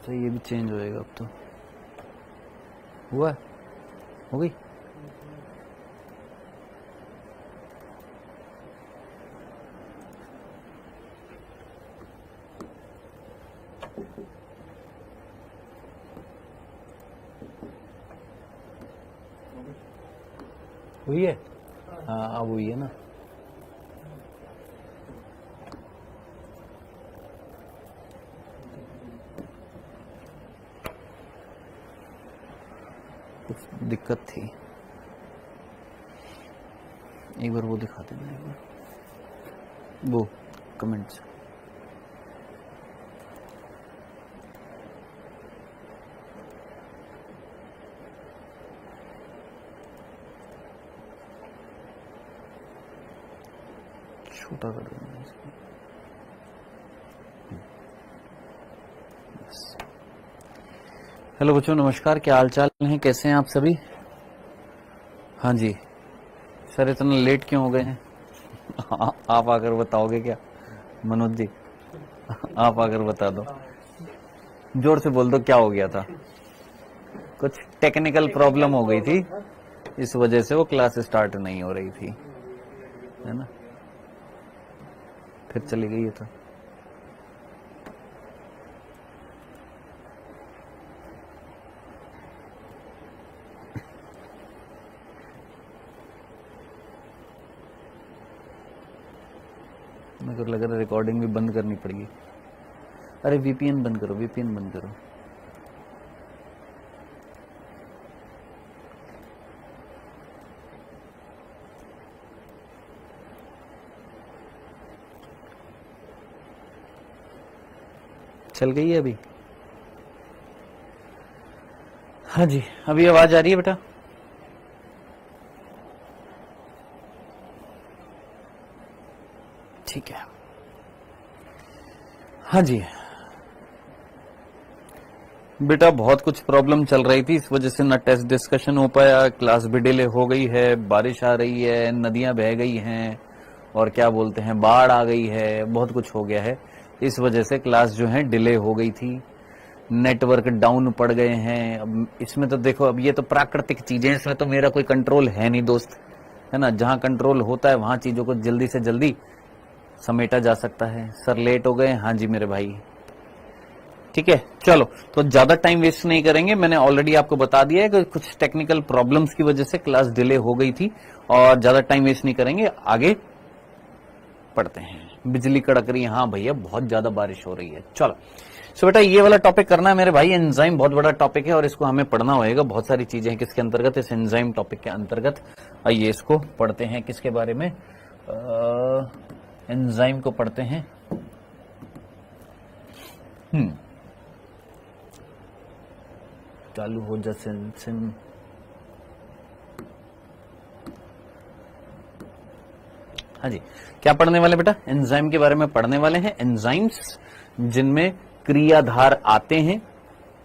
तो ये भी चेंज होएगा अब तो। हुआ? हो गई? हुई है? हाँ अब हुई है ना। कुछ दिक्कत थी, एक बार वो दिखा देना, एक बार वो कमेंट्स। छोटा कर देना इसको। हेलो बच्चों, नमस्कार, क्या हाल चाल है, कैसे हैं आप सभी? हाँ जी सर, इतना लेट क्यों हो गए हैं? आप आकर बताओगे क्या मनोज जी? आप आकर बता दो, जोर से बोल दो, क्या हो गया था? कुछ टेक्निकल प्रॉब्लम हो गई थी, इस वजह से वो क्लास स्टार्ट नहीं हो रही थी, है ना। फिर चली गई ये तो। मेरे को लग रहा है रिकॉर्डिंग भी बंद करनी पड़ेगी। अरे वीपीएन बंद करो, वीपीएन बंद करो। चल गई है अभी? हाँ जी, अभी आवाज आ रही है बेटा? ठीक है। हाँ जी बेटा, बहुत कुछ प्रॉब्लम चल रही थी, इस वजह से ना टेस्ट डिस्कशन हो पाया, क्लास भी डिले हो गई है, बारिश आ रही है, नदियां बह गई हैं, और क्या बोलते हैं, बाढ़ आ गई है, बहुत कुछ हो गया है। इस वजह से क्लास जो है डिले हो गई थी, नेटवर्क डाउन पड़ गए हैं। अब इसमें तो देखो, अब ये तो प्राकृतिक चीजें, इसमें तो मेरा कोई कंट्रोल है नहीं दोस्त, है ना। जहां कंट्रोल होता है वहां चीजों को जल्दी से जल्दी समेटा जा सकता है। सर लेट हो गए? हाँ जी मेरे भाई, ठीक है। चलो, तो ज्यादा टाइम वेस्ट नहीं करेंगे, मैंने ऑलरेडी आपको बता दिया है कि कुछ टेक्निकल प्रॉब्लम्स की वजह से क्लास डिले हो गई थी, और ज्यादा टाइम वेस्ट नहीं करेंगे, आगे पढ़ते हैं। बिजली कड़क रही है, हाँ भैया बहुत ज्यादा बारिश हो रही है। चलो सो बेटा, ये वाला टॉपिक करना है मेरे भाई। एंजाइम बहुत बड़ा टॉपिक है और इसको हमें पढ़ना होगा, बहुत सारी चीजें हैं किसके अंतर्गत, इस एंजाइम टॉपिक के अंतर्गत। आइए इसको पढ़ते हैं, किसके बारे में, एंजाइम को पढ़ते हैं। चालू हो जा सिम। हाँ जी, क्या पढ़ने वाले बेटा? एंजाइम के बारे में पढ़ने वाले हैं। एंजाइम्स जिनमें क्रियाधार आते हैं,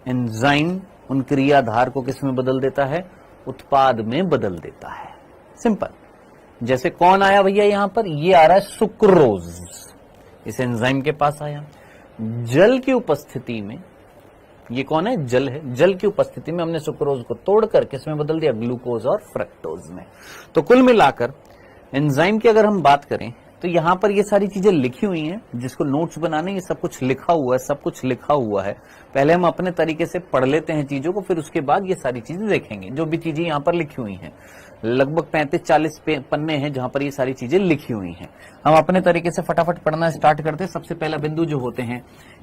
एंजाइम उन क्रियाधार को किस में बदल देता है? उत्पाद में बदल देता है। सिंपल। जैसे कौन आया भैया यहां पर? ये आ रहा है सुक्रोज, इस एंजाइम के पास आया। जल की उपस्थिति में, ये कौन है? जल है। जल की उपस्थिति में हमने सुक्रोज को तोड़कर किस में बदल दिया? ग्लूकोज और फ्रक्टोज में। तो कुल मिलाकर एंजाइम की अगर हम बात करें तो यहां पर ये सारी चीजें लिखी हुई हैं, जिसको नोट्स बनाने, ये सब कुछ लिखा हुआ है, सब कुछ लिखा हुआ है। पहले हम अपने तरीके से पढ़ लेते हैं चीजों को, फिर उसके बाद ये सारी चीजें देखेंगे। जो भी चीजें यहाँ पर लिखी हुई हैं, लगभग 35-40 पन्ने हैं जहां पर ये सारी चीजें लिखी हुई हैं। हम अपने तरीके से फटाफट पढ़ना स्टार्ट करते हैं। सबसे पहला बिंदु जो होते हैं,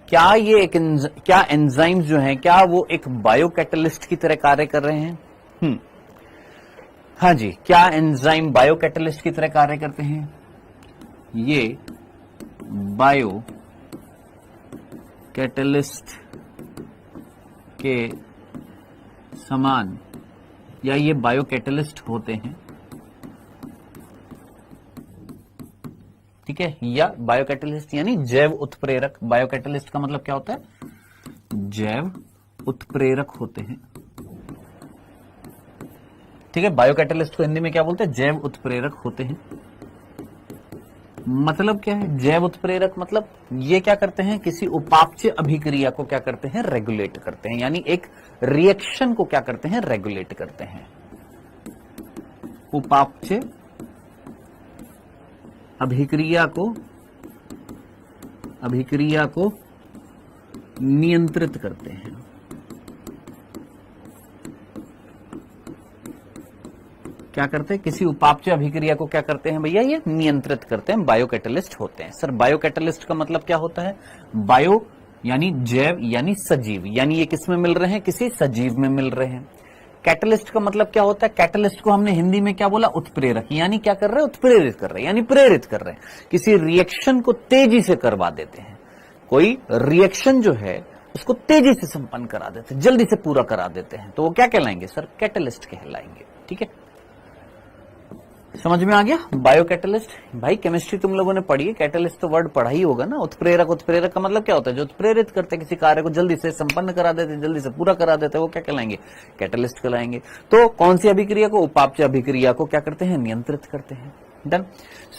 क्या ये क्या एंजाइम्स जो हैं, क्या वो एक बायोकैटलिस्ट की तरह कार्य कर रहे हैं? हाँ जी, क्या एंजाइम बायोकैटलिस्ट की तरह कार्य करते हैं? ये बायो कैटलिस्ट के समान, या ये बायो कैटलिस्ट होते हैं, ठीक है। या बायो कैटलिस्ट यानी जैव उत्प्रेरक। बायो कैटलिस्ट का मतलब क्या होता है? जैव उत्प्रेरक होते हैं, ठीक है। बायो कैटलिस्ट को हिंदी में क्या बोलते हैं? जैव उत्प्रेरक होते हैं। मतलब क्या है? जैव उत्प्रेरक मतलब ये क्या करते हैं? किसी उपापचय अभिक्रिया को क्या करते हैं? रेगुलेट करते हैं, यानी एक रिएक्शन को क्या करते हैं? रेगुलेट करते हैं। उपापचय अभिक्रिया को नियंत्रित करते हैं। क्या करते हैं? किसी उपापचय अभिक्रिया को क्या करते हैं भैया? ये नियंत्रित करते हैं, बायोकैटलिस्ट होते हैं। सर बायोकैटलिस्ट का मतलब क्या होता है? बायो यानी जैव यानी सजीव, यानी ये किस में मिल रहे हैं? किसी सजीव में मिल रहे हैं। कैटलिस्ट का मतलब क्या होता है? कैटलिस्ट को हमने हिंदी में क्या बोला? उत्प्रेरक, यानी क्या कर रहे हैं? उत्प्रेरित कर रहे हैं, यानी प्रेरित कर रहे हैं, किसी रिएक्शन को तेजी से करवा देते हैं। कोई रिएक्शन जो है उसको तेजी से संपन्न करा देते हैं, जल्दी से पूरा करा देते हैं, तो वो क्या कहलाएंगे? सर कैटलिस्ट कहलाएंगे। ठीक है, समझ में आ गया? Bio catalyst. भाई केमिस्ट्री तुम लोगों ने पढ़ी है, कैटलिस्ट तो वर्ड पढ़ा ही होगा ना। उत्प्रेरक, उत्प्रेरक का मतलब क्या होता है? जो उत्प्रेरित करते हैं, किसी कार्य को जल्दी से संपन्न करा देते हैं, जल्दी से पूरा करा देते हैं, वो क्या कहलाएंगे? कैटलिस्ट कहलाएंगे। तो कौन सी अभिक्रिया को? उपापचय अभिक्रिया को क्या करते हैं? नियंत्रित करते हैं। डन।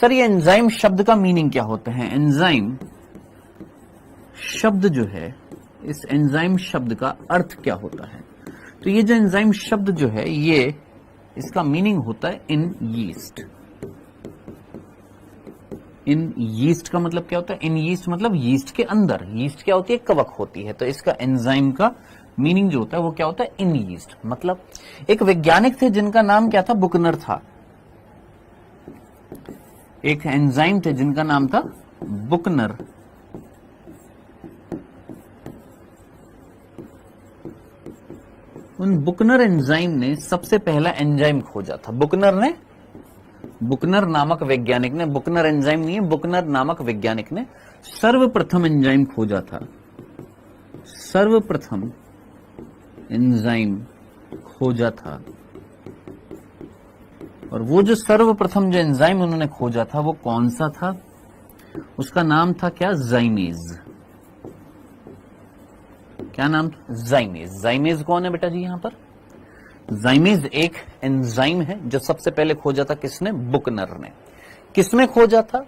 सर ये एंजाइम शब्द का मीनिंग क्या होता है? एंजाइम शब्द जो है, इस एंजाइम शब्द का अर्थ क्या होता है? तो ये जो एंजाइम शब्द जो है, ये इसका मीनिंग होता है इन यीस्ट। इन यीस्ट का मतलब क्या होता है? इन यीस्ट मतलब यीस्ट के अंदर। यीस्ट क्या होती है? कवक होती है। तो इसका एंजाइम का मीनिंग जो होता है वो क्या होता है? इन यीस्ट। मतलब एक वैज्ञानिक थे जिनका नाम क्या था? बुकनर था। एक एंजाइम थे जिनका नाम था बुकनर। उन बुकनर एंजाइम ने सबसे पहला एंजाइम खोजा था। बुकनर नामक वैज्ञानिक ने, बुकनर एंजाइम नहीं है, बुकनर नामक वैज्ञानिक ने सर्वप्रथम एंजाइम खोजा था। सर्वप्रथम एंजाइम खोजा था। और वो जो सर्वप्रथम जो एंजाइम उन्होंने खोजा था वो कौन सा था? उसका नाम था क्या? जाइमेज। क्या नाम था? जाइमेज। जाइमेज कौन है बेटा जी यहां पर? जाइमेज एक एंजाइम है जो सबसे पहले खोजा था किसने? बुकनर ने। किसमें खोजा था?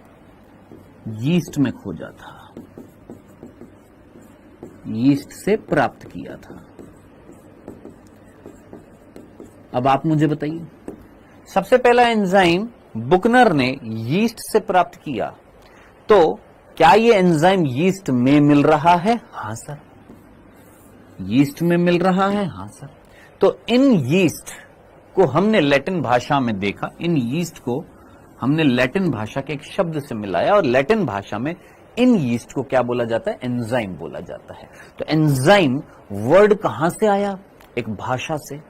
यीस्ट में खोजा था। यीस्ट से प्राप्त किया था। अब आप मुझे बताइए, सबसे पहला एंजाइम बुकनर ने यीस्ट से प्राप्त किया, तो क्या ये एंजाइम यीस्ट में मिल रहा है? हां सर, यीस्ट में मिल रहा है। हां सर। तो इन यीस्ट को हमने लैटिन भाषा में देखा। इन यीस्ट को हमने लैटिन भाषा के एक शब्द से मिलाया और लैटिन भाषा में इन यीस्ट को क्या बोला जाता है? एंजाइम बोला जाता है। तो एंजाइम वर्ड कहां से आया? एक भाषा से।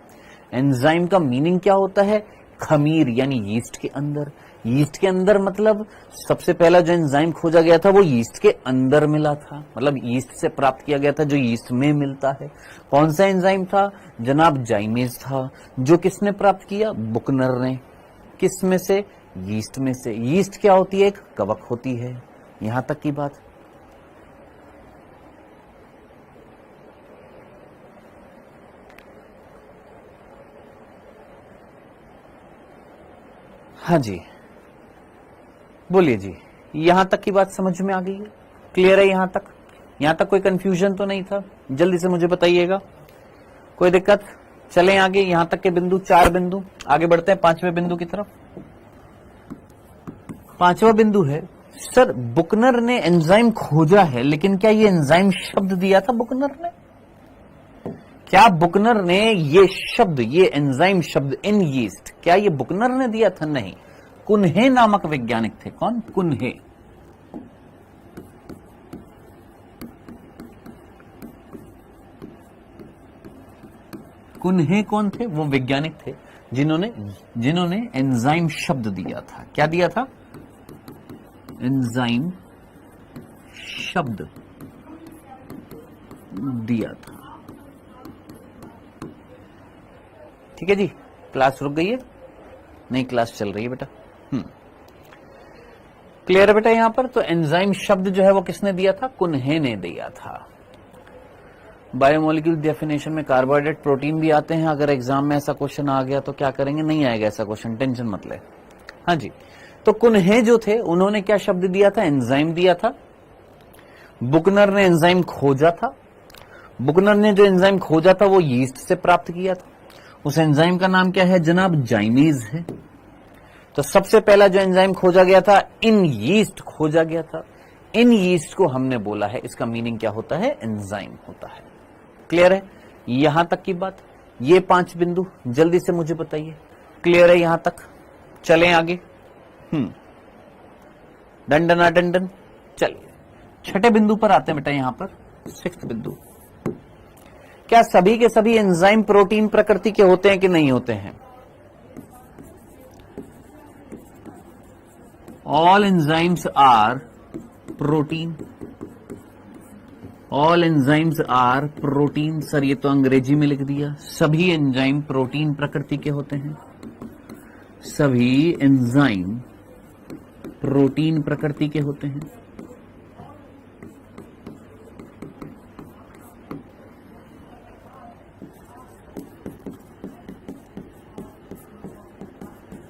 एंजाइम का मीनिंग क्या होता है? खमीर, यानी यीस्ट के अंदर। यीस्ट के अंदर मतलब सबसे पहला जो एंजाइम खोजा गया था वो यीस्ट के अंदर मिला था, मतलब यीस्ट से प्राप्त किया गया था जो यीस्ट में मिलता है। कौन सा एंजाइम था जनाब? जाइमेज था। जो किसने प्राप्त किया? बुकनर ने। किस में से? यीस्ट में से। यीस्ट क्या होती है? एक कवक होती है। यहां तक की बात। हाँ जी, बोलिए जी, यहां तक की बात समझ में आ गई है? क्लियर है यहां तक? यहां तक कोई कंफ्यूजन तो नहीं था? जल्दी से मुझे बताइएगा, कोई दिक्कत? चलें आगे। यहां तक के बिंदु, 4 बिंदु। आगे बढ़ते हैं 5वें बिंदु की तरफ। 5वां बिंदु है, सर बुकनर ने एंजाइम खोजा है, लेकिन क्या ये एंजाइम शब्द दिया था बुकनर ने? क्या बुकनर ने ये शब्द, ये एंजाइम शब्द इन यीस्ट, क्या ये बुकनर ने दिया था? नहीं, कुन्हे नामक वैज्ञानिक थे। कौन? कुन्हे। कुन्हे कौन थे? वो वैज्ञानिक थे जिन्होंने एंजाइम शब्द दिया था। क्या दिया था? एंजाइम शब्द दिया था। ठीक है जी, क्लास रुक गई है? नहीं, क्लास चल रही है बेटा। क्लियर है बेटा यहां पर? तो एंजाइम शब्द जो है वो किसने दिया था? कुन्हे ने दिया था। बायोमोलिक्यूल डेफिनेशन में कार्बोहाइड्रेट, प्रोटीन भी आते हैं। अगर एग्जाम में ऐसा क्वेश्चन आ गया तो क्या करेंगे? नहीं आएगा ऐसा क्वेश्चन, टेंशन मत ले। हाँ जी, तो कुन्हे जो थे उन्होंने क्या शब्द दिया था? एंजाइम दिया था। बुकनर ने एंजाइम खोजा था। बुकनर ने जो एंजाइम खोजा था वो यीस्ट से प्राप्त किया था। उस एंजाइम का नाम क्या है जनाब? जाइमीज है। तो सबसे पहला जो एंजाइम खोजा गया था इन यीस्ट खोजा गया था। इन यीस्ट को हमने बोला है, इसका मीनिंग क्या होता है? एंजाइम होता है। क्लियर है यहां तक की बात? ये 5 बिंदु जल्दी से मुझे बताइए, क्लियर है यहां तक? चलें आगे। दंडना दंडन। चलिए छठे बिंदु पर आते हैं बेटा। यहां पर 6th बिंदु, क्या सभी के सभी एंजाइम प्रोटीन प्रकृति के होते हैं कि नहीं होते हैं? All enzymes are protein. All enzymes are protein. Sir ये तो अंग्रेजी में लिख दिया। सभी एंजाइम प्रोटीन प्रकृति के होते हैं। सभी एंजाइम प्रोटीन प्रकृति के होते हैं।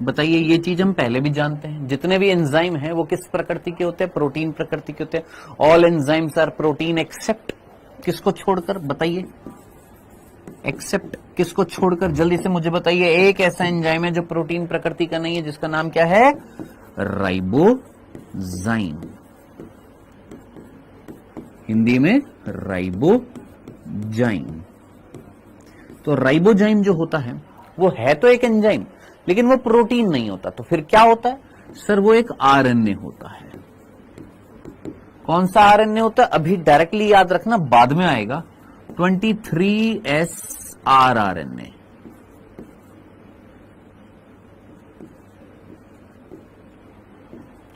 बताइए, ये चीज हम पहले भी जानते हैं। जितने भी एंजाइम हैं वो किस प्रकृति के होते हैं? प्रोटीन प्रकृति के होते हैं। All enzymes are protein except किसको छोड़कर? बताइए, एक्सेप्ट किसको छोड़कर? जल्दी से मुझे बताइए। एक ऐसा एंजाइम है जो प्रोटीन प्रकृति का नहीं है, जिसका नाम क्या है? राइबोजाइम। हिंदी में राइबोजाइम। तो राइबोजाइम जो होता है वो है तो एक एंजाइम, लेकिन वो प्रोटीन नहीं होता। तो फिर क्या होता है? सर वो एक आरएनए होता है। कौन सा आरएनए होता है? अभी डायरेक्टली याद रखना, बाद में आएगा। 23S RNA.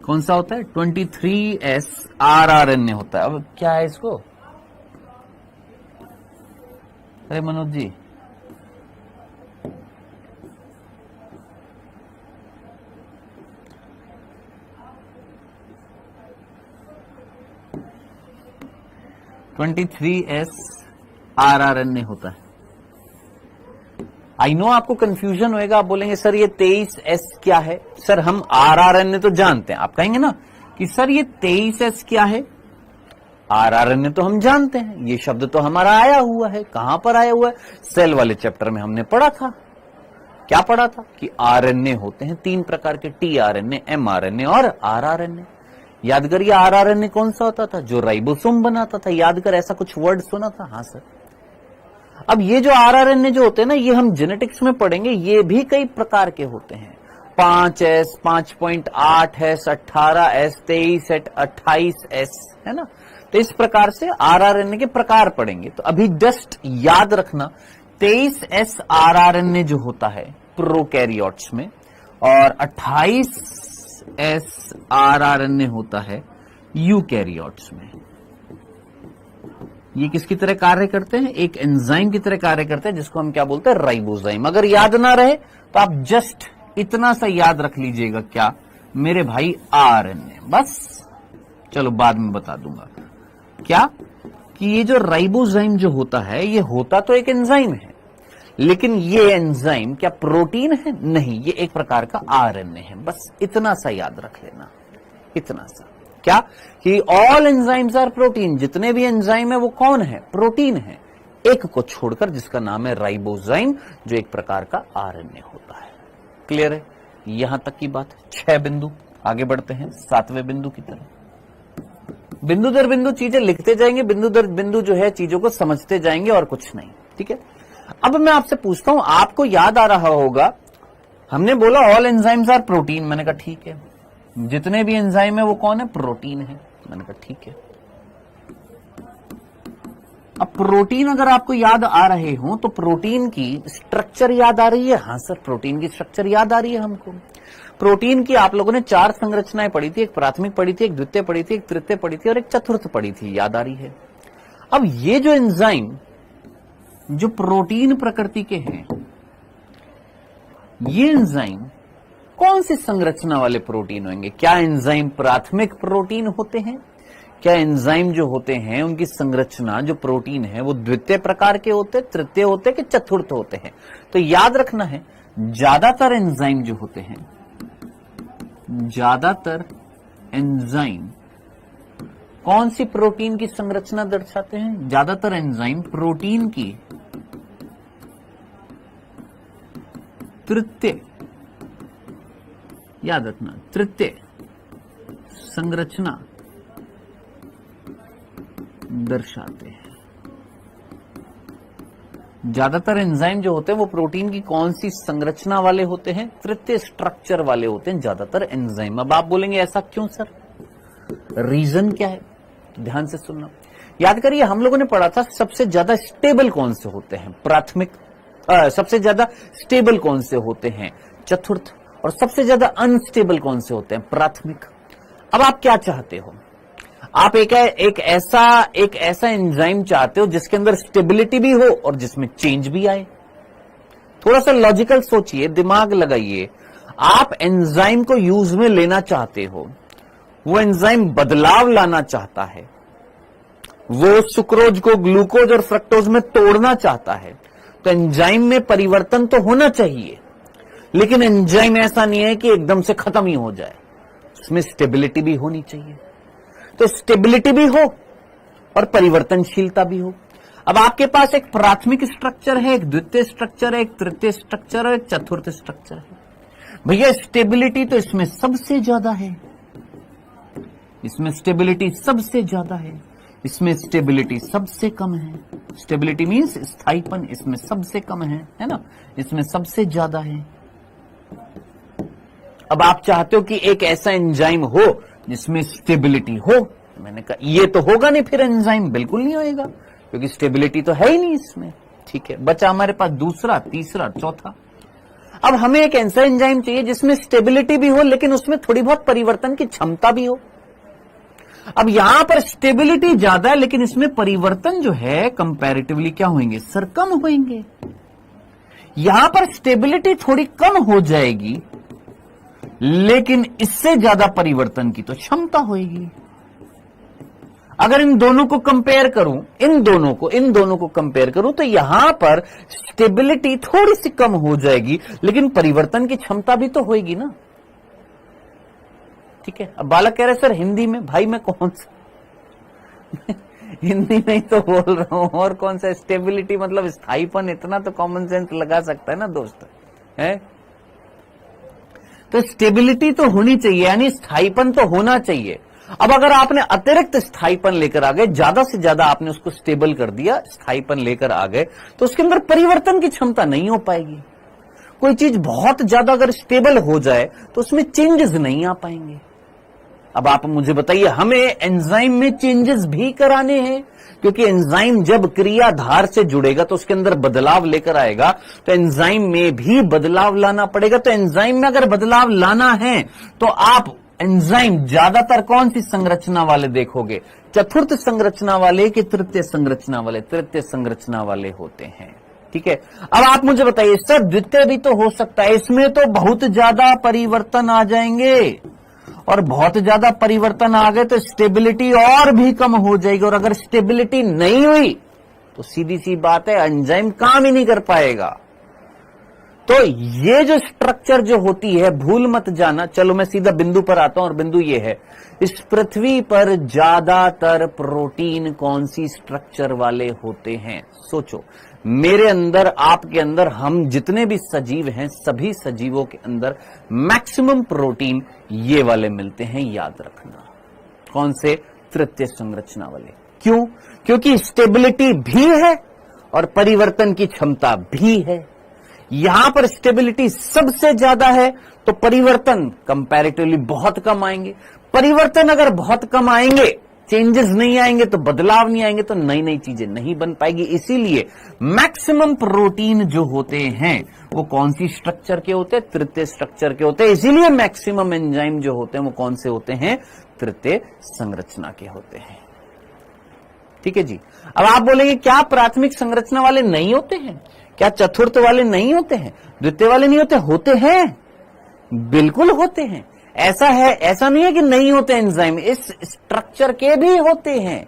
कौन सा होता है? 23S आरएनए होता है। अब क्या है इसको? अरे मनोज जी, (23S आरएनए होता है। आई नो आपको कंफ्यूजन होएगा, आप बोलेंगे सर ये 23S क्या है? सर हम आरएनए तो जानते हैं। आप कहेंगे ना कि सर ये 23S क्या है? आरएनए तो हम जानते हैं, ये शब्द तो हमारा आया हुआ है। कहां पर आया हुआ है? सेल वाले चैप्टर में हमने पढ़ा था। क्या पढ़ा था? कि आरएनए होते हैं 3 प्रकार के, टीआरएनए, एमआरएनए और आरआरएनए। याद करिए आरआरएनए कौन सा होता था? जो राइबोसोम बनाता था। याद कर, ऐसा कुछ वर्ड सुना था? हाँ सर। अब ये जो आरआरएनए जो होते हैं ना, ये हम जेनेटिक्स में पढ़ेंगे, ये भी कई प्रकार के होते हैं। 5S, 5.8S, 18S, 23S, 28S, है ना? तो इस प्रकार से आरआरएनए के प्रकार पढ़ेंगे। तो अभी जस्ट याद रखना, 23S आरआरएनए जो होता है प्रोकैरियोट्स में, और 28S आरआरएनए होता है यूकैरियोट्स में। ये किसकी तरह कार्य करते हैं? एक एंजाइम की तरह कार्य करते हैं, जिसको हम क्या बोलते हैं? राइबोजाइम। अगर याद ना रहे तो आप जस्ट इतना सा याद रख लीजिएगा, क्या मेरे भाई? आरएनए। बस चलो बाद में बता दूंगा क्या, कि ये जो राइबोजाइम जो होता है, ये होता तो एक एंजाइम है, लेकिन ये एंजाइम क्या प्रोटीन है? नहीं, ये एक प्रकार का आरएनए है। बस इतना सा याद रख लेना, इतना सा। क्या? कि ऑल एंजाइम्स आर प्रोटीन। जितने भी एंजाइम है वो कौन है? प्रोटीन है, एक को छोड़कर, जिसका नाम है राइबोजाइम, जो एक प्रकार का आरएनए होता है। क्लियर है यहां तक की बात? 6 बिंदु। आगे बढ़ते हैं 7वें बिंदु की तरफ। बिंदु दर बिंदु चीजें लिखते जाएंगे, बिंदु दर बिंदु जो है चीजों को समझते जाएंगे, और कुछ नहीं। ठीक है, अब मैं आपसे पूछता हूं, आपको याद आ रहा होगा, हमने बोला ऑल एंजाइम्स आर प्रोटीन। मैंने कहा ठीक है, जितने भी एंजाइम है वो कौन है? प्रोटीन है। मैंने कहा ठीक है। अब प्रोटीन अगर आपको याद आ रहे हो तो प्रोटीन की स्ट्रक्चर याद आ रही है? हाँ सर, प्रोटीन की स्ट्रक्चर याद आ रही है हमको। प्रोटीन की आप लोगों ने 4 संरचनाएं पढ़ी थी। एक प्राथमिक पढ़ी थी, एक द्वितीय पढ़ी थी, एक तृतीय पढ़ी थी, और एक चतुर्थ पढ़ी थी। याद आ रही है? अब ये जो एंजाइम जो प्रोटीन प्रकृति के हैं, ये एंजाइम कौन सी संरचना वाले प्रोटीन होंगे? क्या एंजाइम प्राथमिक प्रोटीन होते हैं? क्या एंजाइम जो होते हैं उनकी संरचना जो प्रोटीन है वो द्वितीय प्रकार के होते, तृतीय होते कि चतुर्थ होते हैं? तो याद रखना है, ज्यादातर एंजाइम जो होते हैं ज्यादातर एंजाइम कौन सी प्रोटीन की संरचना दर्शाते हैं? ज्यादातर एंजाइम प्रोटीन की तृतीय, याद रखना, तृतीय संरचना दर्शाते हैं। ज्यादातर एंजाइम जो होते हैं वो प्रोटीन की कौन सी संरचना वाले होते हैं? तृतीय स्ट्रक्चर वाले होते हैं ज्यादातर एंजाइम। अब आप बोलेंगे ऐसा क्यों सर, रीजन क्या है? तो ध्यान से सुनना, याद करिए हम लोगों ने पढ़ा था सबसे ज्यादा स्टेबल कौन से होते हैं, प्राथमिक, सबसे ज्यादा स्टेबल कौन से होते हैं, चतुर्थ, और सबसे ज्यादा अनस्टेबल कौन से होते हैं, प्राथमिक। अब आप क्या चाहते हो? आप एक ऐसा एंजाइम चाहते हो जिसके अंदर स्टेबिलिटी भी हो और जिसमें चेंज भी आए। थोड़ा सा लॉजिकल सोचिए, दिमाग लगाइए। आप एंजाइम को यूज में लेना चाहते हो, वो एंजाइम बदलाव लाना चाहता है, वो सुक्रोज को ग्लूकोज और फ्रक्टोज में तोड़ना चाहता है, तो एंजाइम में परिवर्तन तो होना चाहिए, लेकिन एंजाइम ऐसा नहीं है कि एकदम से खत्म ही हो जाए, उसमें स्टेबिलिटी भी होनी चाहिए। तो स्टेबिलिटी भी हो और परिवर्तनशीलता भी हो। अब आपके पास एक प्राथमिक स्ट्रक्चर है, एक द्वितीय स्ट्रक्चर है, एक तृतीय स्ट्रक्चर है, एक चतुर्थ स्ट्रक्चर है। भैया स्टेबिलिटी तो इसमें सबसे ज्यादा है, इसमें स्टेबिलिटी सबसे ज्यादा है, इसमें स्टेबिलिटी सबसे कम है। स्टेबिलिटी मींस स्थायीपन इसमें सबसे कम है ना, इसमें सबसे ज्यादा है। अब आप चाहते हो कि एक ऐसा एंजाइम हो जिसमें स्टेबिलिटी हो, मैंने कहा ये तो होगा नहीं, फिर एंजाइम बिल्कुल नहीं होएगा, क्योंकि स्टेबिलिटी तो है ही नहीं इसमें। ठीक है, बचा हमारे पास दूसरा, तीसरा, चौथा। अब हमें एक ऐसा एंजाइम चाहिए जिसमें स्टेबिलिटी भी हो लेकिन उसमें थोड़ी बहुत परिवर्तन की क्षमता भी हो। अब यहां पर स्टेबिलिटी ज्यादा है लेकिन इसमें परिवर्तन जो है कंपैरेटिवली क्या होंगे सर, कम होंगे। यहां पर स्टेबिलिटी थोड़ी कम हो जाएगी लेकिन इससे ज्यादा परिवर्तन की तो क्षमता होगी। अगर इन दोनों को कंपेयर करूं, इन दोनों को कंपेयर करूं तो यहां पर स्टेबिलिटी थोड़ी सी कम हो जाएगी लेकिन परिवर्तन की क्षमता भी तो होगी ना। ठीक है, अब बालक कह रहे सर हिंदी में, भाई मैं कौन सा हिंदी में ही तो बोल रहा हूं, और कौन सा स्टेबिलिटी मतलब स्थायीपन, इतना तो कॉमन सेंस लगा सकता है ना दोस्त, है? तो स्टेबिलिटी तो होनी चाहिए, यानी स्थायीपन तो होना चाहिए। अब अगर आपने अतिरिक्त स्थायीपन लेकर आ गए, ज्यादा से ज्यादा आपने उसको स्टेबल कर दिया, स्थायीपन लेकर आ गए, तो उसके अंदर परिवर्तन की क्षमता नहीं हो पाएगी। कोई चीज बहुत ज्यादा अगर स्टेबल हो जाए तो उसमें चेंजेस नहीं आ पाएंगे। अब आप मुझे बताइए, हमें एंजाइम में चेंजेस भी कराने हैं, क्योंकि एंजाइम जब क्रियाधार से जुड़ेगा तो उसके अंदर बदलाव लेकर आएगा, तो एंजाइम में भी बदलाव लाना पड़ेगा। तो एंजाइम में अगर बदलाव लाना है तो आप एंजाइम ज्यादातर कौन सी संरचना वाले देखोगे, चतुर्थ संरचना वाले कि तृतीय संरचना वाले? तृतीय संरचना वाले होते हैं। ठीक है, अब आप मुझे बताइए सर द्वितीय भी तो हो सकता है, इसमें तो बहुत ज्यादा परिवर्तन आ जाएंगे, और बहुत ज्यादा परिवर्तन आ गए तो स्टेबिलिटी और भी कम हो जाएगी, और अगर स्टेबिलिटी नहीं हुई तो सीधी सी बात है एंजाइम काम ही नहीं कर पाएगा। तो ये जो स्ट्रक्चर जो होती है, भूल मत जाना। चलो मैं सीधा बिंदु पर आता हूं, और बिंदु ये है, इस पृथ्वी पर ज्यादातर प्रोटीन कौन सी स्ट्रक्चर वाले होते हैं? सोचो, मेरे अंदर, आपके अंदर, हम जितने भी सजीव हैं सभी सजीवों के अंदर मैक्सिमम प्रोटीन ये वाले मिलते हैं, याद रखना। कौन से? तृतीय संरचना वाले। क्यों? क्योंकि स्टेबिलिटी भी है और परिवर्तन की क्षमता भी है। यहां पर स्टेबिलिटी सबसे ज्यादा है तो परिवर्तन कंपैरेटिवली बहुत कम आएंगे। परिवर्तन अगर बहुत कम आएंगे, चेंजेस नहीं आएंगे, तो बदलाव नहीं आएंगे, तो नई नई चीजें नहीं बन पाएगी। इसीलिए मैक्सिमम प्रोटीन जो होते हैं वो कौन सी स्ट्रक्चर के होते हैं? तृतीय स्ट्रक्चर के होते हैं। इसीलिए मैक्सिमम एंजाइम जो होते हैं वो कौन से होते हैं? तृतीय संरचना के होते हैं। ठीक है जी। अब आप बोलेंगे क्या प्राथमिक संरचना वाले नहीं होते हैं? क्या चतुर्थ वाले नहीं होते हैं? द्वितीय वाले नहीं होते? होते हैं, बिल्कुल होते हैं। ऐसा है, ऐसा नहीं है कि नहीं होते एंजाइम, इस स्ट्रक्चर के भी होते हैं।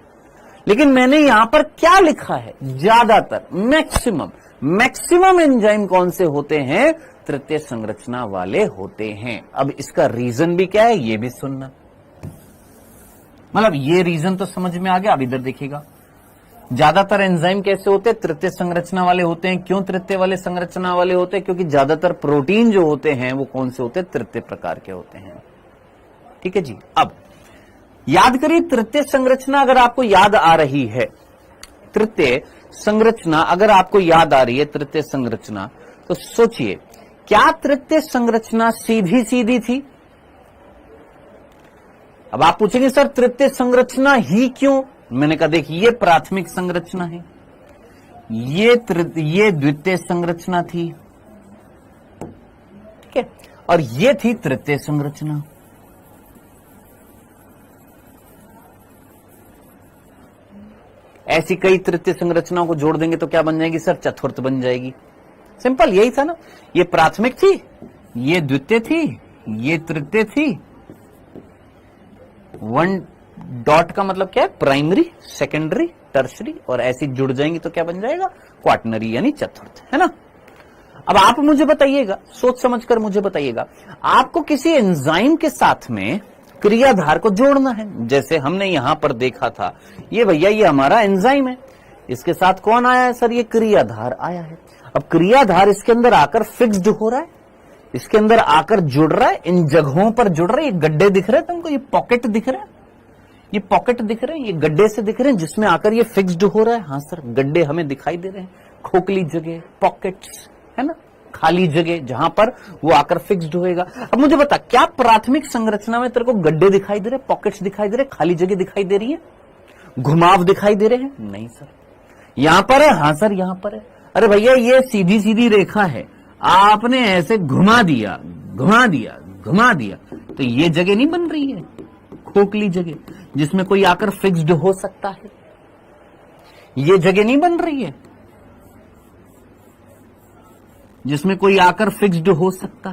लेकिन मैंने यहां पर क्या लिखा है? ज्यादातर, मैक्सिमम। मैक्सिमम एंजाइम कौन से होते हैं? तृतीय संरचना वाले होते हैं। अब इसका रीजन भी क्या है ये भी सुनना, मतलब ये रीजन तो समझ में आ गया। अब इधर देखिएगा, ज्यादातर एंजाइम कैसे होते हैं? तृतीय संरचना वाले होते हैं। क्यों तृतीय वाले संरचना वाले होते हैं? क्योंकि ज्यादातर प्रोटीन जो होते हैं वो कौन से होते हैं? तृतीय प्रकार के होते हैं। ठीक है जी। अब याद करिए, तृतीय संरचना अगर आपको याद आ रही है, तृतीय संरचना अगर आपको याद आ रही है, तृतीय संरचना, तो सोचिए क्या तृतीय संरचना सीधी सीधी थी? अब आप पूछेंगे सर तृतीय संरचना ही क्यों? मैंने कहा देखिए, ये प्राथमिक संरचना है, ये द्वितीय संरचना थी, ठीक है, और ये थी तृतीय संरचना। ऐसी कई तृतीय संरचनाओं को जोड़ देंगे तो क्या बन जाएगी सर? चतुर्थ बन जाएगी। सिंपल यही था ना। ये प्राथमिक थी, ये द्वितीय थी, ये तृतीय थी। वन डॉट का मतलब क्या है? प्राइमरी, सेकेंडरी, टर्शरी, और ऐसी जुड़ जाएंगी तो क्या बन जाएगा? क्वाटनरी यानी चतुर्थ, है ना। अब आप मुझे बताइएगा, सोच समझकर मुझे बताइएगा, आपको किसी एंजाइम के साथ में क्रियाधार को जोड़ना है। जैसे हमने यहां पर देखा था, ये भैया ये हमारा एंजाइम है, इसके साथ कौन आया है सर? ये क्रियाधार आया है। अब क्रियाधार इसके अंदर आकर फिक्स्ड हो रहा है, इसके अंदर आकर जुड़ रहा है, इन जगहों पर जुड़ रहा है। ये गड्ढे दिख रहे हैं तुमको? ये पॉकेट दिख रहे हैं, ये पॉकेट दिख रहे हैं, ये गड्ढे से दिख रहे हैं जिसमें आकर ये फिक्स्ड हो रहा है। हाँ सर, गड्ढे हमें दिखाई दे रहे हैं, खोखली जगह, पॉकेट्स, है ना, खाली जगह जहां पर वो आकर फिक्स्ड होएगा। अब मुझे बता, क्या प्राथमिक संरचना में तेरे को गड्ढे दिखाई दे रहे, पॉकेट्स दिखाई दे रहे, खाली जगह दिखाई दे रही है, घुमाव दिखाई दे रहे हैं? नहीं सर। यहां पर है? हाँ सर यहां पर है। अरे भैया ये सीधी सीधी रेखा है, आपने ऐसे घुमा दिया, घुमा दिया, घुमा दिया, तो ये जगह नहीं बन रही है, खोखली जगह जिसमें कोई आकर फिक्स्ड हो सकता है, ये जगह नहीं बन रही है जिसमें कोई आकर फिक्स्ड हो सकता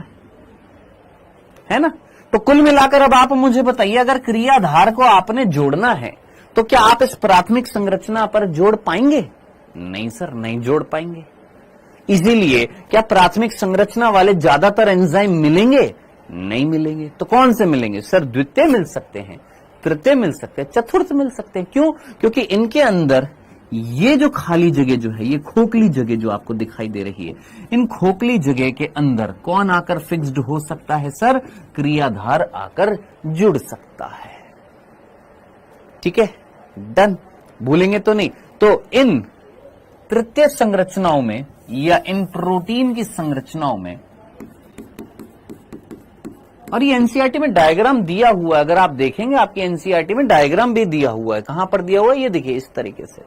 है ना। तो कुल मिलाकर अब आप मुझे बताइए, अगर क्रियाधार को आपने जोड़ना है तो क्या आप इस प्राथमिक संरचना पर जोड़ पाएंगे? नहीं सर, नहीं जोड़ पाएंगे। इसीलिए क्या प्राथमिक संरचना वाले ज्यादातर एंजाइम मिलेंगे? नहीं मिलेंगे। तो कौन से मिलेंगे सर? द्वितीय मिल सकते हैं, तृतीय मिल सकते हैं, चतुर्थ मिल सकते हैं। क्यों? क्योंकि इनके अंदर ये जो खाली जगह जो है, ये खोखली जगह जो आपको दिखाई दे रही है, इन खोखली जगह के अंदर कौन आकर फिक्स्ड हो सकता है सर? क्रियाधार आकर जुड़ सकता है। ठीक है, डन, भूलेंगे तो नहीं। तो इन तृतीय संरचनाओं में या इन प्रोटीन की संरचनाओं में, और ये एनसीईआरटी में डायग्राम दिया हुआ है, अगर आप देखेंगे आपकी एनसीईआरटी में डायग्राम भी दिया हुआ है। कहां पर दिया हुआ है? ये देखिए इस तरीके से,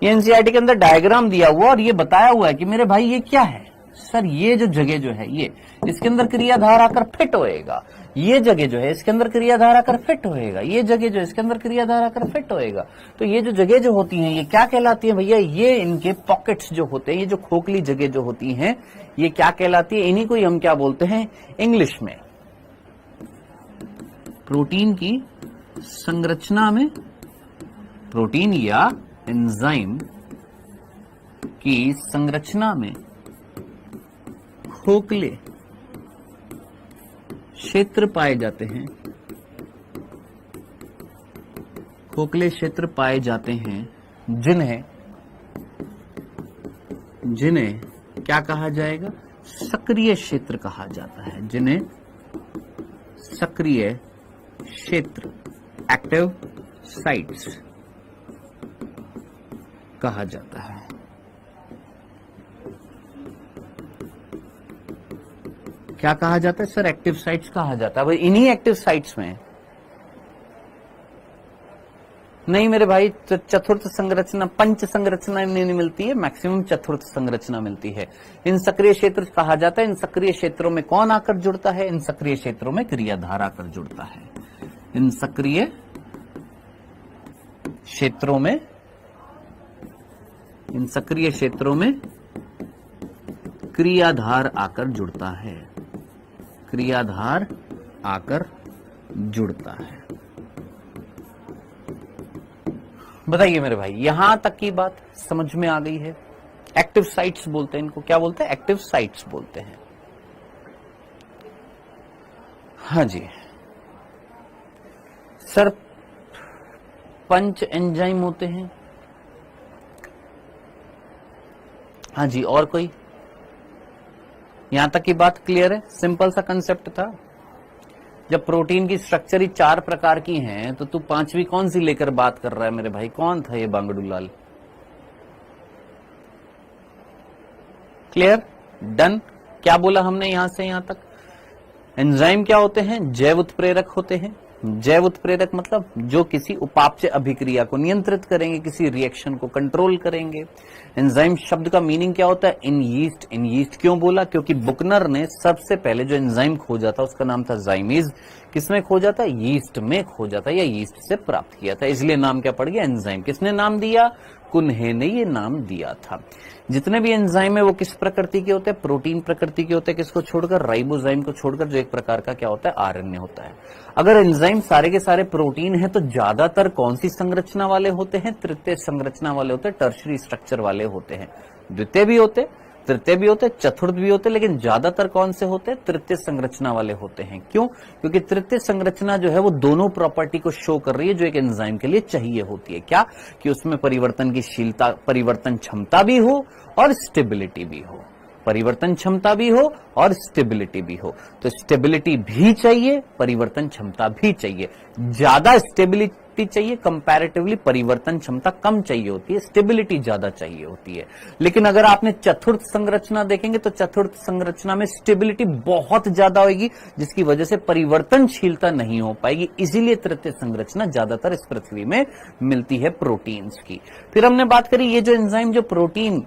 ये एनसीईआरटी के अंदर डायग्राम दिया हुआ और ये बताया हुआ है कि मेरे भाई ये क्या है सर? ये जो जगह जो है, ये इसके अंदर क्रियाधार आकर फिट होएगा, ये जगह जो है इसके अंदर क्रियाधार आकर फिट होएगा, ये जगह जो है इसके अंदर क्रियाधार आकर फिट होएगा। तो ये जो जगह जो होती हैं ये क्या कहलाती है भैया? ये इनके पॉकेट्स जो होते हैं, ये जो खोखली जगह जो होती हैं, ये क्या कहलाती है? इन्हीं को ही हम क्या बोलते हैं इंग्लिश में? प्रोटीन की संरचना में, प्रोटीन या एंजाइम की संरचना में खोखले क्षेत्र पाए जाते हैं, खोखले क्षेत्र पाए जाते हैं जिन्हें क्या कहा जाएगा? सक्रिय क्षेत्र कहा जाता है, जिन्हें सक्रिय क्षेत्र, एक्टिव साइट्स कहा जाता है। क्या कहा जाता है सर? एक्टिव साइट्स कहा जाता है। भाई इन्हीं एक्टिव साइट्स में नहीं मेरे भाई, चतुर्थ संरचना, पंच संरचना नहीं मिलती है, मैक्सिमम चतुर्थ संरचना मिलती है। इन सक्रिय क्षेत्र कहा जाता है। इन सक्रिय क्षेत्रों में कौन आकर जुड़ता है? इन सक्रिय क्षेत्रों में क्रियाधार आकर जुड़ता है। इन सक्रिय क्षेत्रों में, इन सक्रिय क्षेत्रों में क्रियाधार आकर जुड़ता है, क्रियाधार आकर जुड़ता है। बताइए मेरे भाई, यहां तक की बात समझ में आ गई है? एक्टिव साइट्स बोलते हैं इनको, क्या बोलते हैं? एक्टिव साइट्स बोलते हैं। हाँ जी सर, 5 एंजाइम होते हैं। हाँ जी, और कोई? यहां तक की बात क्लियर है? सिंपल सा कंसेप्ट था। जब प्रोटीन की स्ट्रक्चर ही 4 प्रकार की हैं, तो तू 5वीं कौन सी लेकर बात कर रहा है मेरे भाई? कौन था ये बांगड़ूलाल? क्लियर? डन? क्या बोला हमने यहां से यहां तक? एंजाइम क्या होते हैं? जैव उत्प्रेरक होते हैं। जैव उत्प्रेरक मतलब जो किसी उपापचय अभिक्रिया को नियंत्रित करेंगे, किसी रिएक्शन को कंट्रोल करेंगे। एंजाइम शब्द का मीनिंग क्या होता है? इन यीस्ट। इन यीस्ट क्यों बोला? क्योंकि बुकनर ने सबसे पहले जो एंजाइम खोजा था उसका नाम था जाइमीज। किसमें खोजा था? यीस्ट में खोजा था, या यीस्ट से प्राप्त किया था, इसलिए नाम क्या पड़ गया? एंजाइम। किसने नाम दिया? कुन्हे ने ये नाम दिया था। जितने भी एंजाइम है वो किस प्रकृति के होते हैं? प्रोटीन प्रकृति के होते हैं। किसको छोड़कर? राइबोजाइम को छोड़कर, जो एक प्रकार का क्या होता है? आरएनए होता है। अगर एंजाइम सारे के सारे प्रोटीन है तो ज्यादातर कौन सी संरचना वाले होते हैं? तृतीय संरचना वाले होते हैं, टर्शरी स्ट्रक्चर वाले होते हैं। द्वितीय भी होते, तृतीय भी होते, चतुर्थ भी होते, लेकिन ज्यादातर कौन से होते हैं? तृतीय संरचना वाले होते हैं। क्यों? क्योंकि तृतीय संरचना जो है वो दोनों प्रॉपर्टी को शो कर रही है जो एक एंजाइम के लिए चाहिए होती है। क्या? कि उसमें परिवर्तन की शीलता, परिवर्तन क्षमता भी हो और स्टेबिलिटी भी हो। परिवर्तन क्षमता भी हो और स्टेबिलिटी भी हो। तो स्टेबिलिटी भी चाहिए, परिवर्तन क्षमता भी चाहिए। ज्यादा स्टेबिलिटी चाहिए, कंपैरेटिवली परिवर्तन क्षमता कम चाहिए होती है, स्टेबिलिटी ज्यादा चाहिए होती है। लेकिन अगर आपने चतुर्थ संरचना देखेंगे तो चतुर्थ संरचना में स्टेबिलिटी बहुत ज्यादा होगी, जिसकी वजह से परिवर्तनशीलता नहीं हो पाएगी। इसीलिए तृतीय संरचना ज्यादातर इस पृथ्वी में मिलती है प्रोटीन्स की। फिर हमने बात करी ये जो एंजाइम, जो प्रोटीन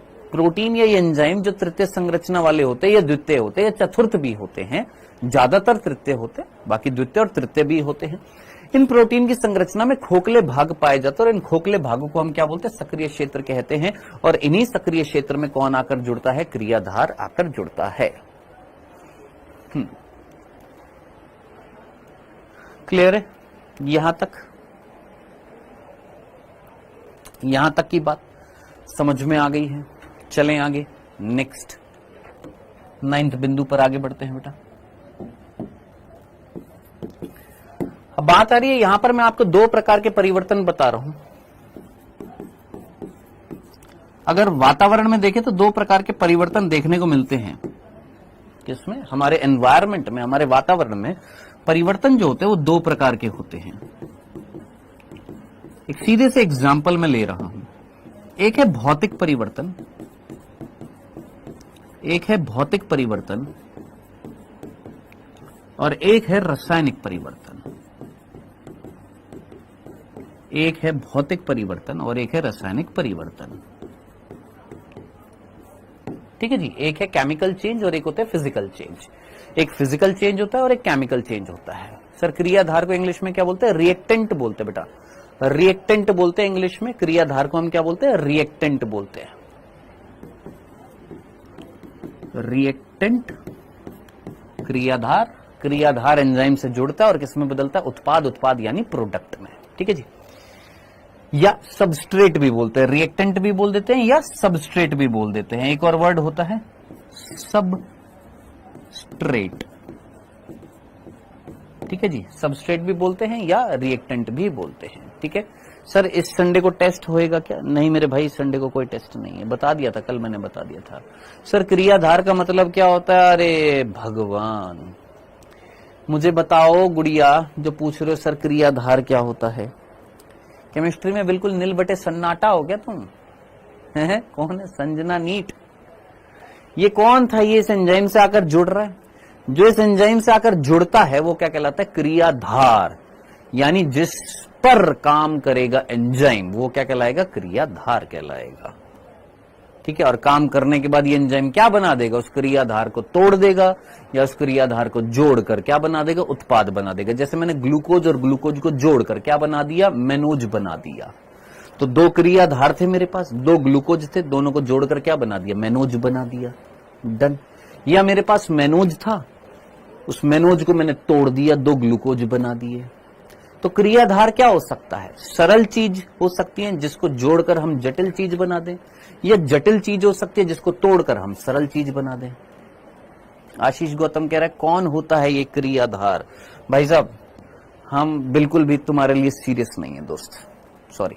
या एंजाइम जो तृतीय संरचना वाले होते हैं, या द्वितीय होते हैं, या चतुर्थ भी होते हैं, ज्यादातर तृतीय होते हैं, बाकी द्वितीय और तृतीय भी होते हैं। इन प्रोटीन की संरचना में खोखले भाग पाए जाते हैं और इन खोखले भागों को हम क्या बोलते हैं? सक्रिय क्षेत्र कहते हैं। और इन्हीं सक्रिय क्षेत्र में कौन आकर जुड़ता है? क्रियाधार आकर जुड़ता है। क्लियर है? यहां तक की बात समझ में आ गई है? चलें आगे, नेक्स्ट 9th बिंदु पर आगे बढ़ते हैं बेटा। अब बात आ रही है, यहां पर मैं आपको 2 प्रकार के परिवर्तन बता रहा हूं। अगर वातावरण में देखें तो 2 प्रकार के परिवर्तन देखने को मिलते हैं। किसमें? हमारे एनवायरमेंट में, हमारे वातावरण में परिवर्तन जो होते हैं वो 2 प्रकार के होते हैं। एक सीधे से एग्जाम्पल मैं ले रहा हूं। एक है भौतिक परिवर्तन, एक है भौतिक परिवर्तन और एक है रासायनिक परिवर्तन। एक है भौतिक परिवर्तन और एक है रासायनिक परिवर्तन। ठीक है जी? एक है केमिकल चेंज और एक होता है फिजिकल चेंज। एक फिजिकल चेंज होता है और एक केमिकल चेंज होता है। सर क्रियाधार को इंग्लिश में क्या बोलते हैं? रिएक्टेंट बोलते हैं बेटा, रिएक्टेंट बोलते हैं इंग्लिश में। क्रियाधार को हम क्या बोलते हैं? रिएक्टेंट बोलते हैं। रिएक्टेंट क्रियाधार, क्रियाधार एंजाइम से जुड़ता है और किसमें बदलता है? उत्पाद यानी प्रोडक्ट में। ठीक है जी? या सबस्ट्रेट भी बोलते हैं, रिएक्टेंट भी बोल देते हैं या सबस्ट्रेट भी बोल देते हैं। एक और वर्ड होता है सबस्ट्रेट। ठीक है जी? सबस्ट्रेट भी बोलते हैं या रिएक्टेंट भी बोलते हैं। ठीक है सर, इस संडे को टेस्ट होएगा क्या? नहीं मेरे भाई, इस संडे को कोई टेस्ट नहीं है, बता दिया था कल, मैंने बता दिया था। सर क्रियाधार का मतलब क्या होता है? अरे भगवान, मुझे बताओ गुड़िया जो पूछ रहे हो सर क्रियाधार क्या होता है। केमिस्ट्री में बिल्कुल नील बटे सन्नाटा हो गया तुम। है? कौन है? संजना नीट। ये कौन था? ये इस एंजाइम से आकर जुड़ रहा है। जो इस एंजाइम से आकर जुड़ता है वो क्या कहलाता है? क्रियाधार। यानी जिस पर काम करेगा एंजाइम वो क्या कहलाएगा? क्रियाधार कहलाएगा। ठीक है? और काम करने के बाद ये एंजाइम क्या बना देगा? उस क्रियाधार को तोड़ देगा या उस क्रियाधार को जोड़कर क्या बना देगा? उत्पाद बना देगा। जैसे मैंने ग्लूकोज और ग्लूकोज को जोड़कर क्या बना दिया? मेनोज बना दिया। तो 2 क्रियाधार थे मेरे पास, 2 ग्लूकोज थे, दोनों को जोड़कर क्या बना दिया? मेनोज बना दिया। डन। या मेरे पास मेनोज था, उस मेनोज को मैंने तोड़ दिया, 2 ग्लूकोज बना दिए। तो क्रियाधार क्या हो सकता है? सरल चीज हो सकती है जिसको जोड़कर हम जटिल चीज बना दें, या जटिल चीज हो सकती है जिसको तोड़कर हम सरल चीज बना दें। आशीष गौतम कह रहा है कौन होता है ये क्रियाधार। भाई साहब हम बिल्कुल भी तुम्हारे लिए सीरियस नहीं है दोस्त, सॉरी।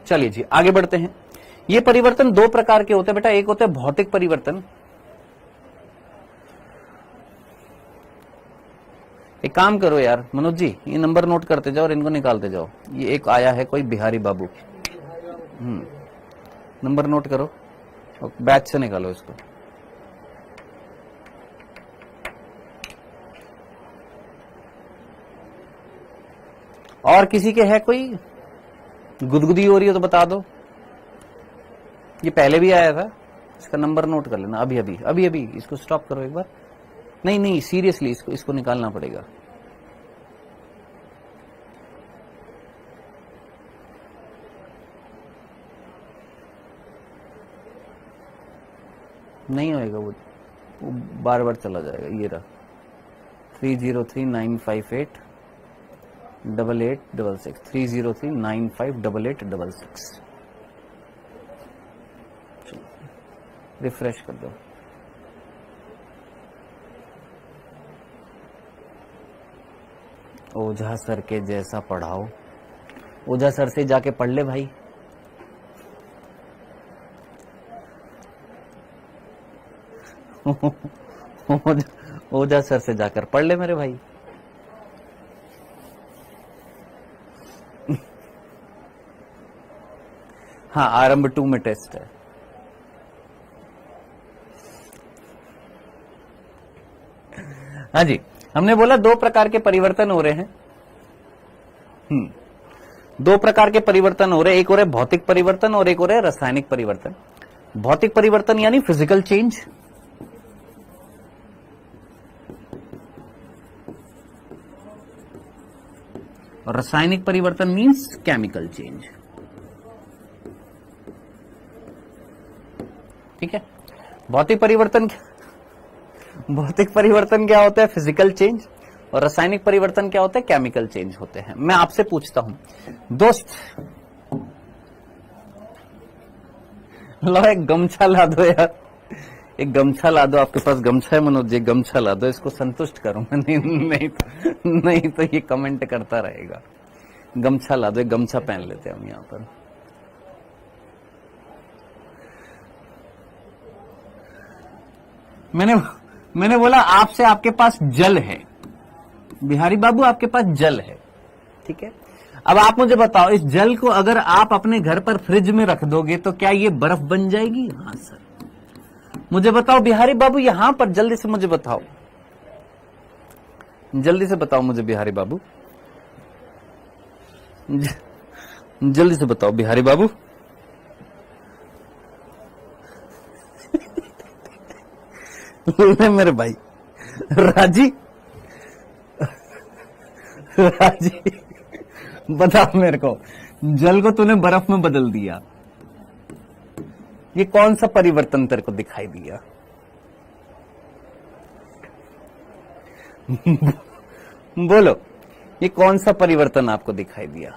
चलिए जी आगे बढ़ते हैं। ये परिवर्तन दो प्रकार के होते हैं बेटा, एक होता है भौतिक परिवर्तन। एक काम करो यार मनोज जी, ये नंबर नोट करते जाओ और इनको निकालते जाओ। ये एक आया है कोई बिहारी बाबू, नंबर नोट करो और बैच से निकालो इसको। और किसी के है कोई गुदगुदी हो रही हो तो बता दो। ये पहले भी आया था, इसका नंबर नोट कर लेना। अभी अभी अभी अभी इसको स्टॉप करो एक बार। नहीं नहीं सीरियसली इसको निकालना पड़ेगा। नहीं होएगा वो बार बार चला जाएगा। ये रहा 3039588866 3039588866। रिफ्रेश कर दो। ओझा सर के जैसा पढ़ाओ। ओझा सर से जाके पढ़ ले भाई। ओझा सर से जाकर पढ़ ले मेरे भाई। हाँ आरंभ 2 में टेस्ट है। हाँ जी हमने बोला दो प्रकार के परिवर्तन हो रहे हैं। दो प्रकार के परिवर्तन हो रहे हैं, एक हो रहा है भौतिक परिवर्तन और एक हो रहा है रासायनिक परिवर्तन। भौतिक परिवर्तन यानी फिजिकल चेंज, और रासायनिक परिवर्तन मींस केमिकल चेंज। ठीक है। भौतिक परिवर्तन क्या होता है? Physical change. और रासायनिक परिवर्तन क्या होता है? केमिकल चेंज होते हैं। मैं आपसे पूछता हूं दोस्त, लो एक गमछा ला दो यार, एक गमछा ला दो। आपके पास गमछा है मनोज जी? गमछा ला दो, इसको संतुष्ट करूंगा। नहीं तो ये कमेंट करता रहेगा। गमछा ला दो, एक गमछा पहन लेते हैं हम यहां पर। मैंने बोला आपसे, आपके पास जल है बिहारी बाबू, आपके पास जल है, ठीक है। अब आप मुझे बताओ, इस जल को अगर आप अपने घर पर फ्रिज में रख दोगे तो क्या ये बर्फ बन जाएगी? हाँ सर। मुझे बताओ बिहारी बाबू, यहां पर जल्दी से मुझे बताओ, जल्दी से बताओ मुझे बिहारी बाबू, जल्दी से बताओ बिहारी बाबू। मेरे भाई राजी बता मेरे को, जल को तूने बर्फ में बदल दिया, ये कौन सा परिवर्तन तेरे को दिखाई दिया? बोलो, ये कौन सा परिवर्तन आपको दिखाई दिया?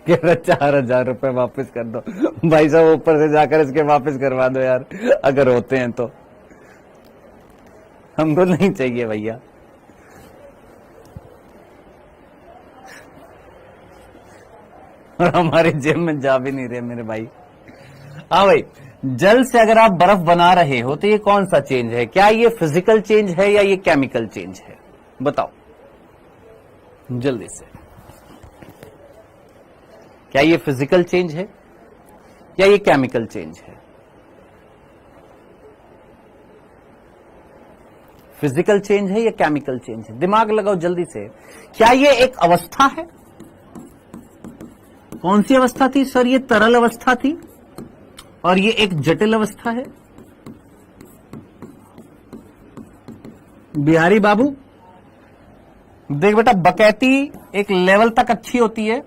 कह रहा 4,000 रुपए वापस कर दो। भाई साहब ऊपर से जाकर इसके वापस करवा दो यार, अगर होते हैं तो। हमको नहीं चाहिए भैया। और हमारे जेब में जा भी नहीं रहे मेरे भाई। हाँ भाई, जल से अगर आप बर्फ बना रहे हो तो ये कौन सा चेंज है? क्या ये फिजिकल चेंज है या ये केमिकल चेंज है? बताओ जल्दी से। क्या ये फिजिकल चेंज है या ये केमिकल चेंज है? फिजिकल चेंज है या केमिकल चेंज है? दिमाग लगाओ जल्दी से। क्या ये एक अवस्था है? कौन सी अवस्था थी सर? ये तरल अवस्था थी और ये एक जटिल अवस्था है। बिहारी बाबू देख बेटा, बकैती एक लेवल तक अच्छी होती है।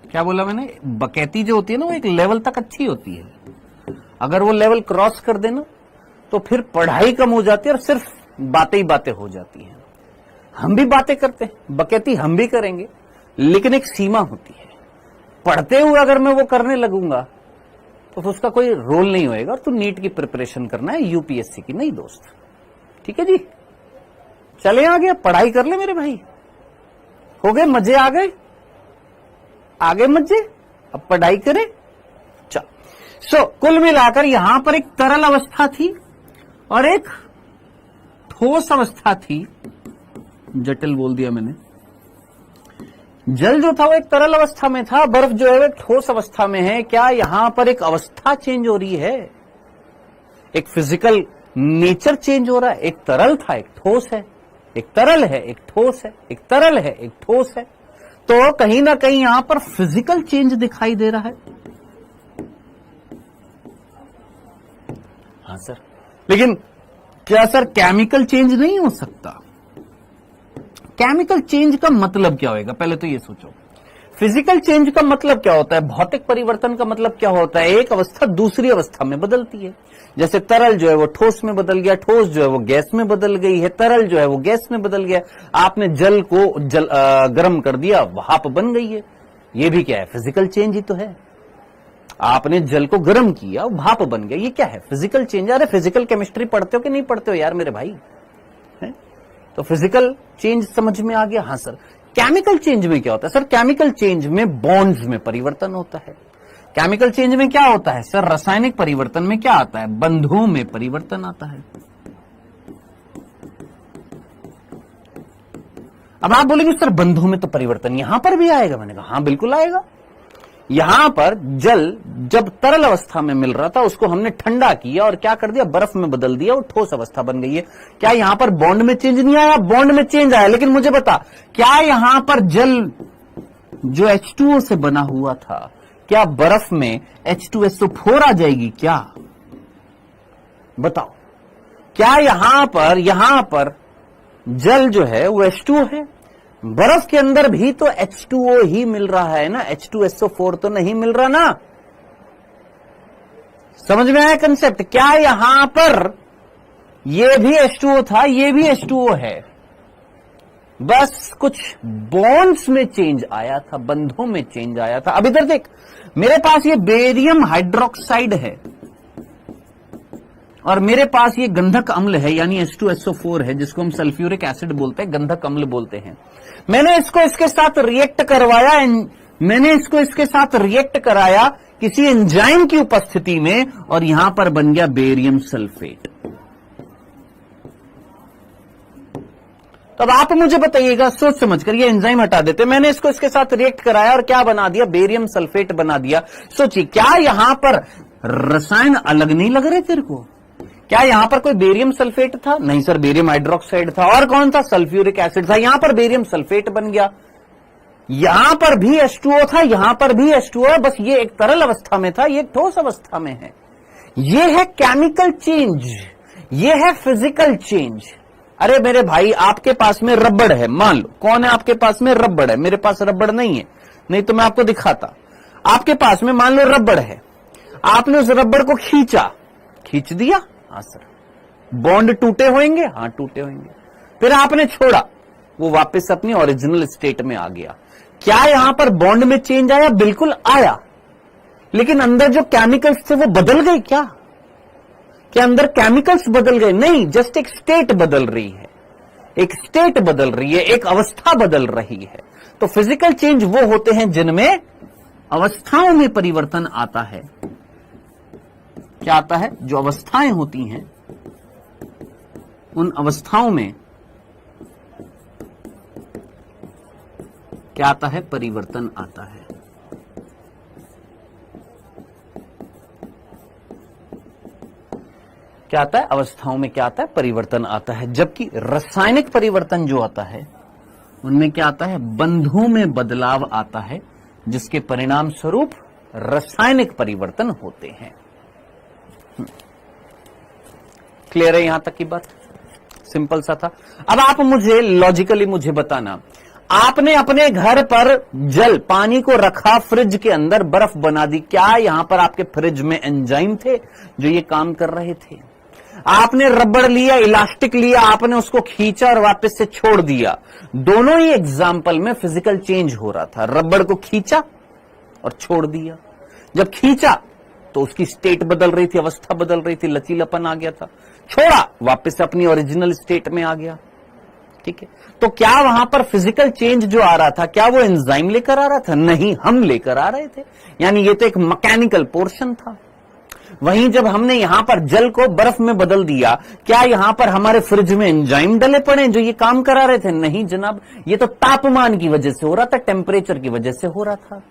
क्या बोला मैंने? बकैती जो होती है ना, वो एक लेवल तक अच्छी होती है। अगर वो लेवल क्रॉस कर देना तो फिर पढ़ाई कम हो जाती है और सिर्फ बातें ही बातें हो जाती हैं। हम भी बातें करते हैं, बकैती हम भी करेंगे, लेकिन एक सीमा होती है। पढ़ते हुए अगर मैं वो करने लगूंगा तो उसका कोई रोल नहीं होएगा। और तू नीट की प्रिपरेशन करना है, यूपीएससी की नहीं दोस्त। ठीक है जी, चले आगे, पढ़ाई कर ले मेरे भाई। हो गए मजे, आ गए आगे मजे, अब पढ़ाई करें। चल कुल मिलाकर यहां पर एक तरल अवस्था थी और एक ठोस अवस्था थी। जटिल बोल दिया मैंने। जल जो था वो एक तरल अवस्था में था, बर्फ जो है वो एक ठोस अवस्था में है। क्या यहां पर एक अवस्था चेंज हो रही है, एक फिजिकल नेचर चेंज हो रहा है? एक तरल था, एक ठोस है, एक तरल है, एक ठोस है, एक तरल है, एक ठोस है। तो कहीं ना कहीं यहां पर फिजिकल चेंज दिखाई दे रहा है। हाँ सर, लेकिन क्या सर केमिकल चेंज नहीं हो सकता? केमिकल चेंज का मतलब क्या होगा, पहले तो ये सोचो। फिजिकल चेंज का मतलब क्या होता है? भौतिक परिवर्तन का मतलब क्या होता है? एक अवस्था दूसरी अवस्था में बदलती है। जैसे तरल जो है वो ठोस में बदल गया, ठोस जो है वो गैस में बदल गई है, तरल जो है वो गैस में बदल गया। आपने जल को गर्म कर दिया, भाप बन गई है। ये भी क्या है? फिजिकल चेंज ही तो है। आपने जल को गर्म किया, भाप बन गया, ये क्या है? Physical change. अरे फिजिकल केमिस्ट्री पढ़ते हो कि नहीं पढ़ते हो यार मेरे भाई? है? तो फिजिकल चेंज समझ में आ गया। हाँ सर, केमिकल चेंज में क्या होता है? सर केमिकल चेंज में बॉन्ड्स में परिवर्तन होता है। केमिकल चेंज में क्या होता है सर? रासायनिक परिवर्तन में क्या आता है? बंधों में परिवर्तन आता है। अब आप बोलेंगे सर बंधों में तो परिवर्तन यहां पर भी आएगा। मैंने कहा हाँ बिल्कुल आएगा। यहां पर जल जब तरल अवस्था में मिल रहा था उसको हमने ठंडा किया और क्या कर दिया? बर्फ में बदल दिया, वो ठोस अवस्था बन गई है। क्या यहां पर बॉन्ड में चेंज नहीं आया? बॉन्ड में चेंज आया। लेकिन मुझे बता, क्या यहां पर जल जो H2O से बना हुआ था, क्या बर्फ में H2SO4 आ जाएगी क्या? बताओ। क्या यहां पर जल जो है वो H2O है? बर्फ के अंदर भी तो H2O ही मिल रहा है ना, H2SO4 तो नहीं मिल रहा ना। समझ में आया कंसेप्ट? क्या यहां पर ये भी H2O था, ये भी H2O है, बस कुछ बॉन्ड्स में चेंज आया था, बंधों में चेंज आया था। अब इधर देख, मेरे पास ये बेरियम हाइड्रोक्साइड है और मेरे पास ये गंधक अम्ल है, यानी H2SO4 है, जिसको हम सल्फ्यूरिक एसिड बोलते हैं, गंधक अम्ल बोलते हैं। मैंने इसको इसके साथ रिएक्ट कराया किसी एंजाइम की उपस्थिति में और यहां पर बन गया बेरियम सल्फेट। तो अब आप मुझे बताइएगा सोच समझकर, ये एंजाइम हटा देते, मैंने इसको इसके साथ रिएक्ट कराया और क्या बना दिया? बेरियम सल्फेट बना दिया। सोचिए, क्या यहां पर रसायन अलग नहीं लग रहे तेरे को? क्या यहां पर कोई बेरियम सल्फेट था? नहीं सर, बेरियम हाइड्रोक्साइड था। और कौन था? सल्फ्यूरिक एसिड था। यहां पर बेरियम सल्फेट बन गया। यहां पर भी H2O था, यहां पर भी H2O है, बस ये एक तरल अवस्था में था, ये एक ठोस अवस्था में है। ये है केमिकल चेंज, ये है फिजिकल चेंज। अरे मेरे भाई, आपके पास में रबड़ है, मान लो। कौन है आपके पास में? रबड़ है। मेरे पास रबड़ नहीं है, नहीं तो मैं आपको दिखाता। आपके पास में मान लो रबड़ है, आपने उस रबड़ को खींच दिया। हाँ सर, बॉन्ड टूटे होंगे? हाँ टूटे होंगे। फिर आपने छोड़ा, वो वापस अपनी ओरिजिनल स्टेट में आ गया। क्या यहां पर बॉन्ड में चेंज आया? बिल्कुल आया। लेकिन अंदर जो केमिकल्स थे वो बदल गए क्या? क्या अंदर केमिकल्स बदल गए? नहीं, जस्ट एक स्टेट बदल रही है, एक स्टेट बदल रही है, एक अवस्था बदल रही है। तो फिजिकल चेंज वो होते हैं जिनमें अवस्थाओं में परिवर्तन आता है। क्या आता है? जो अवस्थाएं होती हैं उन अवस्थाओं में क्या आता है? परिवर्तन आता है। क्या आता है? अवस्थाओं में क्या आता है? परिवर्तन आता है। जबकि रासायनिक परिवर्तन जो आता है उनमें क्या आता है? बंधों में बदलाव आता है, जिसके परिणाम स्वरूप रासायनिक परिवर्तन होते हैं। क्लियर है यहां तक की बात? सिंपल सा था। अब आप मुझे लॉजिकली मुझे बताना, आपने अपने घर पर जल पानी को रखा, फ्रिज के अंदर बर्फ बना दी, क्या यहां पर आपके फ्रिज में एंजाइम थे जो ये काम कर रहे थे? आपने रबड़ लिया, इलास्टिक लिया, आपने उसको खींचा और वापस से छोड़ दिया। दोनों ही एग्जाम्पल में फिजिकल चेंज हो रहा था। रबड़ को खींचा और छोड़ दिया। जब खींचा तो उसकी स्टेट बदल रही थी, अवस्था बदल रही थी, लचीलापन आ गया था। छोड़ा, वापस अपनी ओरिजिनल स्टेट में आ गया। ठीक है, तो क्या वहां पर फिजिकल चेंज जो आ रहा था, क्या वो एंजाइम लेकर आ रहा था? नहीं, हम लेकर आ रहे थे। यानी ये तो एक मैकेनिकल पोर्शन था। वहीं जब हमने यहां पर जल को बर्फ में बदल दिया, क्या यहां पर हमारे फ्रिज में एंजाइम डले पड़े जो ये काम करा रहे थे? नहीं जनाब, ये तो तापमान की वजह से हो रहा था, टेम्परेचर की वजह से हो रहा था।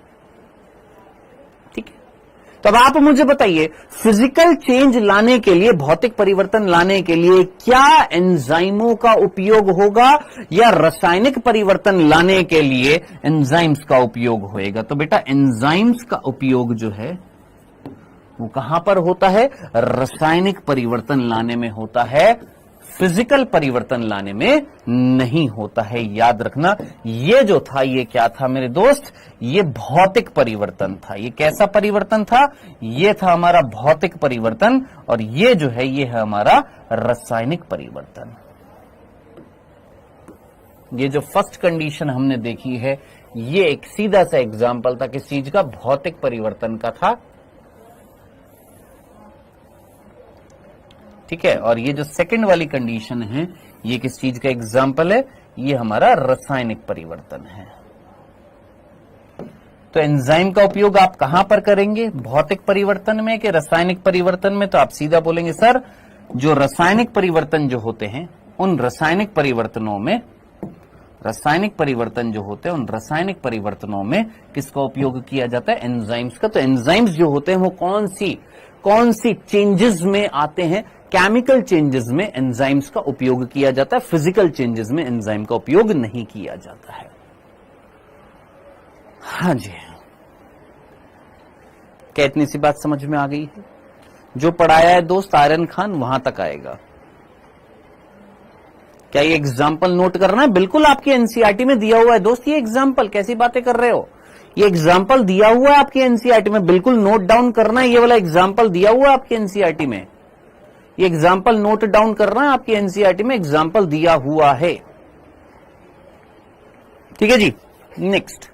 ठीक है, तो अब आप मुझे बताइए, फिजिकल चेंज लाने के लिए, भौतिक परिवर्तन लाने के लिए क्या एंजाइमों का उपयोग होगा या रासायनिक परिवर्तन लाने के लिए एंजाइम्स का उपयोग होएगा? तो बेटा एंजाइम्स का उपयोग जो है वो कहां पर होता है? रासायनिक परिवर्तन लाने में होता है, फिजिकल परिवर्तन लाने में नहीं होता है। याद रखना, ये जो था ये क्या था मेरे दोस्त? ये भौतिक परिवर्तन था। ये कैसा परिवर्तन था? ये था हमारा भौतिक परिवर्तन, और ये जो है ये है हमारा रासायनिक परिवर्तन। ये जो फर्स्ट कंडीशन हमने देखी है, ये एक सीधा सा एग्जाम्पल था किस चीज का? भौतिक परिवर्तन का था। ठीक है, और ये जो सेकंड वाली कंडीशन है, ये किस चीज का एग्जाम्पल है? ये हमारा रासायनिक परिवर्तन है। तो एंजाइम का उपयोग आप कहां पर करेंगे? भौतिक परिवर्तन में कि रासायनिक परिवर्तन में? तो आप सीधा बोलेंगे सर, जो रासायनिक परिवर्तन जो होते हैं, उन रासायनिक परिवर्तनों में, रासायनिक परिवर्तन जो होते हैं उन रासायनिक परिवर्तनों में किसका उपयोग किया जाता है? एंजाइम्स का। तो एंजाइम्स जो होते हैं वो कौन सी चेंजेस में आते हैं? केमिकल चेंजेस में एंजाइम्स का उपयोग किया जाता है, फिजिकल चेंजेस में एंजाइम का उपयोग नहीं किया जाता है। हाँ जी, क्या इतनी सी बात समझ में आ गई है? जो पढ़ाया है दोस्त आयरन खान, वहां तक आएगा। क्या ये एग्जाम्पल नोट करना है? बिल्कुल आपकी एनसीईआरटी में दिया हुआ है दोस्त ये एग्जाम्पल। कैसी बातें कर रहे हो? ये एग्जाम्पल दिया हुआ है आपकी एनसीईआरटी में, बिल्कुल नोट डाउन करना है। ये वाला एग्जाम्पल दिया हुआ है आपकी एनसीईआरटी में, ये एग्जाम्पल नोट डाउन करना है। आपकी एनसीईआरटी में एग्जाम्पल दिया हुआ है। ठीक है जी, नेक्स्ट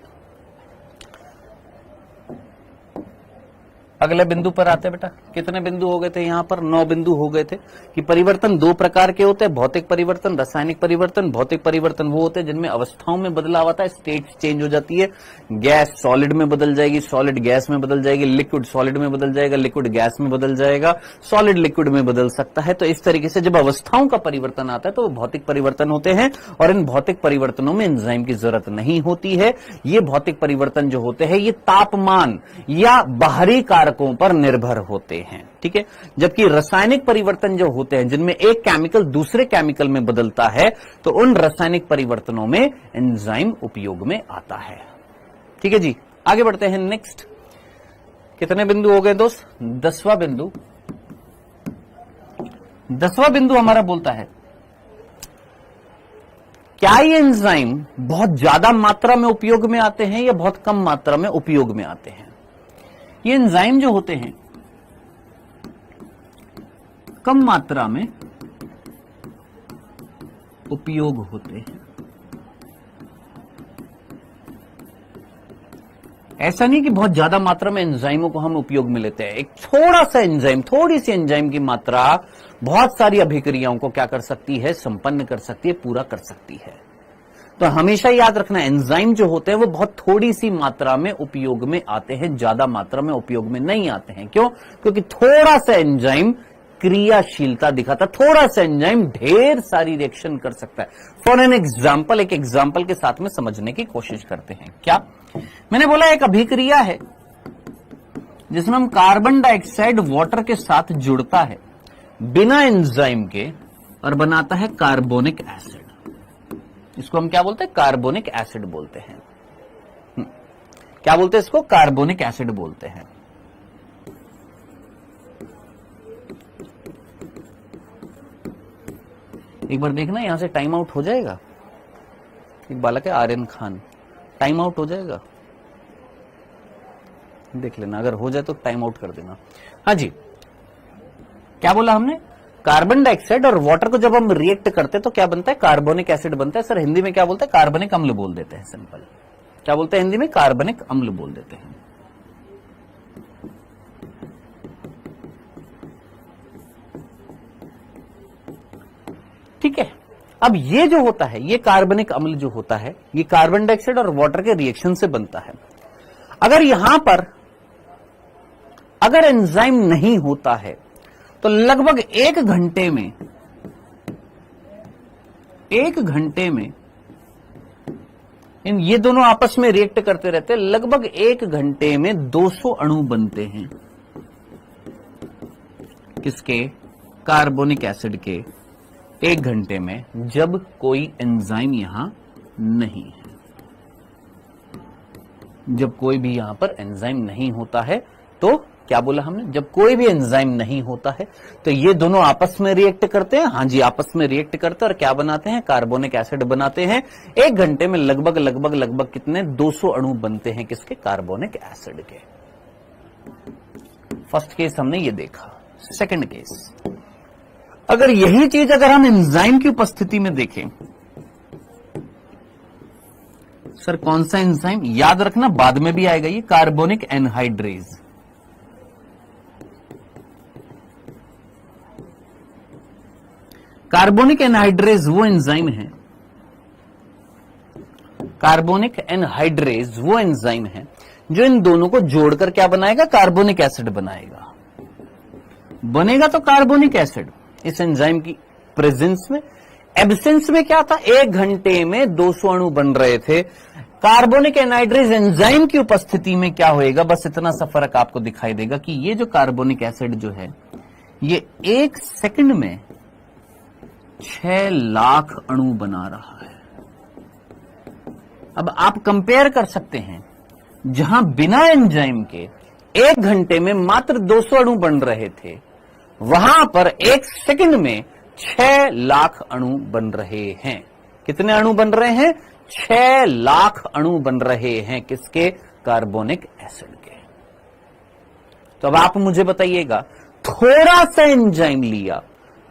अगले बिंदु पर आते हैं बेटा। कितने बिंदु हो गए थे यहां पर? 9 बिंदु हो गए थे कि परिवर्तन 2 प्रकार के होते हैं, भौतिक परिवर्तन, रासायनिक परिवर्तन। भौतिक परिवर्तन वो होते हैं जिनमें अवस्थाओं में बदलाव आता है, स्टेट चेंज हो जाती है। गैस सॉलिड में बदल जाएगी, सॉलिड गैस में बदल जाएगी, लिक्विड सॉलिड में बदल जाएगा, लिक्विड गैस में बदल जाएगा, सॉलिड लिक्विड में बदल सकता है। तो इस तरीके से जब अवस्थाओं का परिवर्तन आता है तो वो भौतिक परिवर्तन होते हैं, और इन भौतिक परिवर्तनों में एंजाइम की जरूरत नहीं होती है। ये भौतिक परिवर्तन जो होते हैं ये तापमान या बाहरी कारकों पर निर्भर होते हैं। ठीक है, जबकि रासायनिक परिवर्तन जो होते हैं जिनमें एक केमिकल दूसरे केमिकल में बदलता है, तो उन रासायनिक परिवर्तनों में एंजाइम उपयोग में आता है। ठीक है जी, आगे बढ़ते हैं नेक्स्ट। कितने बिंदु हो गए दोस्त? 10वां बिंदु। 10वां बिंदु हमारा बोलता है, क्या ये एंजाइम बहुत ज्यादा मात्रा में उपयोग में आते हैं या बहुत कम मात्रा में उपयोग में आते हैं? ये एंजाइम जो होते हैं कम मात्रा में उपयोग होते हैं। ऐसा नहीं कि बहुत ज्यादा मात्रा में एंजाइमों को हम उपयोग में लेते हैं। एक थोड़ा सा एंजाइम, थोड़ी सी एंजाइम की मात्रा बहुत सारी अभिक्रियाओं को क्या कर सकती है? संपन्न कर सकती है, पूरा कर सकती है। तो हमेशा याद रखना, एंजाइम जो होते हैं वो बहुत थोड़ी सी मात्रा में उपयोग में आते हैं, ज्यादा मात्रा में उपयोग में नहीं आते हैं। क्यों? क्योंकि थोड़ा सा एंजाइम क्रियाशीलता दिखाता, थोड़ा सा एंजाइम ढेर सारी रिएक्शन कर सकता है। फॉर एन एग्जाम्पल, एक एग्जाम्पल के साथ में समझने की कोशिश करते हैं। क्या मैंने बोला? एक अभिक्रिया है जिसमें हम कार्बन डाइऑक्साइड वाटर के साथ जुड़ता है बिना एंजाइम के और बनाता है कार्बोनिक एसिड। इसको हम क्या बोलते हैं? कार्बोनिक एसिड बोलते हैं। क्या बोलते हैं इसको? कार्बोनिक एसिड बोलते हैं। एक बार देखना, यहां से टाइम आउट हो जाएगा। एक बालक है आर्यन खान, टाइम आउट हो जाएगा, देख लेना। अगर हो जाए तो टाइम आउट कर देना। हाँ जी, क्या बोला हमने? कार्बन डाइऑक्साइड और वाटर को जब हम रिएक्ट करते हैं तो क्या बनता है, कार्बोनिक एसिड बनता है। सर हिंदी में क्या बोलते हैं, कार्बनिक अम्ल बोल देते हैं, सिंपल। क्या बोलते हैं हिंदी में, कार्बनिक अम्ल बोल देते हैं। ठीक है। अब ये जो होता है, ये कार्बनिक अम्ल जो होता है, ये कार्बन डाइऑक्साइड और वाटर के रिएक्शन से बनता है। अगर यहां पर अगर एंजाइम नहीं होता है तो लगभग 1 घंटे में इन ये दोनों आपस में रिएक्ट करते रहते हैं। लगभग 1 घंटे में 200 अणु बनते हैं। किसके, कार्बोनिक एसिड के। 1 घंटे में, जब कोई एंजाइम यहां नहीं है, जब कोई भी यहां पर एंजाइम नहीं होता है तो क्या बोला हमने, जब कोई भी एंजाइम नहीं होता है तो ये दोनों आपस में रिएक्ट करते हैं। हाँ जी, आपस में रिएक्ट करते हैं और क्या बनाते हैं, कार्बोनिक एसिड बनाते हैं। 1 घंटे में लगभग कितने, 200 अणु बनते हैं किसके, कार्बोनिक एसिड के। फर्स्ट केस हमने ये देखा। सेकंड केस, अगर यही चीज अगर हम एंजाइम की उपस्थिति में देखें, सर कौन सा एंजाइम, याद रखना बाद में भी आएगा ये, कार्बोनिक एनहाइड्रेज। कार्बोनिक एनहाइड्रेज वो एंजाइम है, कार्बोनिक एनहाइड्रेज वो एंजाइम है जो इन दोनों को जोड़कर क्या बनाएगा, कार्बोनिक एसिड बनाएगा। बनेगा तो कार्बोनिक एसिड इस एंजाइम की प्रेजेंस में। एब्सेंस में क्या था, 1 घंटे में 200 अणु बन रहे थे। कार्बोनिक एनहाइड्रेज एंजाइम की उपस्थिति में क्या होएगा, बस इतना सा फर्क आपको दिखाई देगा कि ये जो कार्बोनिक एसिड जो है ये 1 सेकंड में 6 लाख अणु बना रहा है। अब आप कंपेयर कर सकते हैं, जहां बिना एंजाइम के 1 घंटे में मात्र 200 अणु बन रहे थे, वहां पर 1 सेकंड में 6 लाख अणु बन रहे हैं। कितने अणु बन रहे हैं, 6 लाख अणु बन रहे हैं किसके, कार्बोनिक एसिड के। तो अब आप मुझे बताइएगा, थोड़ा सा एंजाइम लिया,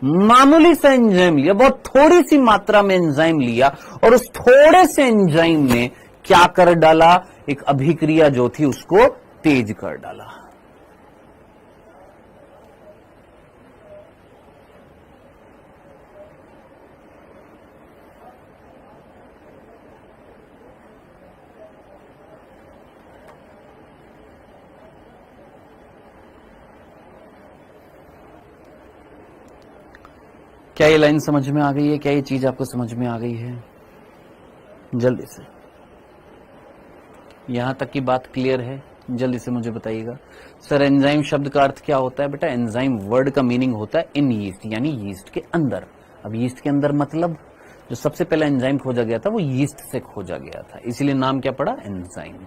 मामूली सा एंजाइम लिया, बहुत थोड़ी सी मात्रा में एंजाइम लिया और उस थोड़े से एंजाइम ने क्या कर डाला, एक अभिक्रिया जो थी उसको तेज कर डाला। क्या ये लाइन समझ में आ गई है, क्या ये चीज आपको समझ में आ गई है, जल्दी से। यहां तक की बात क्लियर है, जल्दी से मुझे बताइएगा। सर एंजाइम शब्द का अर्थ क्या होता है, बेटा एंजाइम वर्ड का मीनिंग होता है इन यीस्ट, यानी यीस्ट के अंदर। अब यीस्ट के अंदर मतलब जो सबसे पहले एंजाइम खोजा गया था वो यीस्ट से खोजा गया था, इसीलिए नाम क्या पड़ा, एंजाइम।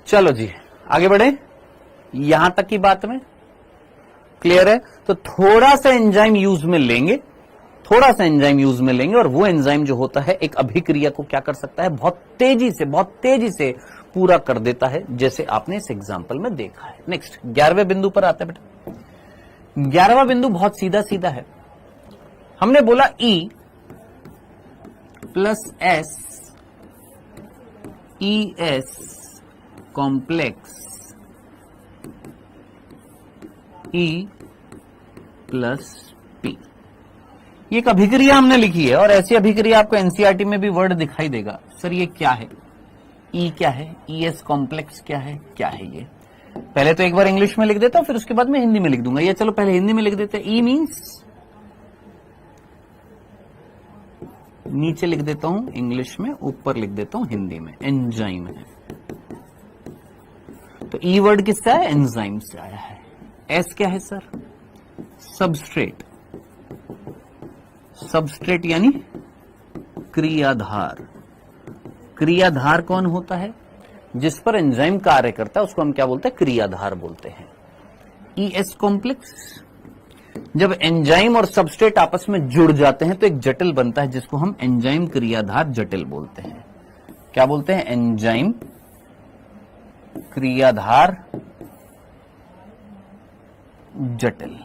चलो जी आगे बढ़े, यहां तक की बात में क्लियर है। तो थोड़ा सा एंजाइम यूज में लेंगे, थोड़ा सा एंजाइम यूज में लेंगे और वो एंजाइम जो होता है एक अभिक्रिया को क्या कर सकता है, बहुत तेजी से पूरा कर देता है, जैसे आपने इस एग्जांपल में देखा है। नेक्स्ट 11वें बिंदु पर आता है बेटा। 11वां बिंदु बहुत सीधा सीधा है। हमने बोला E plus S ES complex E plus P, ये एक अभिक्रिया हमने लिखी है और ऐसी अभिक्रिया आपको एनसीईआरटी में भी वर्ड दिखाई देगा। सर ये क्या है, E क्या है, ES कॉम्प्लेक्स क्या है ये। पहले तो एक बार इंग्लिश में लिख देता हूं, फिर उसके बाद मैं हिंदी में लिख दूंगा। ये चलो पहले हिंदी में लिख देते हैं। E मीन्स, नीचे लिख देता हूं इंग्लिश में, ऊपर लिख देता हूं हिंदी में, एंजाइम है। तो ई वर्ड किससे है, एंजाइम से आया है। एस क्या है सर, सबस्ट्रेट, सबस्ट्रेट यानी क्रियाधार। क्रियाधार कौन होता है, जिस पर एंजाइम कार्य करता है उसको हम क्या बोलते हैं, क्रियाधार बोलते हैं। ES कॉम्प्लेक्स, जब एंजाइम और सबस्ट्रेट आपस में जुड़ जाते हैं तो एक जटिल बनता है जिसको हम एंजाइम क्रियाधार जटिल बोलते हैं। क्या बोलते हैं, एंजाइम क्रियाधार जटिल,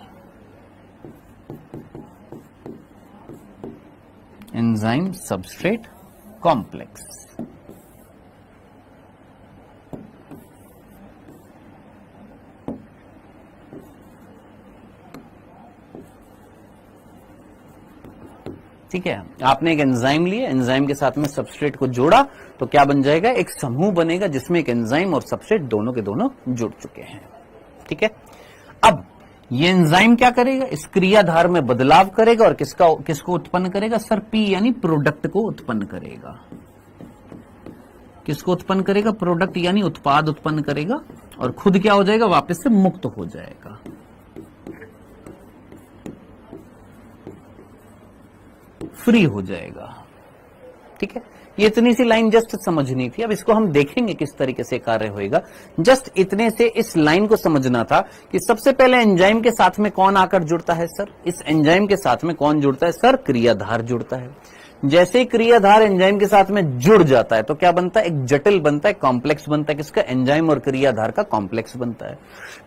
एंजाइम सबस्ट्रेट कॉम्प्लेक्स। ठीक है, आपने एक एंजाइम लिए, एंजाइम के साथ में सबस्ट्रेट को जोड़ा तो क्या बन जाएगा, एक समूह बनेगा जिसमें एक एंजाइम और सबस्ट्रेट दोनों के दोनों जुड़ चुके हैं। ठीक है, अब ये एंजाइम क्या करेगा, इस क्रियाधार में बदलाव करेगा और किसको उत्पन्न करेगा सर, पी यानी प्रोडक्ट को उत्पन्न करेगा। किसको उत्पन्न करेगा, प्रोडक्ट यानी उत्पाद उत्पन्न करेगा और खुद क्या हो जाएगा, वापस से मुक्त हो जाएगा। फ्री हो जाएगा। ठीक है, ये इतनी सी लाइन जस्ट समझनी थी। अब इसको हम देखेंगे किस तरीके से कार्य होएगा। जस्ट इतने से इस लाइन को समझना था कि सबसे पहले एंजाइम के साथ में कौन आकर जुड़ता है सर, इस एंजाइम के साथ में कौन जुड़ता है सर, क्रियाधार जुड़ता है। जैसे ही क्रियाधार एंजाइम के साथ में जुड़ जाता है तो क्या बनता है, एक जटिल बनता है, कॉम्प्लेक्स बनता है। किसका, एंजाइम और क्रियाधार का कॉम्प्लेक्स बनता है।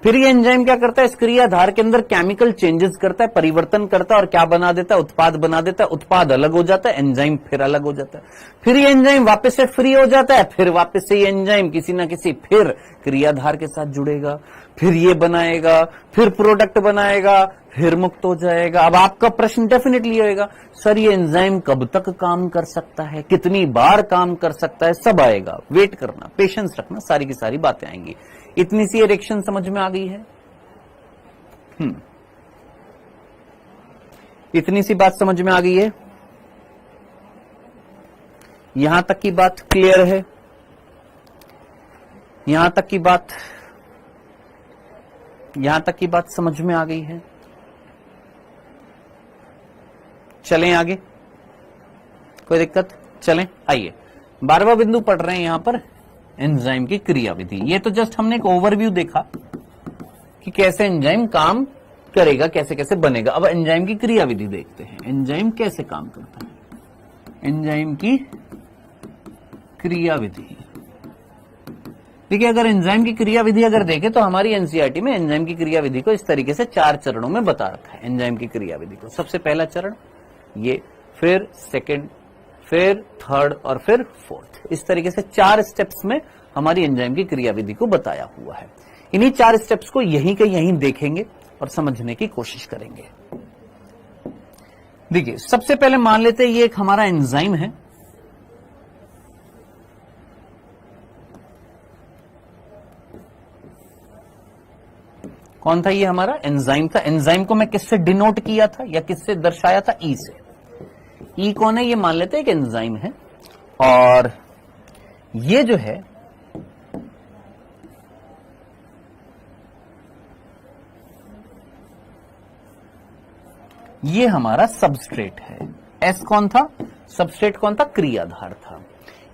फिर ये एंजाइम क्या करता है, इस क्रियाधार के अंदर केमिकल चेंजेस करता है, परिवर्तन करता है और क्या बना देता है, उत्पाद बना देता है। उत्पाद अलग हो जाता है, एंजाइम फिर अलग हो जाता है। फिर ये एंजाइम वापस से फ्री हो जाता है, फिर वापस से ये एंजाइम किसी ना किसी फिर क्रियाधार के साथ जुड़ेगा, फिर ये बनाएगा, फिर प्रोडक्ट बनाएगा, फिर मुक्त हो जाएगा। अब आपका प्रश्न डेफिनेटली होगा, सर ये एंजाइम कब तक काम कर सकता है, कितनी बार काम कर सकता है, सब आएगा। वेट करना, पेशेंस रखना, सारी की सारी बातें आएंगी। इतनी सी रिएक्शन समझ में आ गई है। इतनी सी बात समझ में आ गई है, यहां तक की बात क्लियर है, यहां तक की बात समझ में आ गई है। चलें आगे, कोई दिक्कत, चलें आइए। 12वां बिंदु पढ़ रहे हैं यहां पर एंजाइम की क्रियाविधि। ये तो जस्ट हमने एक ओवरव्यू देखा कि कैसे एंजाइम काम करेगा, कैसे कैसे बनेगा। अब एंजाइम की क्रियाविधि देखते हैं, एंजाइम कैसे काम करता है। एंजाइम की क्रियाविधि, देखिए अगर एंजाइम की क्रियाविधि अगर देखें तो हमारी एनसीईआरटी में एंजाइम की क्रियाविधि को इस तरीके से 4 चरणों में बता रखा है। एंजाइम की क्रियाविधि को सबसे पहला चरण ये, फिर सेकंड, फिर थर्ड और फिर फोर्थ, इस तरीके से 4 स्टेप्स में हमारी एंजाइम की क्रियाविधि को बताया हुआ है। इन्हीं 4 स्टेप्स को यहीं के यहीं देखेंगे और समझने की कोशिश करेंगे। देखिए सबसे पहले मान लेते हैं ये एक हमारा एंजाइम है, कौन था ये, हमारा एंजाइम था। एंजाइम को मैं किससे डिनोट किया था या किससे दर्शाया था, ई से। ई कौन है, ये मान लेते हैं कि एंजाइम है। और ये जो है ये हमारा सबस्ट्रेट है। एस कौन था, सबस्ट्रेट कौन था, क्रियाधार था।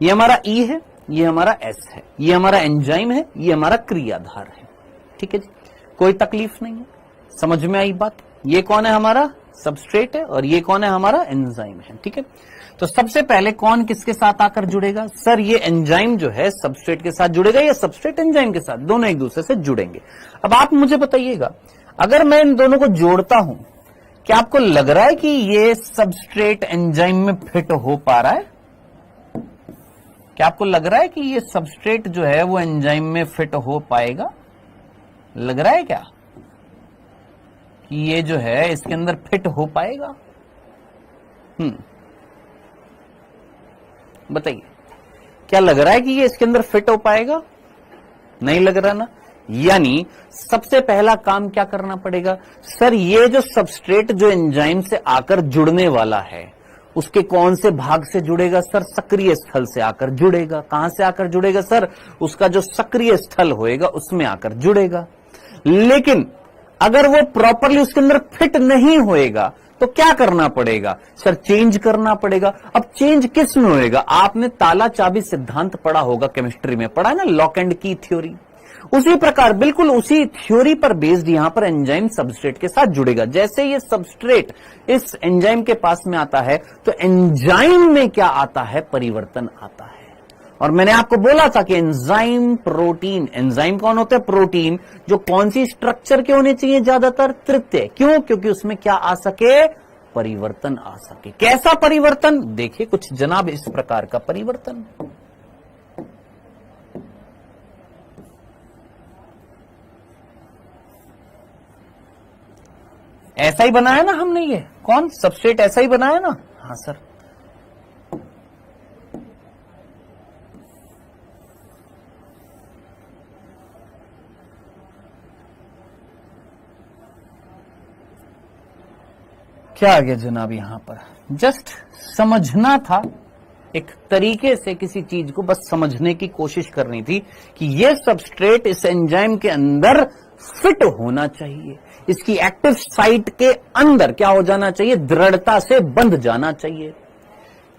ये हमारा ई है, ये हमारा एस है, ये हमारा एंजाइम है, ये हमारा क्रियाधार है। ठीक है जी, कोई तकलीफ नहीं है, समझ में आई बात। ये कौन है, हमारा सबस्ट्रेट है और ये कौन है, हमारा एंजाइम है। ठीक है, तो सबसे पहले कौन किसके साथ आकर जुड़ेगा सर, ये एंजाइम जो है सबस्ट्रेट के साथ जुड़ेगा या सबस्ट्रेट एंजाइम के साथ, दोनों एक दूसरे से जुड़ेंगे। अब आप मुझे बताइएगा, अगर मैं इन दोनों को जोड़ता हूं, क्या आपको लग रहा है कि ये सबस्ट्रेट एंजाइम में फिट हो पा रहा है? क्या आपको लग रहा है कि ये सबस्ट्रेट जो है वो एंजाइम में फिट हो पाएगा? लग रहा है क्या कि ये जो है इसके अंदर फिट हो पाएगा? बताइए, क्या लग रहा है कि ये इसके अंदर फिट हो पाएगा? नहीं लग रहा ना। यानी सबसे पहला काम क्या करना पड़ेगा सर, ये जो सबस्ट्रेट जो एंजाइम से आकर जुड़ने वाला है उसके कौन से भाग से जुड़ेगा सर, सक्रिय स्थल से आकर जुड़ेगा। कहां से आकर जुड़ेगा सर, उसका जो सक्रिय स्थल होएगा उसमें आकर जुड़ेगा। लेकिन अगर वो प्रॉपरली उसके अंदर फिट नहीं होएगा तो क्या करना पड़ेगा सर, चेंज करना पड़ेगा। अब चेंज किस में होएगा, आपने ताला चाबी सिद्धांत पढ़ा होगा, केमिस्ट्री में पढ़ा है ना, लॉक एंड की थ्योरी। उसी प्रकार बिल्कुल उसी थ्योरी पर बेस्ड यहां पर एंजाइम सबस्ट्रेट के साथ जुड़ेगा। जैसे ये सबस्ट्रेट इस एंजाइम के पास में आता है तो एंजाइम में क्या आता है, परिवर्तन आता है। और मैंने आपको बोला था कि एंजाइम प्रोटीन, एंजाइम कौन होता है? प्रोटीन, जो कौन सी स्ट्रक्चर के होने चाहिए? ज्यादातर तृतीय। क्यों? क्योंकि उसमें क्या आ सके? परिवर्तन आ सके। कैसा परिवर्तन? देखिए कुछ जनाब इस प्रकार का परिवर्तन। ऐसा ही बनाया ना हमने, ये कौन सबस्ट्रेट ऐसा ही बनाया ना? हाँ सर। क्या आ गया जनाब? यहां पर जस्ट समझना था, एक तरीके से किसी चीज को बस समझने की कोशिश करनी थी कि ये सबस्ट्रेट इस एंजाइम के अंदर फिट होना चाहिए, इसकी एक्टिव साइट के अंदर क्या हो जाना चाहिए? दृढ़ता से बंध जाना चाहिए।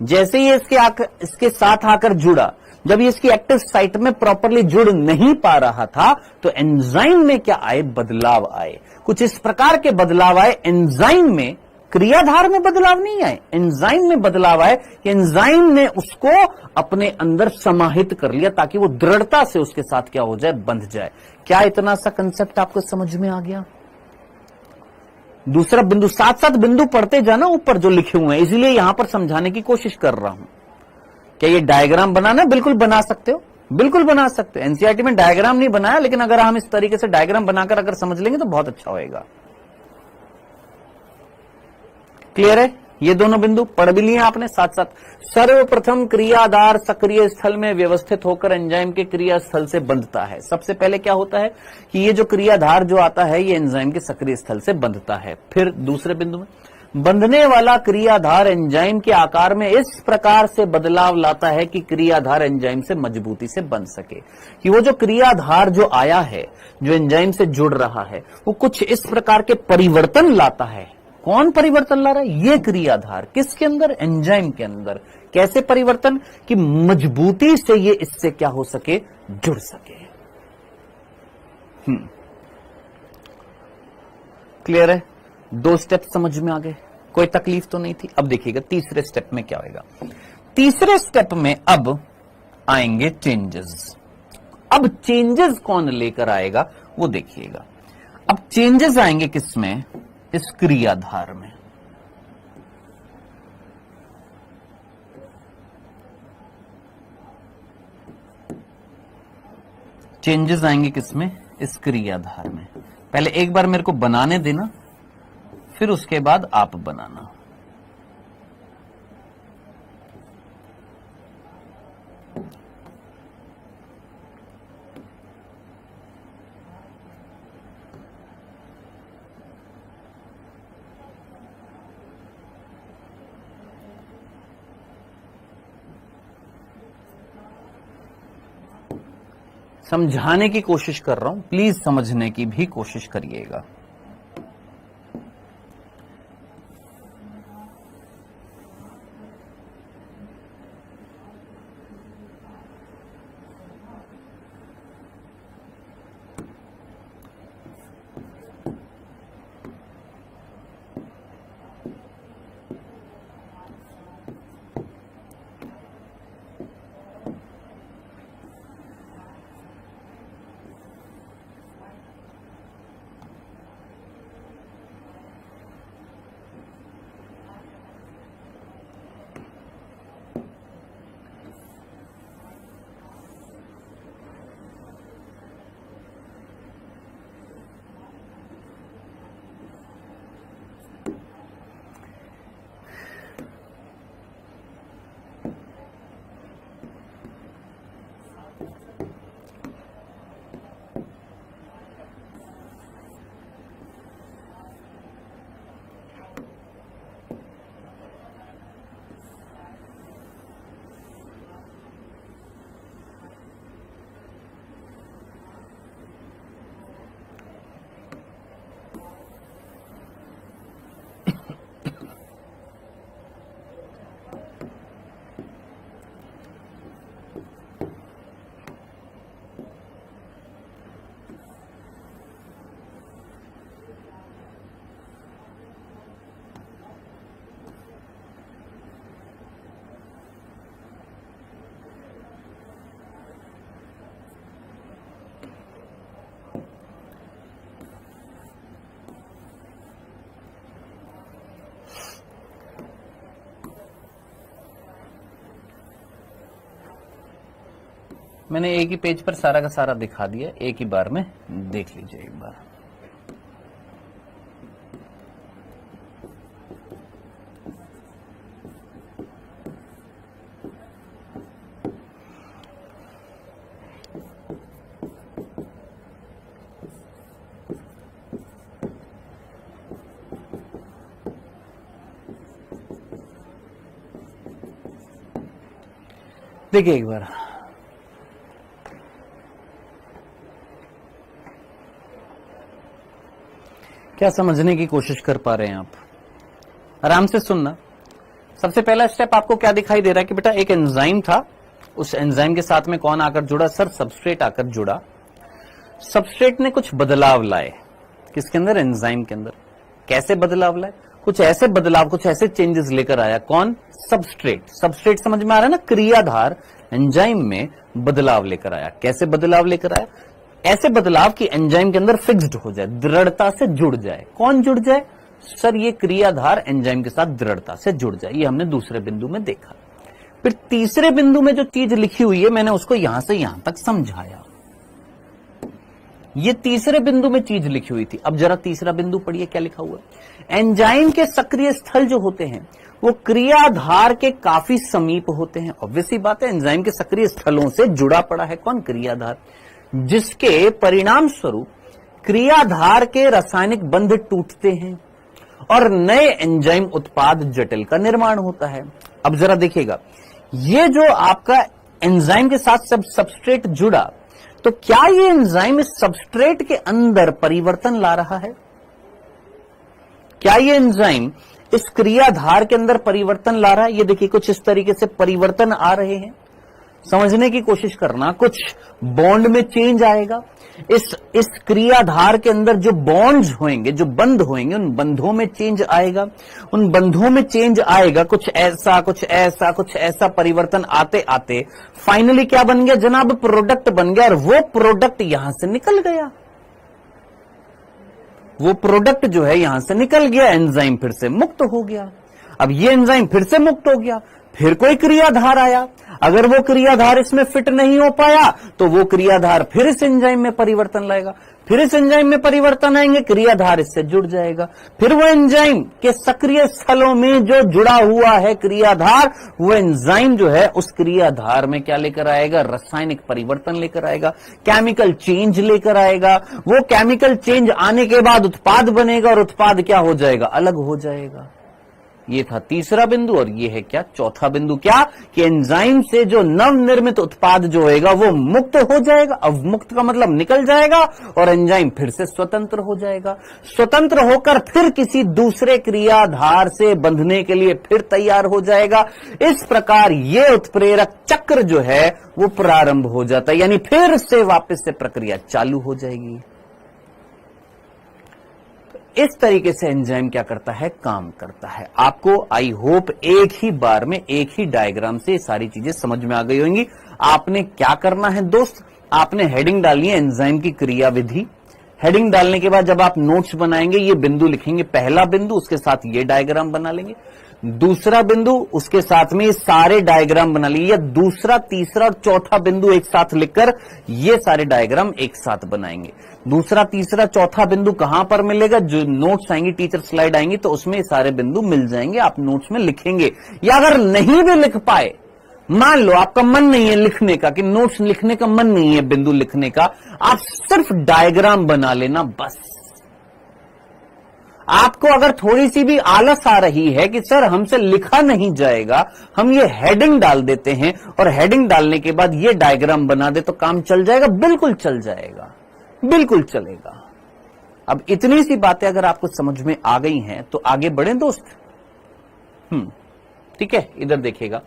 जैसे ही इसके साथ आकर जुड़ा, जब ये इसकी एक्टिव साइट में प्रॉपरली जुड़ नहीं पा रहा था, तो एंजाइम में क्या आए? बदलाव आए। कुछ इस प्रकार के बदलाव आए एंजाइम में, क्रियाधार में बदलाव नहीं आए, एंजाइम में बदलाव आए कि एंजाइम ने उसको अपने अंदर समाहित कर लिया ताकि वो दृढ़ता से उसके साथ क्या हो जाए? बंध जाए। क्या इतना सा कंसेप्ट आपको समझ में आ गया? दूसरा बिंदु, साथ साथ बिंदु पढ़ते जाना ऊपर जो लिखे हुए हैं, इसलिए यहां पर समझाने की कोशिश कर रहा हूं। क्या ये डायग्राम बनाना? बिल्कुल बना सकते हो, बिल्कुल बना सकते हो। एनसीईआरटी में डायग्राम नहीं बनाया, लेकिन अगर हम इस तरीके से डायग्राम बनाकर अगर समझ लेंगे तो बहुत अच्छा होएगा। क्लियर है? ये दोनों बिंदु पढ़ भी लिए आपने साथ साथ। सर्वप्रथम क्रियाधार सक्रिय स्थल में व्यवस्थित होकर एंजाइम के क्रिया स्थल से बंधता है। सबसे पहले क्या होता है कि ये जो क्रियाधार जो आता है ये एंजाइम के सक्रिय स्थल से बंधता है। फिर दूसरे बिंदु में, बंधने वाला क्रियाधार एंजाइम के आकार में इस प्रकार से बदलाव लाता है कि क्रियाधार एंजाइम से मजबूती से बंध सके। कि वो जो क्रियाधार जो आया है, जो एंजाइम से जुड़ रहा है, वो कुछ इस प्रकार के परिवर्तन लाता है। कौन परिवर्तन ला रहा है? ये क्रियाधार। किसके अंदर? एंजाइम के अंदर। कैसे परिवर्तन? कि मजबूती से ये इससे क्या हो सके? जुड़ सके। क्लियर है? दो स्टेप समझ में आ गए, कोई तकलीफ तो नहीं थी। अब देखिएगा तीसरे स्टेप में क्या होगा। तीसरे स्टेप में अब आएंगे चेंजेस। अब चेंजेस कौन लेकर आएगा वो देखिएगा। अब चेंजेस आएंगे किसमें? इस क्रियाधार में। चेंजेस आएंगे किसमें? इस क्रियाधार में। पहले एक बार मेरे को बनाने देना, फिर उसके बाद आप बनाना। समझाने की कोशिश कर रहा हूं, प्लीज समझने की भी कोशिश करिएगा। मैंने एक ही पेज पर सारा का सारा दिखा दिया, एक ही बार में देख लीजिए एक बार। देखिए एक बार, क्या समझने की कोशिश कर पा रहे हैं आप? आराम से सुनना। सबसे पहला स्टेप आपको क्या दिखाई दे रहा है कि बेटा एक एंजाइम था, उस एंजाइम के साथ में कौन आकर जुड़ा? सर सबस्ट्रेट आकर जुड़ा। सबस्ट्रेट ने कुछ बदलाव लाए, किसके अंदर? एंजाइम के अंदर। कैसे बदलाव लाए? कुछ ऐसे बदलाव, कुछ ऐसे चेंजेस लेकर आया। कौन? सबस्ट्रेट। सबस्ट्रेट समझ में आ रहा है ना? क्रियाधार एंजाइम में बदलाव लेकर आया। कैसे बदलाव लेकर आया? ऐसे बदलाव कि एंजाइम के अंदर फिक्स्ड हो जाए, दृढ़ता से जुड़ जाए। कौन जुड़ जाए? सर ये क्रियाधार एंजाइम के साथ दृढ़ता से जुड़ जाए। ये हमने दूसरे बिंदु में देखा। फिर तीसरे बिंदु में जो चीज लिखी हुई है, मैंने उसको यहां से यहां तक समझाया। ये तीसरे बिंदु में चीज लिखी हुई थी। अब जरा तीसरा बिंदु पढ़िए क्या लिखा हुआ है। एंजाइम के सक्रिय स्थल जो होते हैं वो क्रियाधार के काफी समीप होते हैं। ऑब्वियसली बात है, एंजाइम के सक्रिय स्थलों से जुड़ा पड़ा है कौन? क्रियाधार, जिसके परिणाम स्वरूप क्रियाधार के रासायनिक बंध टूटते हैं और नए एंजाइम उत्पाद जटिल का निर्माण होता है। अब जरा देखिएगा, ये जो आपका एंजाइम के साथ सब सबस्ट्रेट जुड़ा, तो क्या ये एंजाइम इस सबस्ट्रेट के अंदर परिवर्तन ला रहा है? क्या ये एंजाइम इस क्रियाधार के अंदर परिवर्तन ला रहा है? ये देखिए कुछ इस तरीके से परिवर्तन आ रहे हैं। समझने की कोशिश करना। कुछ बॉन्ड में चेंज आएगा। इस क्रियाधार के अंदर जो बॉन्ड्स होंगे, जो बंध होंगे, उन बंधों में चेंज आएगा। उन बंधों में चेंज आएगा, कुछ ऐसा कुछ ऐसा कुछ ऐसा परिवर्तन आते आते फाइनली क्या बन गया जनाब? प्रोडक्ट बन गया। और वो प्रोडक्ट यहां से निकल गया। वो प्रोडक्ट जो है यहां से निकल गया, एंजाइम फिर से मुक्त हो गया। अब ये एंजाइम फिर से मुक्त हो गया, फिर कोई क्रियाधार आया। अगर वो क्रियाधार इसमें फिट नहीं हो पाया तो वो क्रियाधार फिर इस एंजाइम में परिवर्तन लाएगा। फिर इस एंजाइम में परिवर्तन आएंगे, क्रियाधार इससे जुड़ जाएगा। फिर वो एंजाइम के सक्रिय स्थलों में जो जुड़ा हुआ है क्रियाधार, वो एंजाइम जो है उस क्रियाधार में क्या लेकर आएगा? रासायनिक परिवर्तन लेकर आएगा, केमिकल चेंज लेकर आएगा। वो केमिकल चेंज आने के बाद उत्पाद बनेगा और उत्पाद क्या हो जाएगा? अलग हो जाएगा। ये था तीसरा बिंदु। और ये है क्या? चौथा बिंदु। क्या? कि एंजाइम से जो नवनिर्मित उत्पाद जो होगा वो मुक्त हो जाएगा। अब मुक्त का मतलब निकल जाएगा और एंजाइम फिर से स्वतंत्र हो जाएगा। स्वतंत्र होकर फिर किसी दूसरे क्रियाधार से बंधने के लिए फिर तैयार हो जाएगा। इस प्रकार ये उत्प्रेरक चक्र जो है वो प्रारंभ हो जाता है, यानी फिर से वापस से प्रक्रिया चालू हो जाएगी। इस तरीके से एंजाइम क्या करता है? काम करता है। आपको आई होप एक ही बार में, एक ही डायग्राम से सारी चीजें समझ में आ गई होंगी। आपने क्या करना है दोस्त? आपने हेडिंग डालनी है एंजाइम की क्रियाविधि। हेडिंग डालने के बाद जब आप नोट्स बनाएंगे, ये बिंदु लिखेंगे, पहला बिंदु, उसके साथ ये डायग्राम बना लेंगे। दूसरा बिंदु, उसके साथ में ये सारे डायग्राम बना लिए, या दूसरा, तीसरा और चौथा बिंदु एक साथ लिखकर ये सारे डायग्राम एक साथ बनाएंगे। दूसरा, तीसरा, चौथा बिंदु कहां पर मिलेगा? जो नोट्स आएंगी, टीचर स्लाइड आएंगी, तो उसमें ये सारे बिंदु मिल जाएंगे। आप नोट्स में लिखेंगे। या अगर नहीं भी लिख पाए, मान लो आपका मन नहीं है लिखने का, कि नोट्स लिखने का मन नहीं है, बिंदु लिखने का, आप सिर्फ डायग्राम बना लेना बस। आपको अगर थोड़ी सी भी आलस आ रही है कि सर हमसे लिखा नहीं जाएगा, हम ये हेडिंग डाल देते हैं और हेडिंग डालने के बाद ये डायग्राम बना दे तो काम चल जाएगा। बिल्कुल चल जाएगा, बिल्कुल चलेगा। अब इतनी सी बातें अगर आपको समझ में आ गई हैं तो आगे बढ़ें दोस्त। ठीक है, इधर देखिएगा।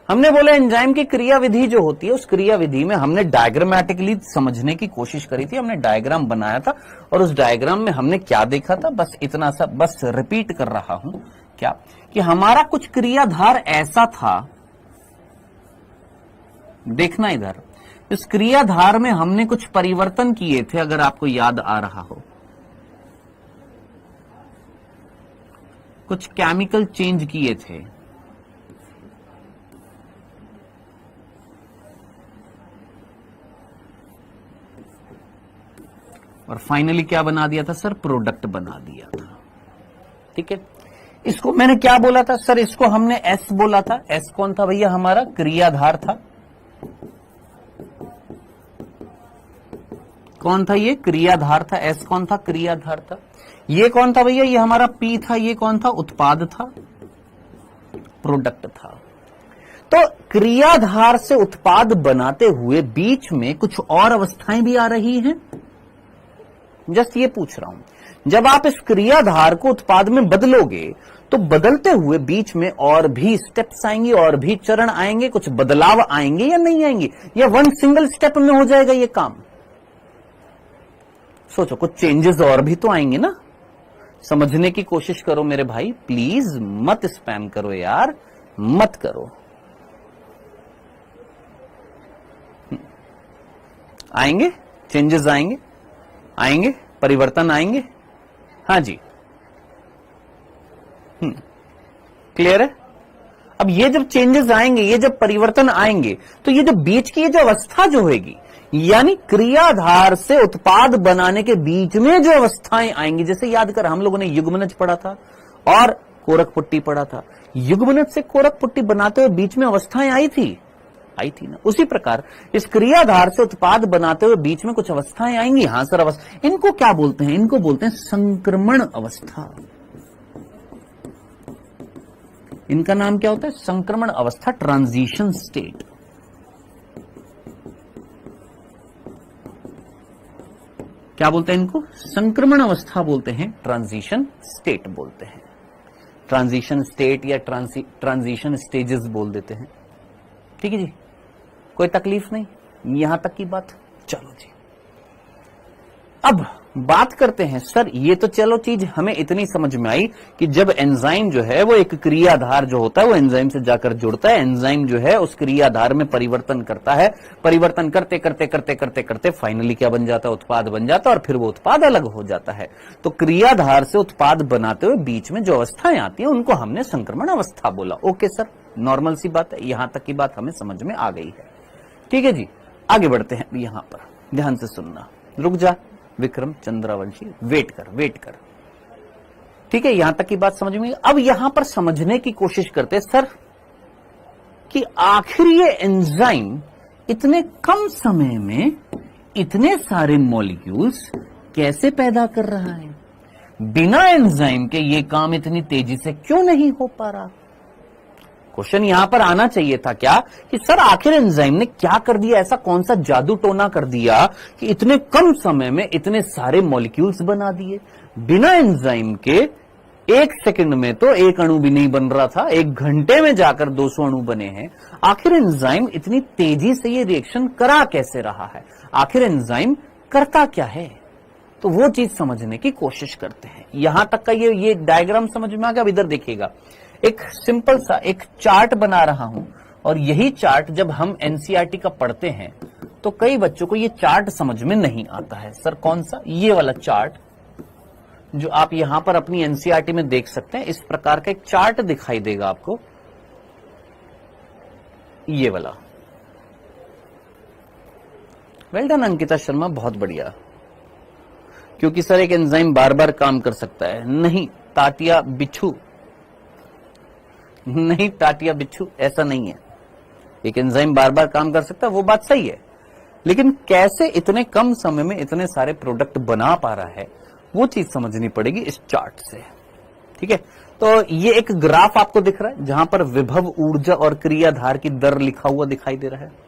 हमने बोला एंजाइम की क्रियाविधि जो होती है, उस क्रियाविधि में हमने डायग्रामेटिकली समझने की कोशिश करी थी। हमने डायग्राम बनाया था और उस डायग्राम में हमने क्या देखा था, बस इतना सा, बस रिपीट कर रहा हूं। क्या? कि हमारा कुछ क्रियाधार ऐसा था, देखना इधर, इस क्रियाधार में हमने कुछ परिवर्तन किए थे, अगर आपको याद आ रहा हो, कुछ केमिकल चेंज किए थे। और फाइनली क्या बना दिया था सर? प्रोडक्ट बना दिया था। ठीक है, इसको मैंने क्या बोला था सर? इसको हमने एस बोला था। एस कौन था भैया? हमारा क्रियाधार था। कौन था ये? क्रियाधार था। एस कौन था? क्रियाधार था। ये कौन था भैया? ये हमारा पी था। ये कौन था? उत्पाद था, प्रोडक्ट था। तो क्रियाधार से उत्पाद बनाते हुए बीच में कुछ और अवस्थाएं भी आ रही हैं। जस्ट ये पूछ रहा हूं, जब आप इस क्रियाधार को उत्पाद में बदलोगे तो बदलते हुए बीच में और भी स्टेप्स आएंगे, और भी चरण आएंगे, कुछ बदलाव आएंगे या नहीं आएंगे? या वन सिंगल स्टेप में हो जाएगा ये काम? सोचो, कुछ चेंजेस और भी तो आएंगे ना। समझने की कोशिश करो मेरे भाई, प्लीज मत स्पैम करो यार, मत करो। आएंगे चेंजेस, आएंगे परिवर्तन आएंगे। हाँ जी, क्लियर है? अब ये जब चेंजेस आएंगे, ये जब परिवर्तन आएंगे, तो ये जो बीच की ये जो अवस्था जो होगी, यानी क्रियाधार से उत्पाद बनाने के बीच में जो अवस्थाएं आएंगी, जैसे याद कर हम लोगों ने युग्मनज पढ़ा था और कोरक पुट्टी पढ़ा था। युग्मनज से कोरक पुट्टी बनाते हुए बीच में अवस्थाएं आई थी ना। उसी प्रकार इस क्रियाधार से उत्पाद बनाते हुए बीच में कुछ अवस्थाएं आएंगी। हाँ सर, अवस्था, इनको क्या बोलते हैं? इनको बोलते हैं संक्रमण अवस्था। इनका नाम क्या होता है? संक्रमण अवस्था, ट्रांजिशन स्टेट। क्या बोलते हैं इनको? संक्रमण अवस्था बोलते हैं, ट्रांजिशन स्टेट बोलते हैं। ट्रांजिशन स्टेट या ट्रांजिशन स्टेजेस बोल देते हैं। ठीक है जी, कोई तकलीफ नहीं, यहां तक की बात। चलो जी, अब बात करते हैं सर, ये तो चलो चीज हमें इतनी समझ में आई कि जब एंजाइम जो है वो एक क्रियाधार जो होता है वो एंजाइम से जाकर जुड़ता है, एंजाइम जो है उस क्रियाधार में परिवर्तन करता है, परिवर्तन करते करते करते करते करते फाइनली क्या बन जाता है? उत्पाद बन जाता है, और फिर वो उत्पाद अलग हो जाता है। तो क्रियाधार से उत्पाद बनाते हुए बीच में जो अवस्थाएं आती है उनको हमने संक्रमण अवस्था बोला। ओके सर, नॉर्मल सी बात है, यहां तक की बात हमें समझ में आ गई है। ठीक है जी, आगे बढ़ते हैं। यहां पर ध्यान से सुनना, रुक जा विक्रम चंद्रावंशी, वेट कर। ठीक है, यहां तक की बात समझ में। अब यहां पर समझने की कोशिश करते सर कि आखिर ये एंजाइम इतने कम समय में इतने सारे मॉलिक्यूल्स कैसे पैदा कर रहा है? बिना एंजाइम के ये काम इतनी तेजी से क्यों नहीं हो पा रहा? क्वेश्चन यहां पर आना चाहिए था क्या कि सर आखिर एंजाइम ने क्या कर दिया, ऐसा कौन सा जादू टोना कर दिया कि इतने कम समय में इतने सारे मॉलिक्यूल्स बना दिए? बिना एंजाइम के 1 सेकंड में तो एक अणु भी नहीं बन रहा था, 1 घंटे में जाकर 200 अणु बने हैं। आखिर एंजाइम इतनी तेजी से ये रिएक्शन करा कैसे रहा है? आखिर एंजाइम करता क्या है? तो वो चीज समझने की कोशिश करते हैं। यहां तक का ये डायग्राम समझ में आ गया? अब इधर देखिएगा, एक सिंपल सा एक चार्ट बना रहा हूं, और यही चार्ट जब हम एनसीईआरटी का पढ़ते हैं तो कई बच्चों को ये चार्ट समझ में नहीं आता है। सर कौन सा? ये वाला चार्ट जो आप यहां पर अपनी एनसीईआरटी में देख सकते हैं। इस प्रकार का एक चार्ट दिखाई देगा आपको, ये वाला। वेल डन अंकिता शर्मा, बहुत बढ़िया। क्योंकि सर एक एंजाइम बार बार काम कर सकता है। नहीं ताटिया बिच्छू, नहीं टाटिया बिच्छू, ऐसा नहीं है। एक एंजाइम बार बार काम कर सकता है, वो बात सही है, लेकिन कैसे इतने कम समय में इतने सारे प्रोडक्ट बना पा रहा है वो चीज समझनी पड़ेगी इस चार्ट से। ठीक है, तो ये एक ग्राफ आपको दिख रहा है जहां पर विभव ऊर्जा और क्रियाधार की दर लिखा हुआ दिखाई दे रहा है।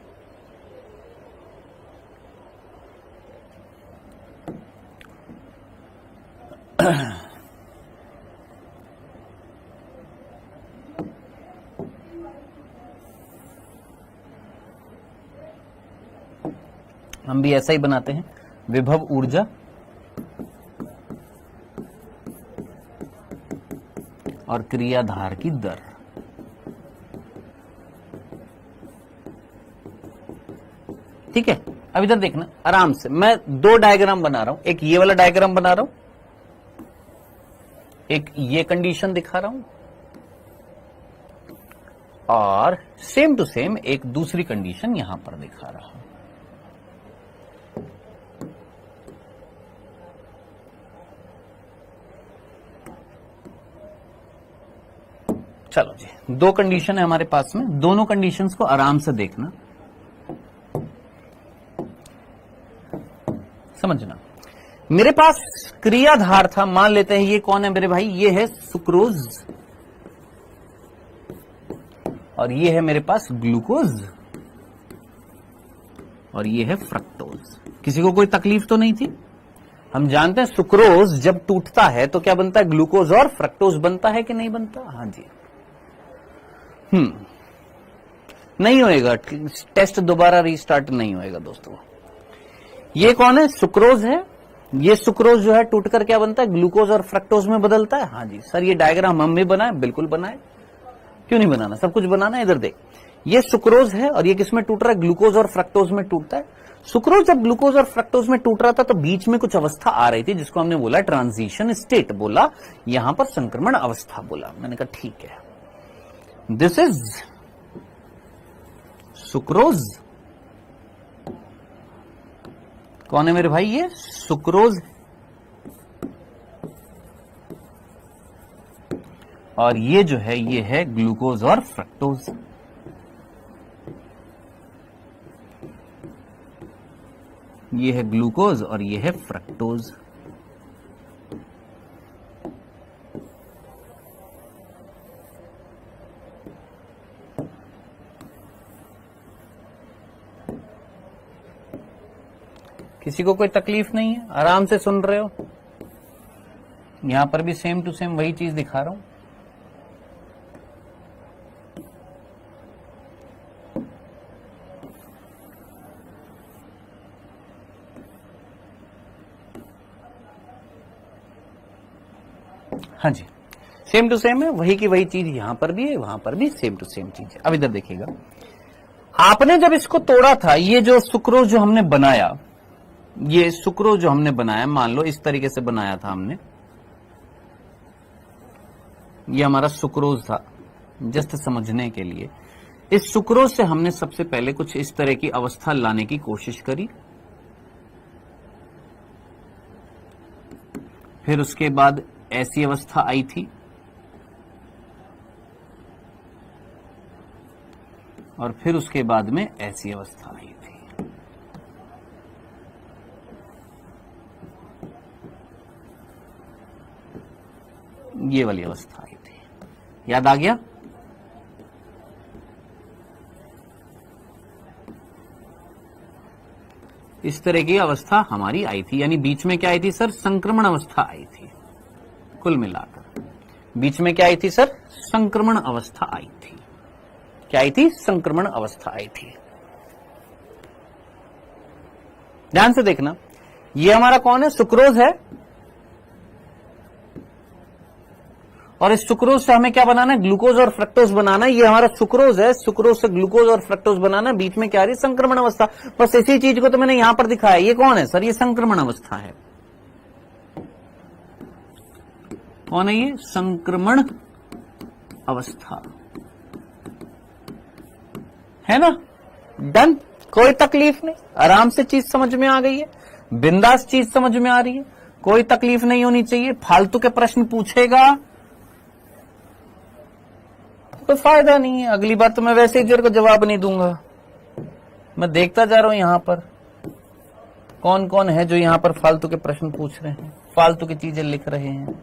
हम भी ऐसा ही बनाते हैं, विभव ऊर्जा और क्रियाधार की दर। ठीक है, अब इधर देखना आराम से, मैं 2 डायग्राम बना रहा हूं। एक ये वाला डायग्राम बना रहा हूं, एक ये कंडीशन दिखा रहा हूं, और सेम टू सेम एक दूसरी कंडीशन यहां पर दिखा रहा हूं। चलो जी, दो कंडीशन है हमारे पास में, दोनों कंडीशंस को आराम से देखना, समझना। मेरे पास क्रियाधार था, मान लेते हैं ये कौन है मेरे भाई, ये है सुक्रोज और ये है मेरे पास ग्लूकोज और ये है फ्रक्टोज। किसी को कोई तकलीफ तो नहीं थी? हम जानते हैं सुक्रोज जब टूटता है तो क्या बनता है, ग्लूकोज और फ्रक्टोज बनता है कि नहीं बनता? हाँ जी। नहीं होएगा, टेस्ट दोबारा रीस्टार्ट नहीं होएगा दोस्तों। ये कौन है, सुक्रोज है। ये सुक्रोज जो है टूट कर क्या बनता है, ग्लूकोज और फ्रक्टोज में बदलता है। हाँ जी सर, ये डायग्राम हम भी बनाए, बिल्कुल बनाए, क्यों नहीं बनाना, सब कुछ बनाना है। इधर देख, ये सुक्रोज है और ये किसमें टूट रहा है, ग्लूकोज और फ्रक्टोज में टूटता है। सुक्रोज जब ग्लूकोज और फ्रक्टोज में टूट रहा था तो बीच में कुछ अवस्था आ रही थी जिसको हमने बोला ट्रांजिशन स्टेट, बोला यहां पर संक्रमण अवस्था बोला। मैंने कहा ठीक है, दिस इज सुक्रोज। कौन है मेरे भाई, ये सुक्रोज और ये जो है ये है ग्लूकोज और फ्रक्टोज। ये है ग्लूकोज और ये है फ्रक्टोज। किसी को कोई तकलीफ नहीं है, आराम से सुन रहे हो? यहां पर भी सेम टू सेम वही चीज दिखा रहा हूं। हाँ जी, सेम टू सेम है, वही की वही चीज यहां पर भी है, वहां पर भी सेम टू सेम चीज है। अब इधर देखिएगा, आपने जब इसको तोड़ा था, ये जो सुक्रोज जो हमने बनाया, ये सुक्रोज जो हमने बनाया, मान लो इस तरीके से बनाया था हमने, ये हमारा सुक्रोज था, जस्ट समझने के लिए। इस सुक्रोज से हमने सबसे पहले कुछ इस तरह की अवस्था लाने की कोशिश करी, फिर उसके बाद ऐसी अवस्था आई थी और फिर उसके बाद में ऐसी अवस्था आई थी। ये वाली अवस्था आई थी, याद आ गया? इस तरह की अवस्था हमारी आई थी, यानी बीच में क्या आई थी सर, संक्रमण अवस्था आई थी। कुल मिलाकर बीच में क्या आई थी सर, संक्रमण अवस्था आई थी। क्या आई थी, संक्रमण अवस्था आई थी। ध्यान से देखना, ये हमारा कौन है, सुक्रोज है और इस सुक्रोज से हमें क्या बनाना है, ग्लूकोज और फ्रक्टोज बनाना है। ये हमारा सुक्रोज है, सुक्रोज से ग्लूकोज और फ्रक्टोज बनाना, बीच में क्या आ रही है, संक्रमण अवस्था। बस इसी चीज को तो मैंने यहां पर दिखाया। ये कौन है सर, ये संक्रमण अवस्था है। कौन है ये, संक्रमण अवस्था है ना। डन, कोई तकलीफ नहीं, आराम से चीज समझ में आ गई है, बिंदास चीज समझ में आ रही है, कोई तकलीफ नहीं होनी चाहिए। फालतू के प्रश्न पूछेगा तो फायदा नहीं है, अगली बार तो मैं वैसे ही तेरे को जवाब नहीं दूंगा। मैं देखता जा रहा हूं यहां पर कौन कौन है जो यहां पर फालतू के प्रश्न पूछ रहे हैं, फालतू की चीजें लिख रहे हैं।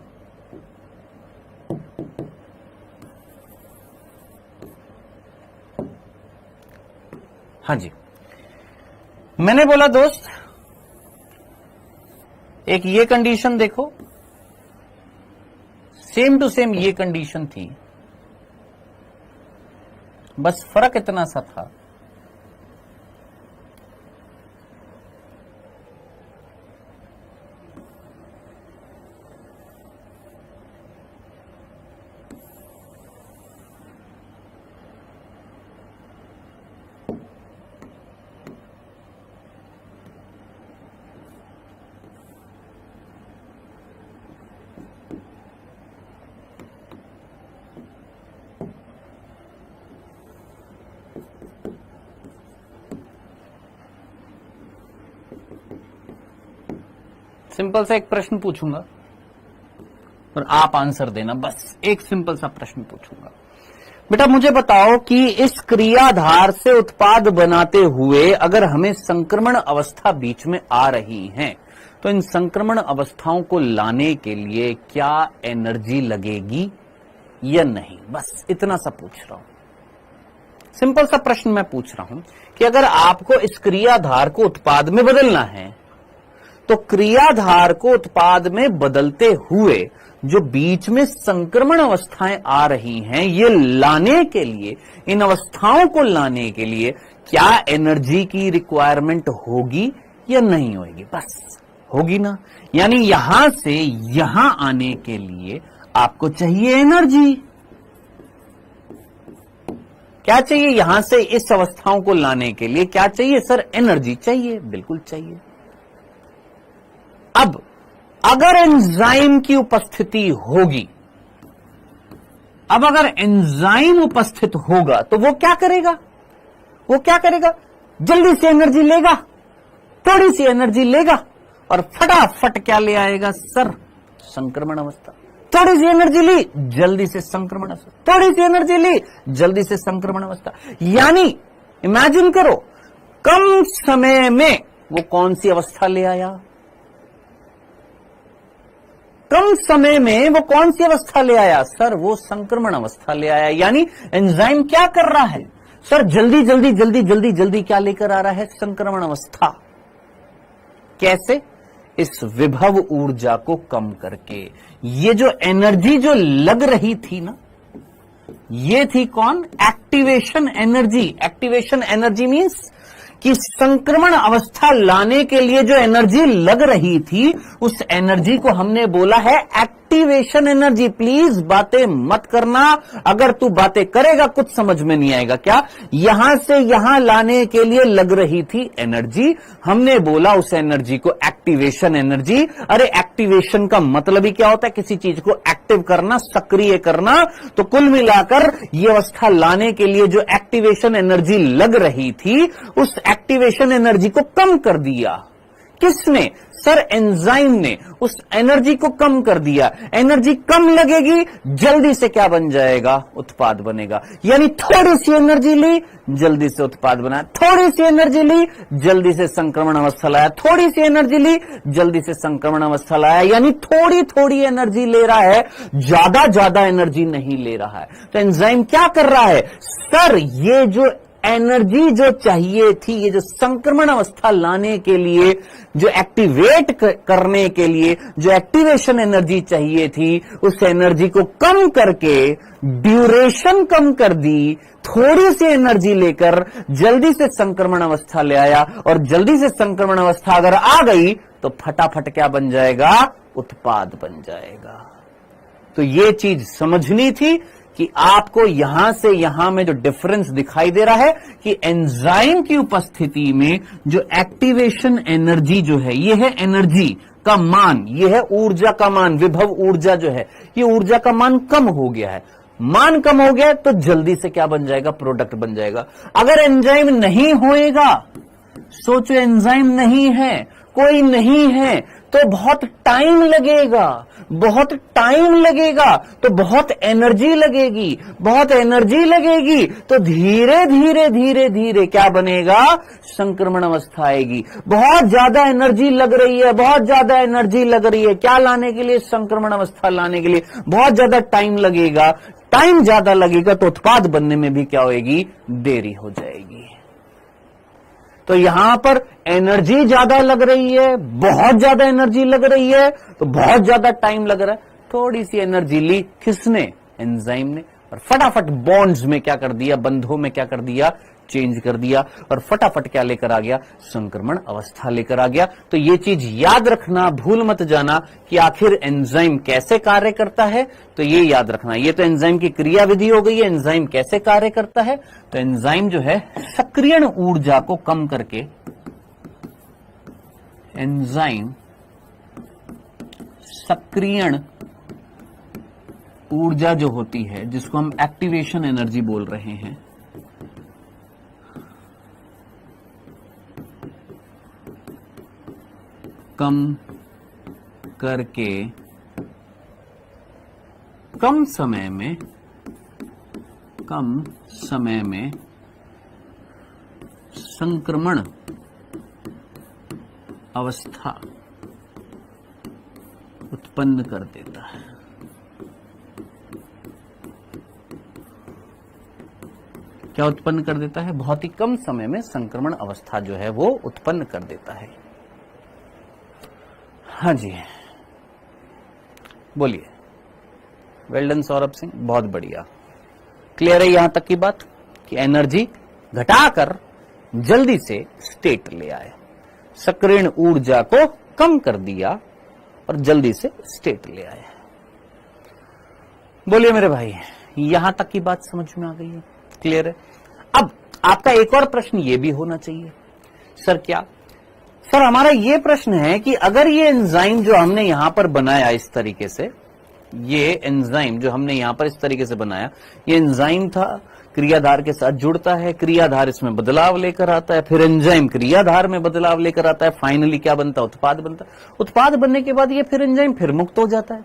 हाँ जी, मैंने बोला दोस्त एक ये कंडीशन देखो, सेम टू सेम ये कंडीशन थी, बस फर्क इतना सा था। सिंपल सा एक प्रश्न पूछूंगा, और आप आंसर देना। बस एक सिंपल सा प्रश्न पूछूंगा, बेटा मुझे बताओ कि इस क्रियाधार से उत्पाद बनाते हुए अगर हमें संक्रमण अवस्था बीच में आ रही है तो इन संक्रमण अवस्थाओं को लाने के लिए क्या एनर्जी लगेगी या नहीं? बस इतना सा पूछ रहा हूं, सिंपल सा प्रश्न मैं पूछ रहा हूं कि अगर आपको इस क्रियाधार को उत्पाद में बदलना है तो क्रियाधार को उत्पाद में बदलते हुए जो बीच में संक्रमण अवस्थाएं आ रही हैं, ये लाने के लिए, इन अवस्थाओं को लाने के लिए क्या एनर्जी की रिक्वायरमेंट होगी या नहीं होगी? बस होगी ना। यानी यहां से यहां आने के लिए आपको चाहिए एनर्जी। क्या चाहिए? यहां से इस अवस्थाओं को लाने के लिए क्या चाहिए सर? एनर्जी चाहिए, बिल्कुल चाहिए। अब अगर एंजाइम की उपस्थिति होगी, अब अगर एंजाइम उपस्थित होगा तो वो क्या करेगा? वो क्या करेगा? जल्दी से एनर्जी लेगा, थोड़ी सी एनर्जी लेगा और फटाफट क्या ले आएगा सर? संक्रमण अवस्था। थोड़ी सी एनर्जी ली, जल्दी से संक्रमण अवस्था, थोड़ी सी एनर्जी ली, जल्दी से संक्रमण अवस्था। यानी इमेजिन करो, कम समय में वो कौन सी अवस्था ले आया? कम समय में वो कौन सी अवस्था ले आया सर? वो संक्रमण अवस्था ले आया। यानी एंजाइम क्या कर रहा है सर? जल्दी जल्दी जल्दी जल्दी जल्दी क्या लेकर आ रहा है? संक्रमण अवस्था। कैसे? इस विभव ऊर्जा को कम करके। ये जो एनर्जी जो लग रही थी ना, ये थी कौन? Activation energy. Activation energy means कि संक्रमण अवस्था लाने के लिए जो एनर्जी लग रही थी, उस एनर्जी को हमने बोला है एक्टिवेशन एनर्जी। प्लीज बातें मत करना, अगर तू बातें करेगा कुछ समझ में नहीं आएगा। क्या? यहां से यहां लाने के लिए लग रही थी एनर्जी, हमने बोला उस एनर्जी को एक्टिवेशन एनर्जी। अरे एक्टिवेशन का मतलब ही क्या होता है? किसी चीज को एक्टिव करना, सक्रिय करना। तो कुल मिलाकर ये अवस्था लाने के लिए जो एक्टिवेशन एनर्जी लग रही थी, उस एक्टिवेशन एनर्जी को कम कर दिया। किसने सर? एंजाइम ने उस एनर्जी को कम कर दिया। एनर्जी कम लगेगी, जल्दी से क्या बन जाएगा? उत्पाद बनेगा। यानी थोड़ी सी एनर्जी ली, जल्दी से उत्पाद बना, थोड़ी सी एनर्जी ली, जल्दी से संक्रमण अवस्था लाया, थोड़ी सी एनर्जी ली, जल्दी से संक्रमण अवस्था लाया। यानी थोड़ी थोड़ी एनर्जी ले रहा है, ज्यादा एनर्जी नहीं ले रहा है। तो एंजाइम क्या कर रहा है सर? ये जो एनर्जी जो चाहिए थी, ये जो संक्रमण अवस्था लाने के लिए, जो एक्टिवेट करने के लिए जो एक्टिवेशन एनर्जी चाहिए थी, उस एनर्जी को कम करके ड्यूरेशन कम कर दी, थोड़ी सी एनर्जी लेकर जल्दी से संक्रमण अवस्था ले आया। और जल्दी से संक्रमण अवस्था अगर आ गई तो फटाफट क्या बन जाएगा? उत्पाद बन जाएगा। तो ये चीज समझनी थी कि आपको यहां से यहां में जो डिफरेंस दिखाई दे रहा है कि एंजाइम की उपस्थिति में जो एक्टिवेशन एनर्जी जो है, ये है एनर्जी का मान, ये है ऊर्जा का मान, विभव ऊर्जा जो है, ये ऊर्जा का मान कम हो गया है। मान कम हो गया तो जल्दी से क्या बन जाएगा? प्रोडक्ट बन जाएगा। अगर एंजाइम नहीं होएगा, सोचो एंजाइम नहीं है, कोई नहीं है, तो बहुत टाइम लगेगा, बहुत टाइम लगेगा, तो बहुत एनर्जी लगेगी, बहुत एनर्जी लगेगी तो धीरे धीरे धीरे धीरे क्या बनेगा? संक्रमण अवस्था आएगी। बहुत ज्यादा एनर्जी लग रही है, बहुत ज्यादा एनर्जी लग रही है, क्या लाने के लिए? संक्रमण अवस्था लाने के लिए। बहुत ज्यादा टाइम लगेगा, टाइम ज्यादा लगेगा तो उत्पाद बनने में भी क्या होगी? देरी हो जाएगी। तो यहां पर एनर्जी ज्यादा लग रही है, बहुत ज्यादा एनर्जी लग रही है, तो बहुत ज्यादा टाइम लग रहा है। थोड़ी सी एनर्जी ली, किसने? एंजाइम ने, और फटाफट बॉन्ड्स में क्या कर दिया? बंधों में क्या कर दिया? चेंज कर दिया, और फटाफट क्या लेकर आ गया? संक्रमण अवस्था लेकर आ गया। तो ये चीज याद रखना, भूल मत जाना कि आखिर एंजाइम कैसे कार्य करता है। तो ये याद रखना, ये तो एंजाइम की क्रिया विधि हो गई है। एंजाइम कैसे कार्य करता है? तो एंजाइम जो है सक्रियण ऊर्जा को कम करके, एंजाइम सक्रियण ऊर्जा जो होती है, जिसको हम एक्टिवेशन एनर्जी बोल रहे हैं, कम करके कम समय में संक्रमण अवस्था उत्पन्न कर देता है। क्या उत्पन्न कर देता है? बहुत ही कम समय में संक्रमण अवस्था जो है वो उत्पन्न कर देता है। हाँ जी, बोलिए। वेल डन सौरभ सिंह, बहुत बढ़िया। क्लियर है यहां तक की बात कि एनर्जी घटाकर जल्दी से स्टेट ले आए, सक्रिय ऊर्जा को कम कर दिया और जल्दी से स्टेट ले आए। बोलिए मेरे भाई, यहां तक की बात समझ में आ गई है? क्लियर है? अब आपका एक और प्रश्न ये भी होना चाहिए, सर क्या? सर हमारा ये प्रश्न है कि अगर ये एंजाइम जो हमने यहां पर बनाया इस तरीके से, ये एंजाइम जो हमने यहां पर इस तरीके से बनाया, ये एंजाइम था, क्रियाधार के साथ जुड़ता है, क्रियाधार इसमें बदलाव लेकर आता है, फिर एंजाइम क्रियाधार में बदलाव लेकर आता है, फाइनली क्या बनता है? उत्पाद बनता है। उत्पाद बनने के बाद ये फिर एंजाइम फिर मुक्त हो जाता है।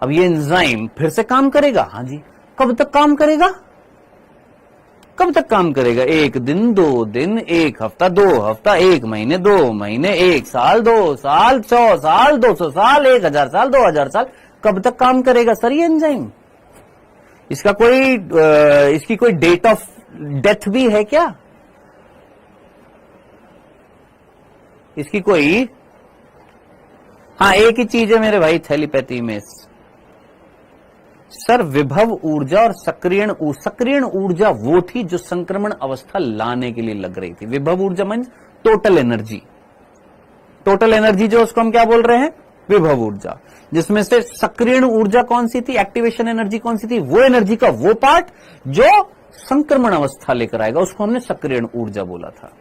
अब ये एंजाइम फिर से काम करेगा। हाँ जी, कब तक काम करेगा? कब तक काम करेगा? 1 दिन, 2 दिन, 1 हफ्ता, 2 हफ्ता, 1 महीने, 2 महीने, 1 साल, 2 साल, 100 साल, 200 साल, 1000 साल, 2000 साल, कब तक काम करेगा सर ये एंजाइम? इसकी कोई डेट ऑफ डेथ भी है क्या? इसकी कोई? हाँ, एक ही चीज है मेरे भाई थैलीपैथी में, सर विभव ऊर्जा और सक्रिय ऊर्जा वो थी जो संक्रमण अवस्था लाने के लिए लग रही थी। विभव ऊर्जा means total energy. Total energy जो उसको हम क्या बोल रहे हैं? विभव ऊर्जा। जिसमें से सक्रिय ऊर्जा कौन सी थी? एक्टिवेशन एनर्जी कौन सी थी? वो एनर्जी का वो पार्ट जो संक्रमण अवस्था लेकर आएगा, उसको हमने सक्रिय ऊर्जा बोला था।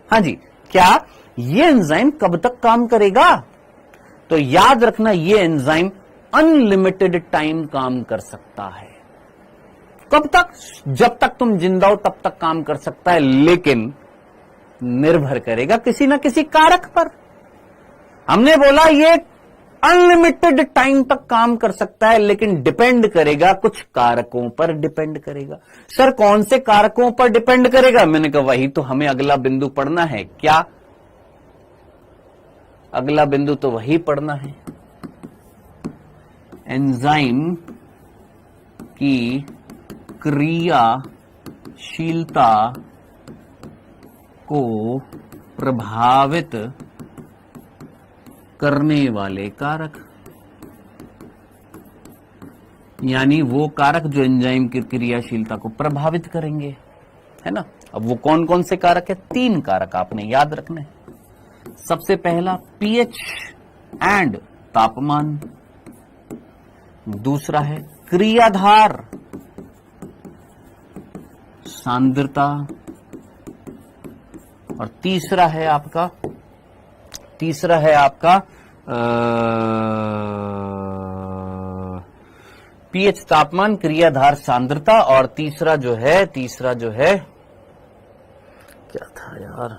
हाँ जी, क्या ये एंजाइम कब तक काम करेगा? तो याद रखना, ये एंजाइम अनलिमिटेड टाइम काम कर सकता है। कब तक? जब तक तुम जिंदा हो तब तक काम कर सकता है, लेकिन निर्भर करेगा किसी ना किसी कारक पर। हमने बोला ये अनलिमिटेड टाइम तक काम कर सकता है, लेकिन डिपेंड करेगा कुछ कारकों पर डिपेंड करेगा। सर कौन से कारकों पर डिपेंड करेगा? मैंने कहा वही तो हमें अगला बिंदु पढ़ना है। क्या अगला बिंदु? तो वही पढ़ना है, एंजाइम की क्रियाशीलता को प्रभावित करने वाले कारक, यानी वो कारक जो एंजाइम की क्रियाशीलता को प्रभावित करेंगे, है ना। अब वो कौन कौन से कारक है? 3 कारक आपने याद रखने हैं। सबसे पहला पीएच एंड तापमान, दूसरा है क्रियाधार सांद्रता, और तीसरा है आपका पीएच तापमान, क्रियाधार सांद्रता, और तीसरा जो है क्या था यार,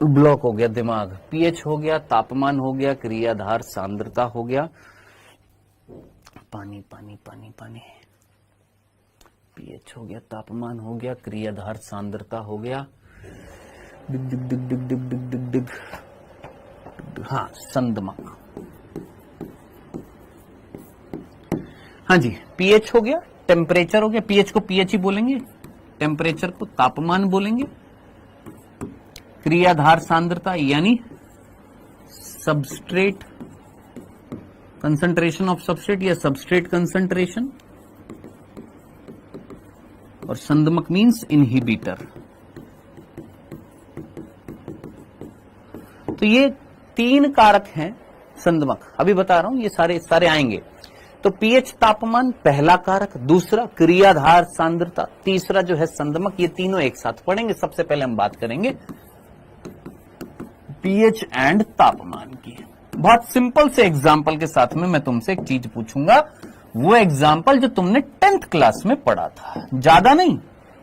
ब्लॉक हो गया दिमाग। पीएच हो गया, तापमान हो गया, क्रियाधार सांद्रता हो गया, पानी पानी पानी पानी, पीएच हो गया, तापमान हो गया, क्रियाधार सांद्रता हो गया, डिग डिग डिग डिग डिग डिग डिग डिग, हाँ संदमक। हाँ जी, पीएच हो गया, टेम्परेचर हो गया, पीएच को पीएच ही बोलेंगे, टेम्परेचर को तापमान बोलेंगे, क्रियाधार सांद्रता यानी सबस्ट्रेट कंसंट्रेशन ऑफ सबस्ट्रेट या सबस्ट्रेट कंसंट्रेशन, और संदमक मींस इनहिबिटर। तो ये 3 कारक हैं संदमक, अभी बता रहा हूं, ये सारे आएंगे। तो पीएच तापमान पहला कारक, दूसरा क्रियाधार सांद्रता, तीसरा जो है संदमक, ये तीनों एक साथ पढ़ेंगे। सबसे पहले हम बात करेंगे पीएच एंड तापमान की। बहुत सिंपल से एग्जाम्पल के साथ में मैं तुमसे एक चीज पूछूंगा, वो एग्जाम्पल जो तुमने 10th क्लास में पढ़ा था, ज्यादा नहीं,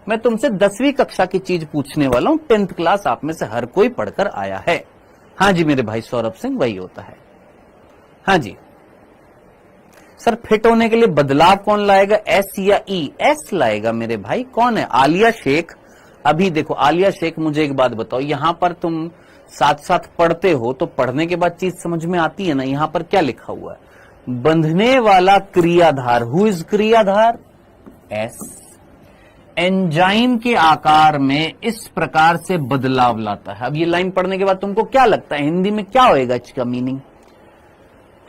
मैं तुमसे 10वीं कक्षा की चीज पूछने वाला हूं। 10th क्लास आप में से हर कोई पढ़कर आया है। हाँ जी मेरे भाई सौरभ सिंह, वही होता है। हाँ जी सर, फिट होने के लिए बदलाव कौन लाएगा, एस या ई? एस लाएगा मेरे भाई। कौन है? आलिया शेख। अभी देखो आलिया शेख, मुझे एक बात बताओ, यहां पर तुम साथ साथ पढ़ते हो तो पढ़ने के बाद चीज समझ में आती है ना। यहां पर क्या लिखा हुआ है, बंधने वाला क्रियाधार। हु इज क्रियाधार? एस। एंजाइम के आकार में इस प्रकार से बदलाव लाता है। अब ये लाइन पढ़ने के बाद तुमको क्या लगता है हिंदी में क्या होएगा इसका मीनिंग?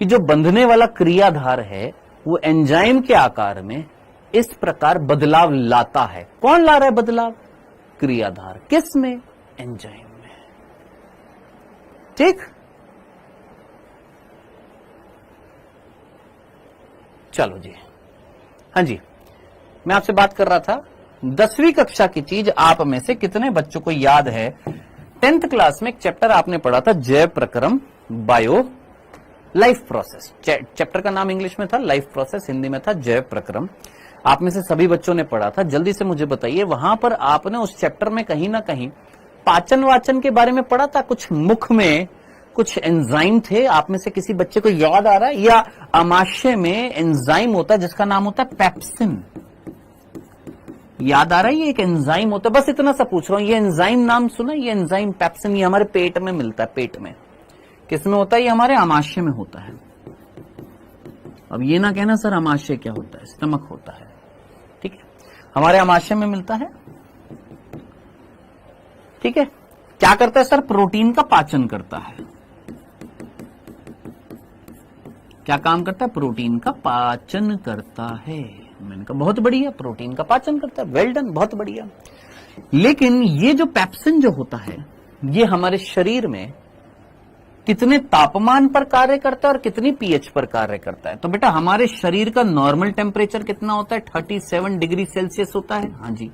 कि जो बंधने वाला क्रियाधार है वो एंजाइम के आकार में इस प्रकार बदलाव लाता है। कौन ला रहा है बदलाव? क्रियाधार। किस में? एंजाइम में। ठीक, चलो जी। हाँ जी, मैं आपसे बात कर रहा था 10वीं कक्षा की चीज आप में से कितने बच्चों को याद है? 10th क्लास में एक चैप्टर आपने पढ़ा था, जैव प्रक्रम, बायो लाइफ प्रोसेस। चैप्टर का नाम इंग्लिश में था लाइफ प्रोसेस, हिंदी में था जैव प्रक्रम। आप में से सभी बच्चों ने पढ़ा था। जल्दी से मुझे बताइए, वहां पर आपने उस चैप्टर में कहीं ना कहीं पाचन वाचन के बारे में पढ़ा था? कुछ मुख में कुछ एंजाइम थे, आप में से किसी बच्चे को याद आ रहा है? या आमाशय में एंजाइम होता है जिसका नाम होता है पेप्सिन, याद आ रहा है? ये एक एंजाइम होता है। बस इतना सा पूछ रहा हूं, ये एंजाइम नाम सुना? ये एंजाइम पेप्सिन, ये हमारे पेट में मिलता है। पेट में किसमें होता है? ये हमारे आमाशय में होता है। अब ये ना कहना सर आमाशय क्या होता है, स्टमक होता है। ठीक है, हमारे आमाशय में मिलता है। ठीक है, क्या करता है सर? प्रोटीन का पाचन करता है। क्या काम करता है? प्रोटीन का पाचन करता है। मैंने कहा बहुत बढ़िया, प्रोटीन का पाचन करता है, वेल डन, बहुत बढ़िया। लेकिन ये जो पेप्सिन जो होता है ये हमारे शरीर में कितने तापमान पर कार्य करता है और कितनी पीएच पर कार्य करता है? तो बेटा हमारे शरीर का नॉर्मल टेम्परेचर कितना होता है? 37 डिग्री सेल्सियस होता है। हाँ जी,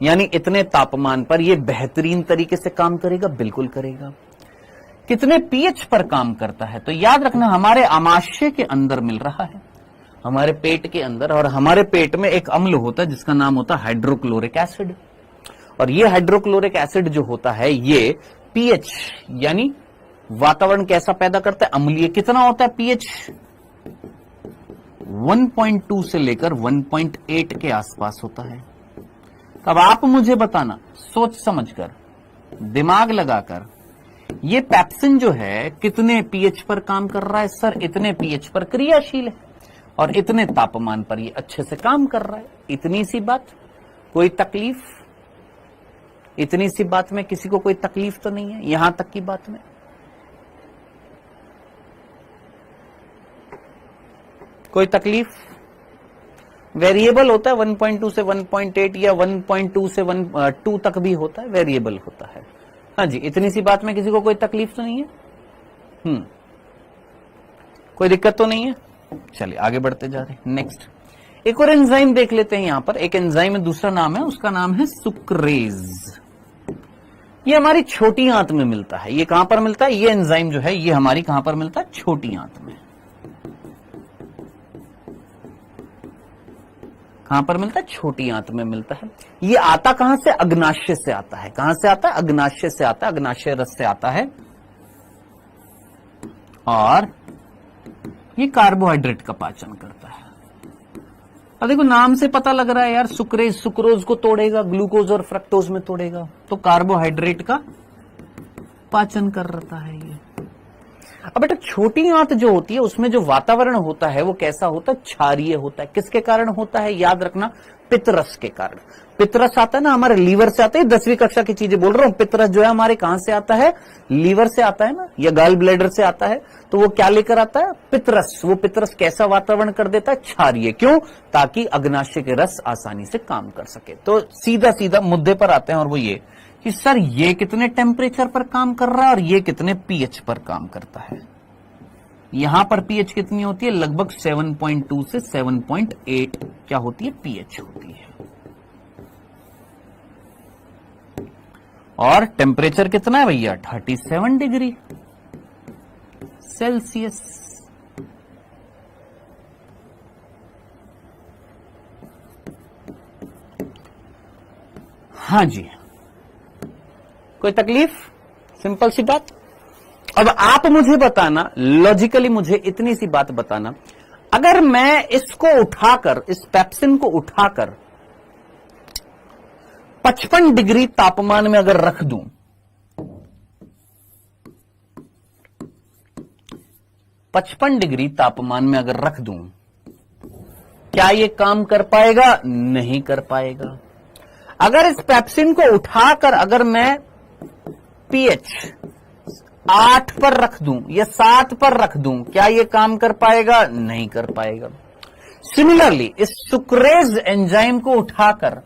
यानी इतने तापमान पर ये बेहतरीन तरीके से काम करेगा, बिल्कुल करेगा। कितने पीएच पर काम करता है? तो याद रखना हमारे आमाशय के अंदर मिल रहा है, हमारे पेट के अंदर। और हमारे पेट में एक अम्ल होता है जिसका नाम होता है हाइड्रोक्लोरिक एसिड। और ये हाइड्रोक्लोरिक एसिड जो होता है ये पीएच यानी वातावरण कैसा पैदा करता है? अम्लीय। कितना होता है पीएच? 1.2 से लेकर 1.8 के आसपास होता है। अब आप मुझे बताना सोच समझकर, दिमाग लगाकर, ये पेप्सिन जो है कितने पीएच पर काम कर रहा है? सर इतने पीएच पर क्रियाशील है और इतने तापमान पर ये अच्छे से काम कर रहा है। इतनी सी बात, कोई तकलीफ? इतनी सी बात में किसी को कोई तकलीफ तो नहीं है? यहां तक की बात में कोई तकलीफ? वेरिएबल होता है 1.2 से 1.8 या 1.2 से 1.2 तक भी होता है, वेरिएबल होता है। हाँ जी, इतनी सी बात में किसी को कोई तकलीफ तो नहीं है? कोई दिक्कत तो नहीं है? चलिए आगे बढ़ते जा रहे हैं। नेक्स्ट एक और एंजाइम देख लेते हैं। यहां पर एक एंजाइम है, दूसरा नाम है, उसका नाम है सुक्रेज। ये हमारी छोटी आंत में मिलता है। ये कहां पर मिलता है? ये एंजाइम जो है ये हमारी कहां पर मिलता है? छोटी आंत में। कहां पर मिलता है? छोटी आंत में मिलता है। ये आता कहां से? अग्नाशय से आता है। कहां से आता है? अग्नाशय से आता है, अग्नाशय रस से आता है। और ये कार्बोहाइड्रेट का पाचन करता है। अब देखो नाम से पता लग रहा है यार, सुक्रेज सुक्रोज को तोड़ेगा, ग्लूकोज और फ्रक्टोज में तोड़ेगा, तो कार्बोहाइड्रेट का पाचन कर रहा है ये। अब बेटा छोटी आंत जो होती है उसमें जो वातावरण होता है वो कैसा होता है? क्षारीय होता है। किसके कारण होता है? याद रखना, पित्तरस के कारण। पित्तरस आता है ना हमारे लीवर से आता है। 10वीं कक्षा की चीजें बोल रहा हूं। पित्तरस जो है हमारे कहां से आता है? लीवर से आता है ना, या गाल ब्लैडर से आता है। तो वो क्या लेकर आता है? पित्तरस। वो पित्तरस कैसा वातावरण कर देता है? क्षारीय। क्यों? ताकि अग्नाशय के रस आसानी से काम कर सके। तो सीधा सीधा मुद्दे पर आते हैं और वो ये कि सर ये कितने टेम्परेचर पर काम कर रहा है और ये कितने पीएच पर काम करता है। यहां पर पीएच कितनी होती है? लगभग 7.2 से 7.8 क्या होती है? पीएच होती है। और टेम्परेचर कितना है भैया? 37 डिग्री सेल्सियस। हाँ जी, कोई तकलीफ? सिंपल सी बात। अब आप मुझे बताना, लॉजिकली मुझे इतनी सी बात बताना, अगर मैं इसको उठाकर, इस पेप्सिन को उठाकर 55 डिग्री तापमान में अगर रख दूं, 55 डिग्री तापमान में अगर रख दूं, क्या ये काम कर पाएगा? नहीं कर पाएगा। अगर इस पेप्सिन को उठाकर अगर मैं पीएच 8 पर रख दूं या 7 पर रख दूं, क्या ये काम कर पाएगा? नहीं कर पाएगा। सिमिलरली इस सुक्रेज एंजाइम को उठाकर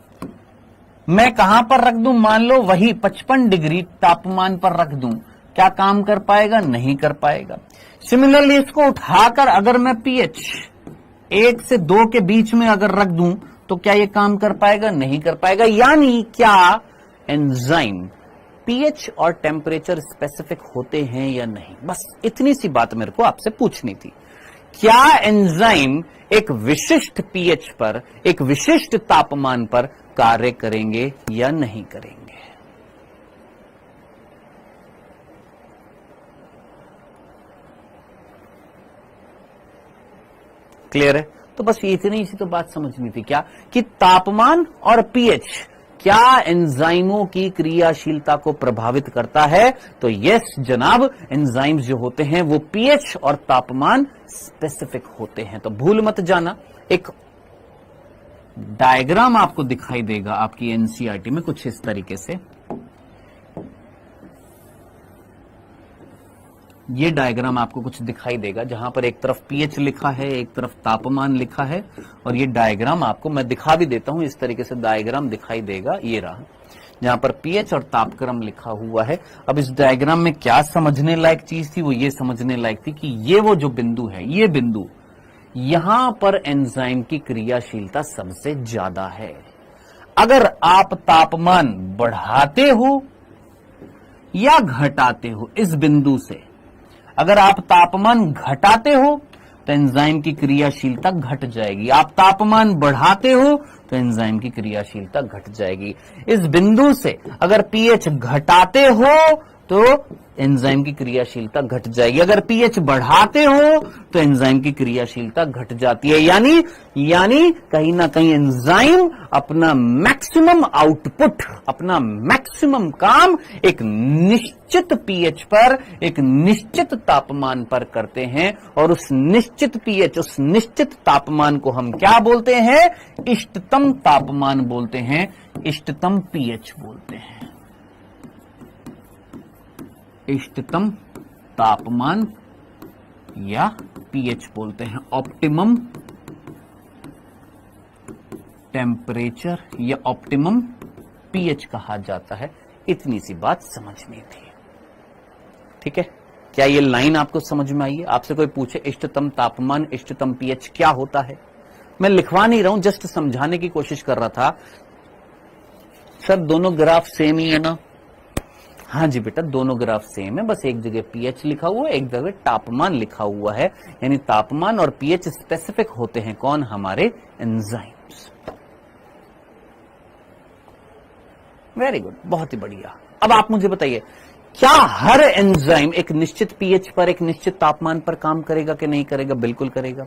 मैं कहां पर रख दूं? मान लो वही 55 डिग्री तापमान पर रख दूं, क्या काम कर पाएगा? नहीं कर पाएगा। सिमिलरली इसको उठाकर अगर मैं पीएच 1 से 2 के बीच में अगर रख दूं, तो क्या ये काम कर पाएगा? नहीं कर पाएगा। यानी क्या एंजाइम पीएच और टेम्परेचर स्पेसिफिक होते हैं या नहीं? बस इतनी सी बात मेरे को आपसे पूछनी थी। क्या एंजाइम एक विशिष्ट पीएच पर, एक विशिष्ट तापमान पर कार्य करेंगे या नहीं करेंगे? क्लियर है? तो बस इतनी सी तो बात समझनी थी, क्या कि तापमान और पीएच क्या एंजाइमों की क्रियाशीलता को प्रभावित करता है? तो यस जनाब, एंजाइम्स जो होते हैं वो पीएच और तापमान स्पेसिफिक होते हैं। तो भूल मत जाना, एक डायग्राम आपको दिखाई देगा आपकी एनसीईआरटी में कुछ इस तरीके से। ये डायग्राम आपको कुछ दिखाई देगा जहां पर एक तरफ पीएच लिखा है, एक तरफ तापमान लिखा है, और ये डायग्राम आपको मैं दिखा भी देता हूं, इस तरीके से डायग्राम दिखाई देगा। ये रहा जहां पर पीएच और तापक्रम लिखा हुआ है। अब इस डायग्राम में क्या समझने लायक चीज थी? वो ये समझने लायक थी कि ये वो जो बिंदु है, ये बिंदु, यहां पर एंजाइम की क्रियाशीलता सबसे ज्यादा है। अगर आप तापमान बढ़ाते हो या घटाते हो इस बिंदु से, अगर आप तापमान घटाते हो तो एंजाइम की क्रियाशीलता घट जाएगी, आप तापमान बढ़ाते हो तो एंजाइम की क्रियाशीलता घट जाएगी। इस बिंदु से अगर पीएच घटाते हो तो एंजाइम की क्रियाशीलता घट जाएगी, अगर पीएच बढ़ाते हो तो एंजाइम की क्रियाशीलता घट जाती है। यानी कहीं ना कहीं एंजाइम अपना मैक्सिमम आउटपुट, अपना मैक्सिमम काम एक निश्चित पीएच पर, एक निश्चित तापमान पर करते हैं, और उस निश्चित पीएच, उस निश्चित तापमान को हम क्या बोलते हैं? इष्टतम तापमान बोलते हैं, इष्टतम पीएच बोलते हैं। इष्टतम तापमान या पीएच बोलते हैं, ऑप्टिमम टेम्परेचर या ऑप्टिमम पीएच कहा जाता है। इतनी सी बात समझनी थी, ठीक है? क्या ये लाइन आपको समझ में आई है? आपसे कोई पूछे इष्टतम तापमान, इष्टतम पीएच क्या होता है? मैं लिखवा नहीं रहा हूं, जस्ट समझाने की कोशिश कर रहा था। सर दोनों ग्राफ सेम ही है ना? हाँ जी बेटा, दोनों ग्राफ सेम है, बस एक जगह पीएच लिखा हुआ है, एक जगह तापमान लिखा हुआ है। यानी तापमान और पीएच स्पेसिफिक होते हैं कौन? हमारे एंजाइम्स। वेरी गुड, बहुत ही बढ़िया। अब आप मुझे बताइए, क्या हर एंजाइम एक निश्चित पीएच पर, एक निश्चित तापमान पर काम करेगा कि नहीं करेगा? बिल्कुल करेगा।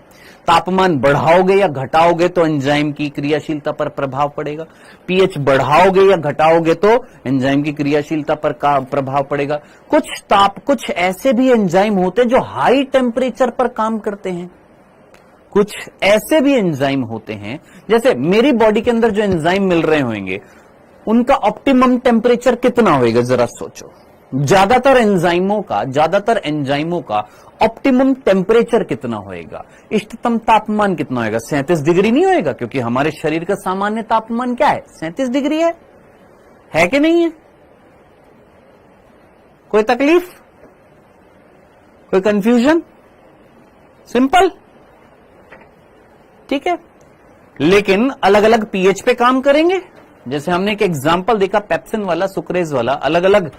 तापमान बढ़ाओगे या घटाओगे तो एंजाइम की क्रियाशीलता पर प्रभाव पड़ेगा। पीएच बढ़ाओगे या घटाओगे तो एंजाइम की क्रियाशीलता पर प्रभाव पड़ेगा। कुछ ऐसे भी एंजाइम होते हैं जो हाई टेम्परेचर पर काम करते हैं। कुछ ऐसे भी एंजाइम होते हैं, जैसे मेरी बॉडी के अंदर जो एंजाइम मिल रहे होंगे, उनका ऑप्टिमम टेम्परेचर कितना होगा? जरा सोचो। ज्यादातर एंजाइमों का ऑप्टिमम टेम्परेचर कितना होएगा? इष्टतम तापमान कितना होएगा? 37 डिग्री नहीं होएगा, क्योंकि हमारे शरीर का सामान्य तापमान क्या है? 37 डिग्री है कि नहीं है? कोई तकलीफ, कोई कंफ्यूजन? सिंपल, ठीक है। लेकिन अलग अलग पीएच पे काम करेंगे। जैसे हमने एक एग्जांपल देखा, पेप्सिन वाला, सुक्रेज वाला, अलग अलग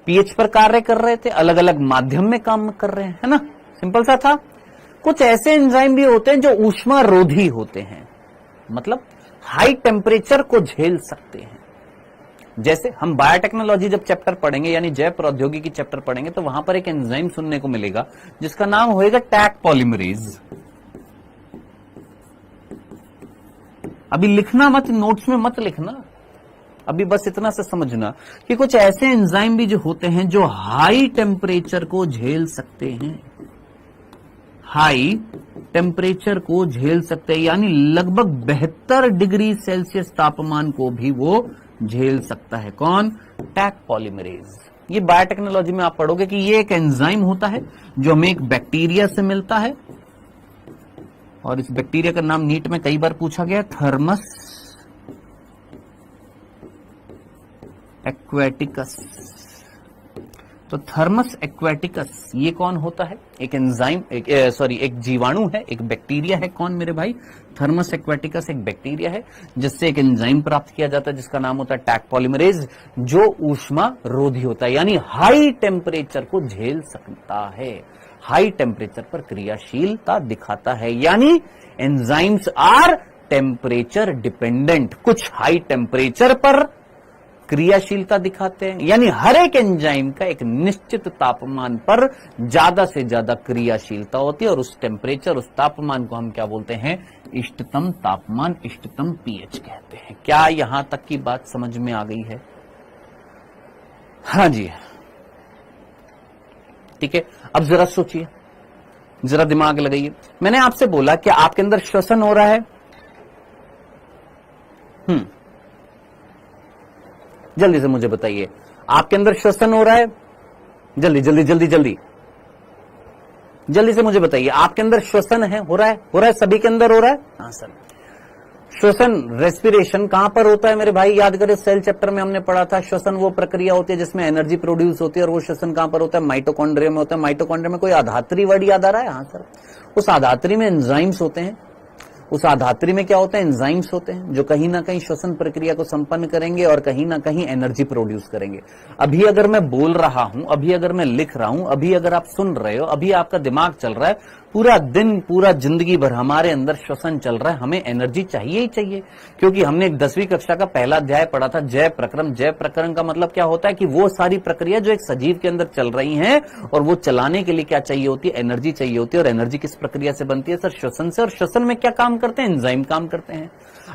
पीएच पर कार्य कर रहे थे, अलग अलग माध्यम में काम कर रहे हैं, है ना? सिंपल सा था। कुछ ऐसे एंजाइम भी होते हैं जो ऊष्मा रोधी होते हैं, मतलब हाई टेम्परेचर को झेल सकते हैं। जैसे हम बायोटेक्नोलॉजी जब चैप्टर पढ़ेंगे यानी जैव प्रौद्योगिकी चैप्टर पढ़ेंगे तो वहां पर एक एंजाइम सुनने को मिलेगा जिसका नाम होएगा टैक पॉलीमरेज। अभी लिखना मत, नोट्स में मत लिखना, अभी बस इतना से समझना कि कुछ ऐसे एंजाइम भी जो होते हैं जो हाई टेम्परेचर को झेल सकते हैं, हाई टेम्परेचर को झेल सकते हैं, यानी लगभग 72 डिग्री सेल्सियस तापमान को भी वो झेल सकता है। कौन? Taq polymerase. ये बायोटेक्नोलॉजी में आप पढ़ोगे कि ये एक एंजाइम होता है जो हमें एक बैक्टीरिया से मिलता है, और इस बैक्टीरिया का नाम नीट में कई बार पूछा गया, थर्मस एक्वेटिकस। तो थर्मस एक्वेटिकस ये कौन होता है? एक एंजाइम, एक जीवाणु है, एक बैक्टीरिया है। कौन मेरे भाई? थर्मस एक्वेटिकस एक बैक्टीरिया है जिससे एक एंजाइम प्राप्त किया जाता है जिसका नाम होता है टैक पॉलीमरेज, जो ऊष्मा रोधी होता है, यानी हाई टेम्परेचर को झेल सकता है, हाई टेम्परेचर पर क्रियाशीलता दिखाता है। यानी एंजाइम्स आर टेम्परेचर डिपेंडेंट, कुछ हाई टेम्परेचर पर क्रियाशीलता दिखाते हैं, यानी हर एक एंजाइम का एक निश्चित तापमान पर ज्यादा से ज्यादा क्रियाशीलता होती है, और उस टेम्परेचर, उस तापमान को हम क्या बोलते हैं? इष्टतम तापमान, इष्टतम पीएच कहते हैं। क्या यहां तक की बात समझ में आ गई है? हाँ जी, ठीक है। अब जरा सोचिए, जरा दिमाग लगाइए। मैंने आपसे बोला कि आपके अंदर श्वसन हो रहा है, जल्दी से मुझे बताइए, आपके अंदर श्वसन हो रहा है? जल्दी जल्दी जल्दी जल्दी जल्दी से मुझे बताइए, आपके अंदर श्वसन है? हो रहा है? हो रहा है, सभी के अंदर हो रहा है। हाँ सर। श्वसन, रेस्पिरेशन कहां पर होता है मेरे भाई? याद करें, सेल चैप्टर में हमने पढ़ा था, श्वसन वो प्रक्रिया होती है जिसमें एनर्जी प्रोड्यूस होती है, और वो श्वसन कहां पर होता है? माइटोकॉन्ड्रिया में होता है। माइटोकॉन्ड्रिया में कोई आधात्री वर्ड याद आ रहा है? हाँ सर। उस आधात्री में एंजाइम्स होते हैं, उस आधात्री में क्या होता है? एंजाइम्स होते हैं जो कहीं ना कहीं श्वसन प्रक्रिया को संपन्न करेंगे और कहीं ना कहीं एनर्जी प्रोड्यूस करेंगे। अभी अगर मैं बोल रहा हूं, अभी अगर मैं लिख रहा हूं, अभी अगर आप सुन रहे हो, अभी आपका दिमाग चल रहा है, पूरा दिन, पूरा जिंदगी भर हमारे अंदर श्वसन चल रहा है, हमें एनर्जी चाहिए ही चाहिए, क्योंकि हमने एक 10वीं कक्षा का पहला अध्याय पढ़ा था, जय प्रक्रम। जय प्रक्रम का मतलब क्या होता है? कि वो सारी प्रक्रिया जो एक सजीव के अंदर चल रही हैं, और वो चलाने के लिए क्या चाहिए होती है? एनर्जी चाहिए होती है। और एनर्जी किस प्रक्रिया से बनती है? सर, श्वसन से। और श्वसन में क्या काम करते हैं? एंजाइम काम करते हैं।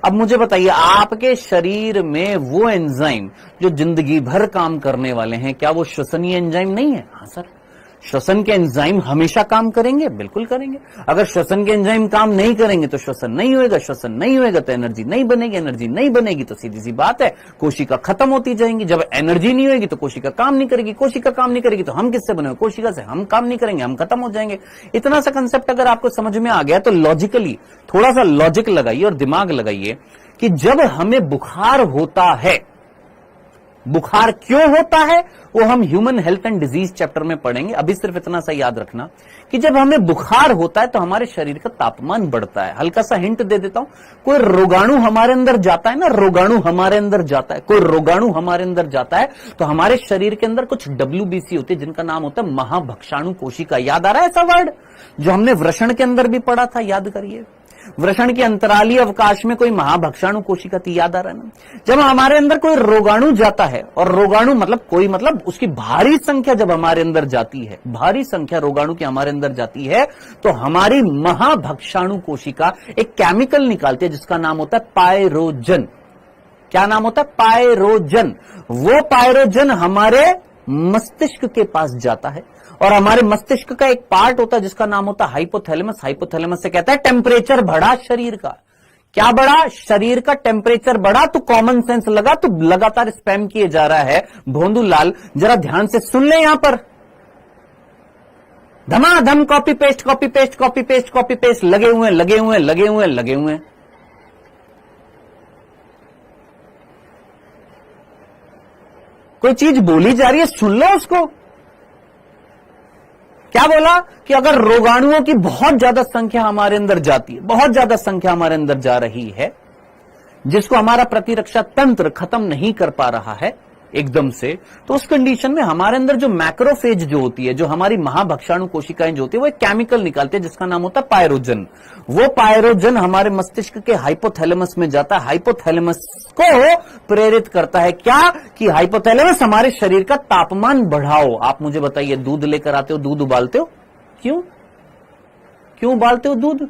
अब मुझे बताइए, आपके शरीर में वो एंजाइम जो जिंदगी भर काम करने वाले हैं, क्या वो श्वसनीय एंजाइम नहीं है? हाँ सर। श्वसन के एंजाइम हमेशा काम करेंगे? बिल्कुल करेंगे। अगर श्वसन के एंजाइम काम नहीं करेंगे तो श्वसन नहीं होएगा, श्वसन नहीं होएगा तो एनर्जी नहीं बनेगी, एनर्जी नहीं बनेगी तो सीधी सी बात है, कोशिका खत्म होती जाएंगी। जब एनर्जी नहीं होगी तो कोशिका काम नहीं करेगी, कोशिका काम नहीं करेगी तो हम किससे बने? कोशिका से। हम काम नहीं करेंगे, हम खत्म हो जाएंगे। इतना सा कंसेप्ट अगर आपको समझ में आ गया तो लॉजिकली थोड़ा सा लॉजिक लगाइए और दिमाग लगाइए कि जब हमें बुखार होता है, बुखार क्यों होता है वो हम human health and disease chapter में पढ़ेंगे। अभी सिर्फ इतना सा याद रखना कि जब हमें बुखार होता है तो हमारे शरीर का तापमान बढ़ता है। हल्का सा हिंट दे देता हूं, कोई रोगाणु हमारे अंदर जाता है ना, रोगाणु हमारे अंदर जाता है, कोई रोगाणु हमारे अंदर जाता है तो हमारे शरीर के अंदर कुछ WBC होती है जिनका नाम होता है महाभक्षाणु कोशिका। याद आ रहा है ऐसा वर्ड जो हमने वृषण के अंदर भी पढ़ा था? याद करिए, वृषण के अंतराली अवकाश में कोई महाभक्षाणु कोशिका थी, याद आ रहा है ना? जब हमारे अंदर कोई रोगाणु जाता है, और रोगाणु मतलब कोई, मतलब उसकी भारी संख्या जब हमारे अंदर जाती है, भारी संख्या रोगाणु की हमारे अंदर जाती है, तो हमारी महाभक्षाणु कोशिका एक केमिकल निकालती है जिसका नाम होता है पायरोजन। क्या नाम होता है? पायरोजन। वो पायरोजन हमारे मस्तिष्क के पास जाता है, और हमारे मस्तिष्क का एक पार्ट होता है जिसका नाम होता है हाइपोथैलेमस। हाइपोथैलेमस से कहता है टेम्परेचर बढ़ा शरीर का। क्या बढ़ा? शरीर का टेम्परेचर बढ़ा। तो कॉमन सेंस लगा, तो लगातार स्पैम किए जा रहा है भोंदू लाल, जरा ध्यान से सुन ले। यहां पर धमाधम copy paste, copy paste, copy paste, copy paste लगे हुए, लगे हुए, लगे हुए, लगे हुए। कोई चीज बोली जा रही है, सुन लो उसको। क्या बोला? कि अगर रोगाणुओं की बहुत ज्यादा संख्या हमारे अंदर जाती है, बहुत ज्यादा संख्या हमारे अंदर जा रही है, जिसको हमारा प्रतिरक्षा तंत्र खत्म नहीं कर पा रहा है, एकदम से, तो उस कंडीशन में हमारे अंदर जो मैक्रोफेज जो होती है, जो हमारी महाभक्षाणु कोशिकाएं जो होती है, वो एक केमिकल निकालते हैं जिसका नाम होता है पायरोजन। वो पायरोजन हमारे मस्तिष्क के हाइपोथैलेमस में जाता है, हाइपोथैलेमस को प्रेरित करता है क्या, कि हाइपोथैलेमस हमारे शरीर का तापमान बढ़ाओ। आप मुझे बताइए, दूध लेकर आते हो, दूध उबालते हो, क्यों क्यों उबालते हो दूध?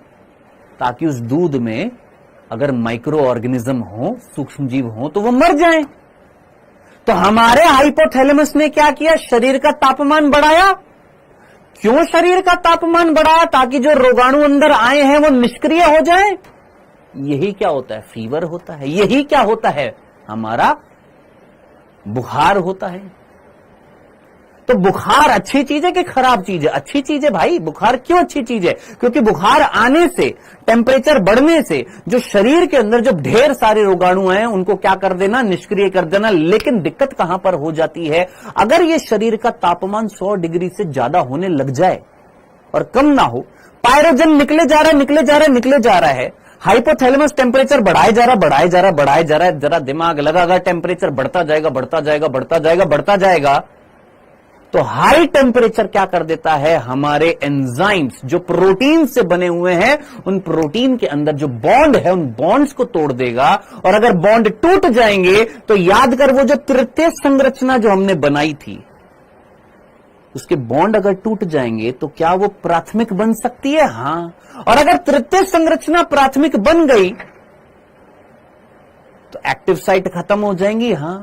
ताकि उस दूध में अगर माइक्रो ऑर्गेनिज्म हो, सूक्ष्म जीव हो, तो वो मर जाएं। तो हमारे हाइपोथैलेमस ने क्या किया, शरीर का तापमान बढ़ाया। क्यों शरीर का तापमान बढ़ाया? ताकि जो रोगाणु अंदर आए हैं वो निष्क्रिय हो जाए। यही क्या होता है, फीवर होता है। यही क्या होता है, हमारा बुखार होता है। तो बुखार अच्छी चीज है कि खराब चीज है? अच्छी चीज है भाई। बुखार क्यों अच्छी चीज है? क्योंकि बुखार आने से, टेम्परेचर बढ़ने से जो शरीर के अंदर जो ढेर सारे रोगाणु हैं उनको क्या कर देना, निष्क्रिय कर देना। लेकिन दिक्कत कहां पर हो जाती है, अगर ये शरीर का तापमान 100 डिग्री से ज्यादा होने लग जाए और कम ना हो, पायरोजन निकले जा रहा है, निकले जा रहा है, निकले जा रहा है, हाइपोथैलेमस टेम्परेचर बढ़ाए जा रहा है, बढ़ाए जा रहा है, बढ़ाए जा रहा है। जरा दिमाग लगा, अगर टेम्परेचर बढ़ता जाएगा, बढ़ता जाएगा, बढ़ता जाएगा, बढ़ता जाएगा, तो हाई टेम्परेचर क्या कर देता है, हमारे एंजाइम्स जो प्रोटीन से बने हुए हैं, उन प्रोटीन के अंदर जो बॉन्ड है, उन बॉन्ड्स को तोड़ देगा। और अगर बॉन्ड टूट जाएंगे तो याद कर, वो जो तृतीय संरचना जो हमने बनाई थी, उसके बॉन्ड अगर टूट जाएंगे तो क्या वो प्राथमिक बन सकती है? हां। और अगर तृतीय संरचना प्राथमिक बन गई तो एक्टिव साइट खत्म हो जाएंगी। हां,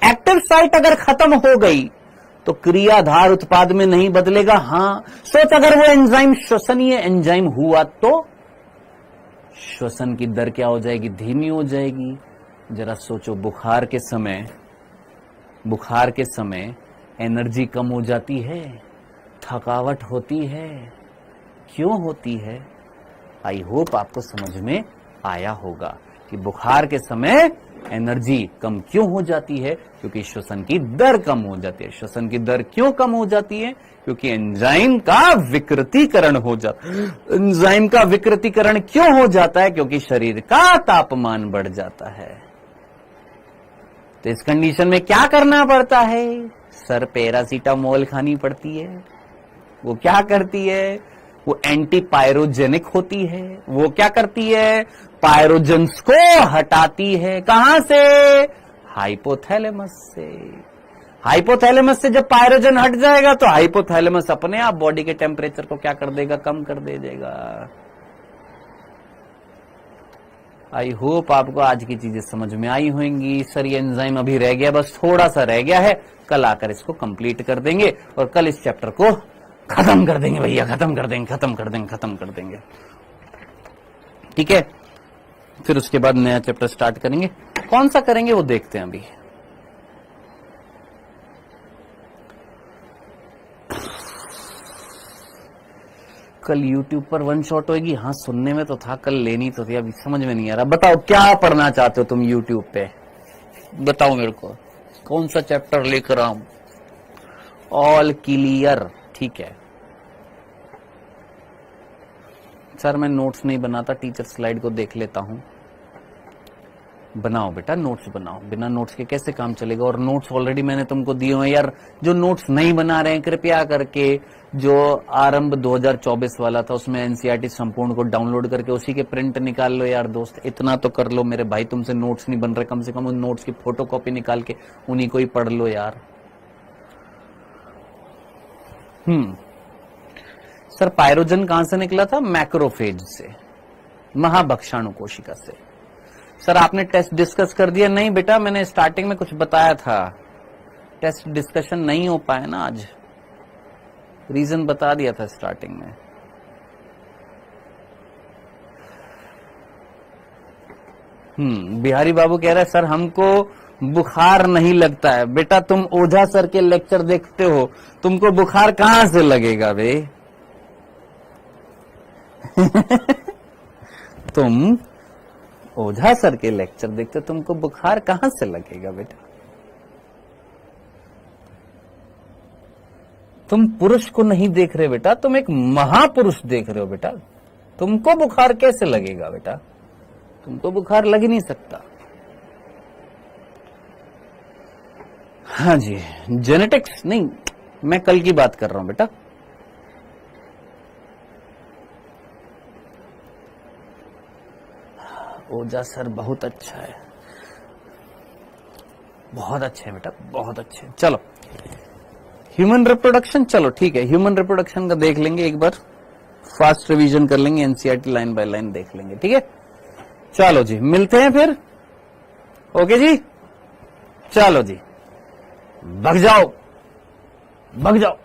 एक्टिव साइट अगर खत्म हो गई तो क्रियाधार उत्पाद में नहीं बदलेगा। हां, सोच, अगर वो एंजाइम श्वसनीय एंजाइम हुआ तो श्वसन की दर क्या हो जाएगी, धीमी हो जाएगी। जरा सोचो, बुखार के समय एनर्जी कम हो जाती है, थकावट होती है। क्यों होती है? आई होप आपको समझ में आया होगा कि बुखार के समय एनर्जी कम क्यों हो जाती है, क्योंकि श्वसन की दर कम हो जाती है। श्वसन की दर क्यों कम हो जाती है? क्योंकि एंजाइम का विकृतीकरण हो जाता है। एंजाइम का विकृतीकरण क्यों हो जाता है? क्योंकि शरीर का तापमान बढ़ जाता है। तो इस कंडीशन में क्या करना पड़ता है? सर, पैरासीटामोल खानी पड़ती है। वो क्या करती है? वो एंटी पायरोजेनिक होती है। वो क्या करती है? पायरोजन्स को हटाती है। कहां से? हाइपोथैलेमस से। हाइपोथैलेमस से जब पायरोजन हट जाएगा तो हाइपोथैलेमस अपने आप बॉडी के टेम्परेचर को क्या कर देगा, कम कर दे देगा। आई होप आपको आज की चीजें समझ में आई होंगी। सर, ये एंजाइम अभी रह गया, बस थोड़ा सा रह गया है, कल आकर इसको कंप्लीट कर देंगे और कल इस चैप्टर को खत्म कर देंगे भैया, खत्म कर देंगे। ठीक है, फिर उसके बाद नया चैप्टर स्टार्ट करेंगे। कौन सा करेंगे वो देखते हैं अभी। कल YouTube पर वन शॉट होगी। हाँ, सुनने में तो था, कल लेनी तो थी, अभी समझ में नहीं आ रहा। बताओ क्या पढ़ना चाहते हो तुम YouTube पे, बताओ मेरे को, कौन सा चैप्टर लेकर आऊं? ऑल क्लियर, ठीक है। सर, मैं नोट्स नहीं बनाता, टीचर स्लाइड को देख लेता हूं। बनाओ बेटा, नोट्स बनाओ, बिना नोट्स के कैसे काम चलेगा? और नोट्स ऑलरेडी मैंने तुमको दिए हैं यार। जो नोट्स नहीं बना रहे हैं, कृपया करके जो आरंभ 2024 वाला था उसमें एनसीईआरटी संपूर्ण को डाउनलोड करके उसी के प्रिंट निकाल लो यार दोस्त। इतना तो कर लो मेरे भाई, तुमसे नोट्स नहीं बन रहे, कम से कम उन नोट्स की फोटोकॉपी निकाल के उन्हीं को ही पढ़ लो यार। सर, पायरोजन कहां से निकला था? मैक्रोफेज से, महाभक्षाणु कोशिका से। सर, आपने टेस्ट डिस्कस कर दिया? नहीं बेटा, मैंने स्टार्टिंग में कुछ बताया था, टेस्ट डिस्कशन नहीं हो पाया ना आज, रीजन बता दिया था स्टार्टिंग में। बिहारी बाबू कह रहे हैं सर हमको बुखार नहीं लगता है। बेटा, तुम ओझा सर के लेक्चर देखते हो, तुमको बुखार कहां से लगेगा बे? तुम ओझा सर के लेक्चर देखते हो, तुमको बुखार कहां से लगेगा बेटा? तुम पुरुष को नहीं देख रहे बेटा, तुम एक महापुरुष देख रहे हो बेटा। तुमको बुखार कैसे लगेगा बेटा? तुमको बुखार लग ही नहीं सकता। हाँ जी, जेनेटिक्स नहीं, मैं कल की बात कर रहा हूं बेटा। ओजा सर बहुत अच्छा है, बहुत अच्छे है बेटा, बहुत अच्छे। चलो ह्यूमन रिप्रोडक्शन, चलो ठीक है, ह्यूमन रिप्रोडक्शन का देख लेंगे एक बार, फास्ट रिवीजन कर लेंगे, एनसीईआरटी लाइन बाय लाइन देख लेंगे, ठीक है। चलो जी, मिलते हैं फिर, ओके जी, चलो जी, भग जाओ भग जाओ।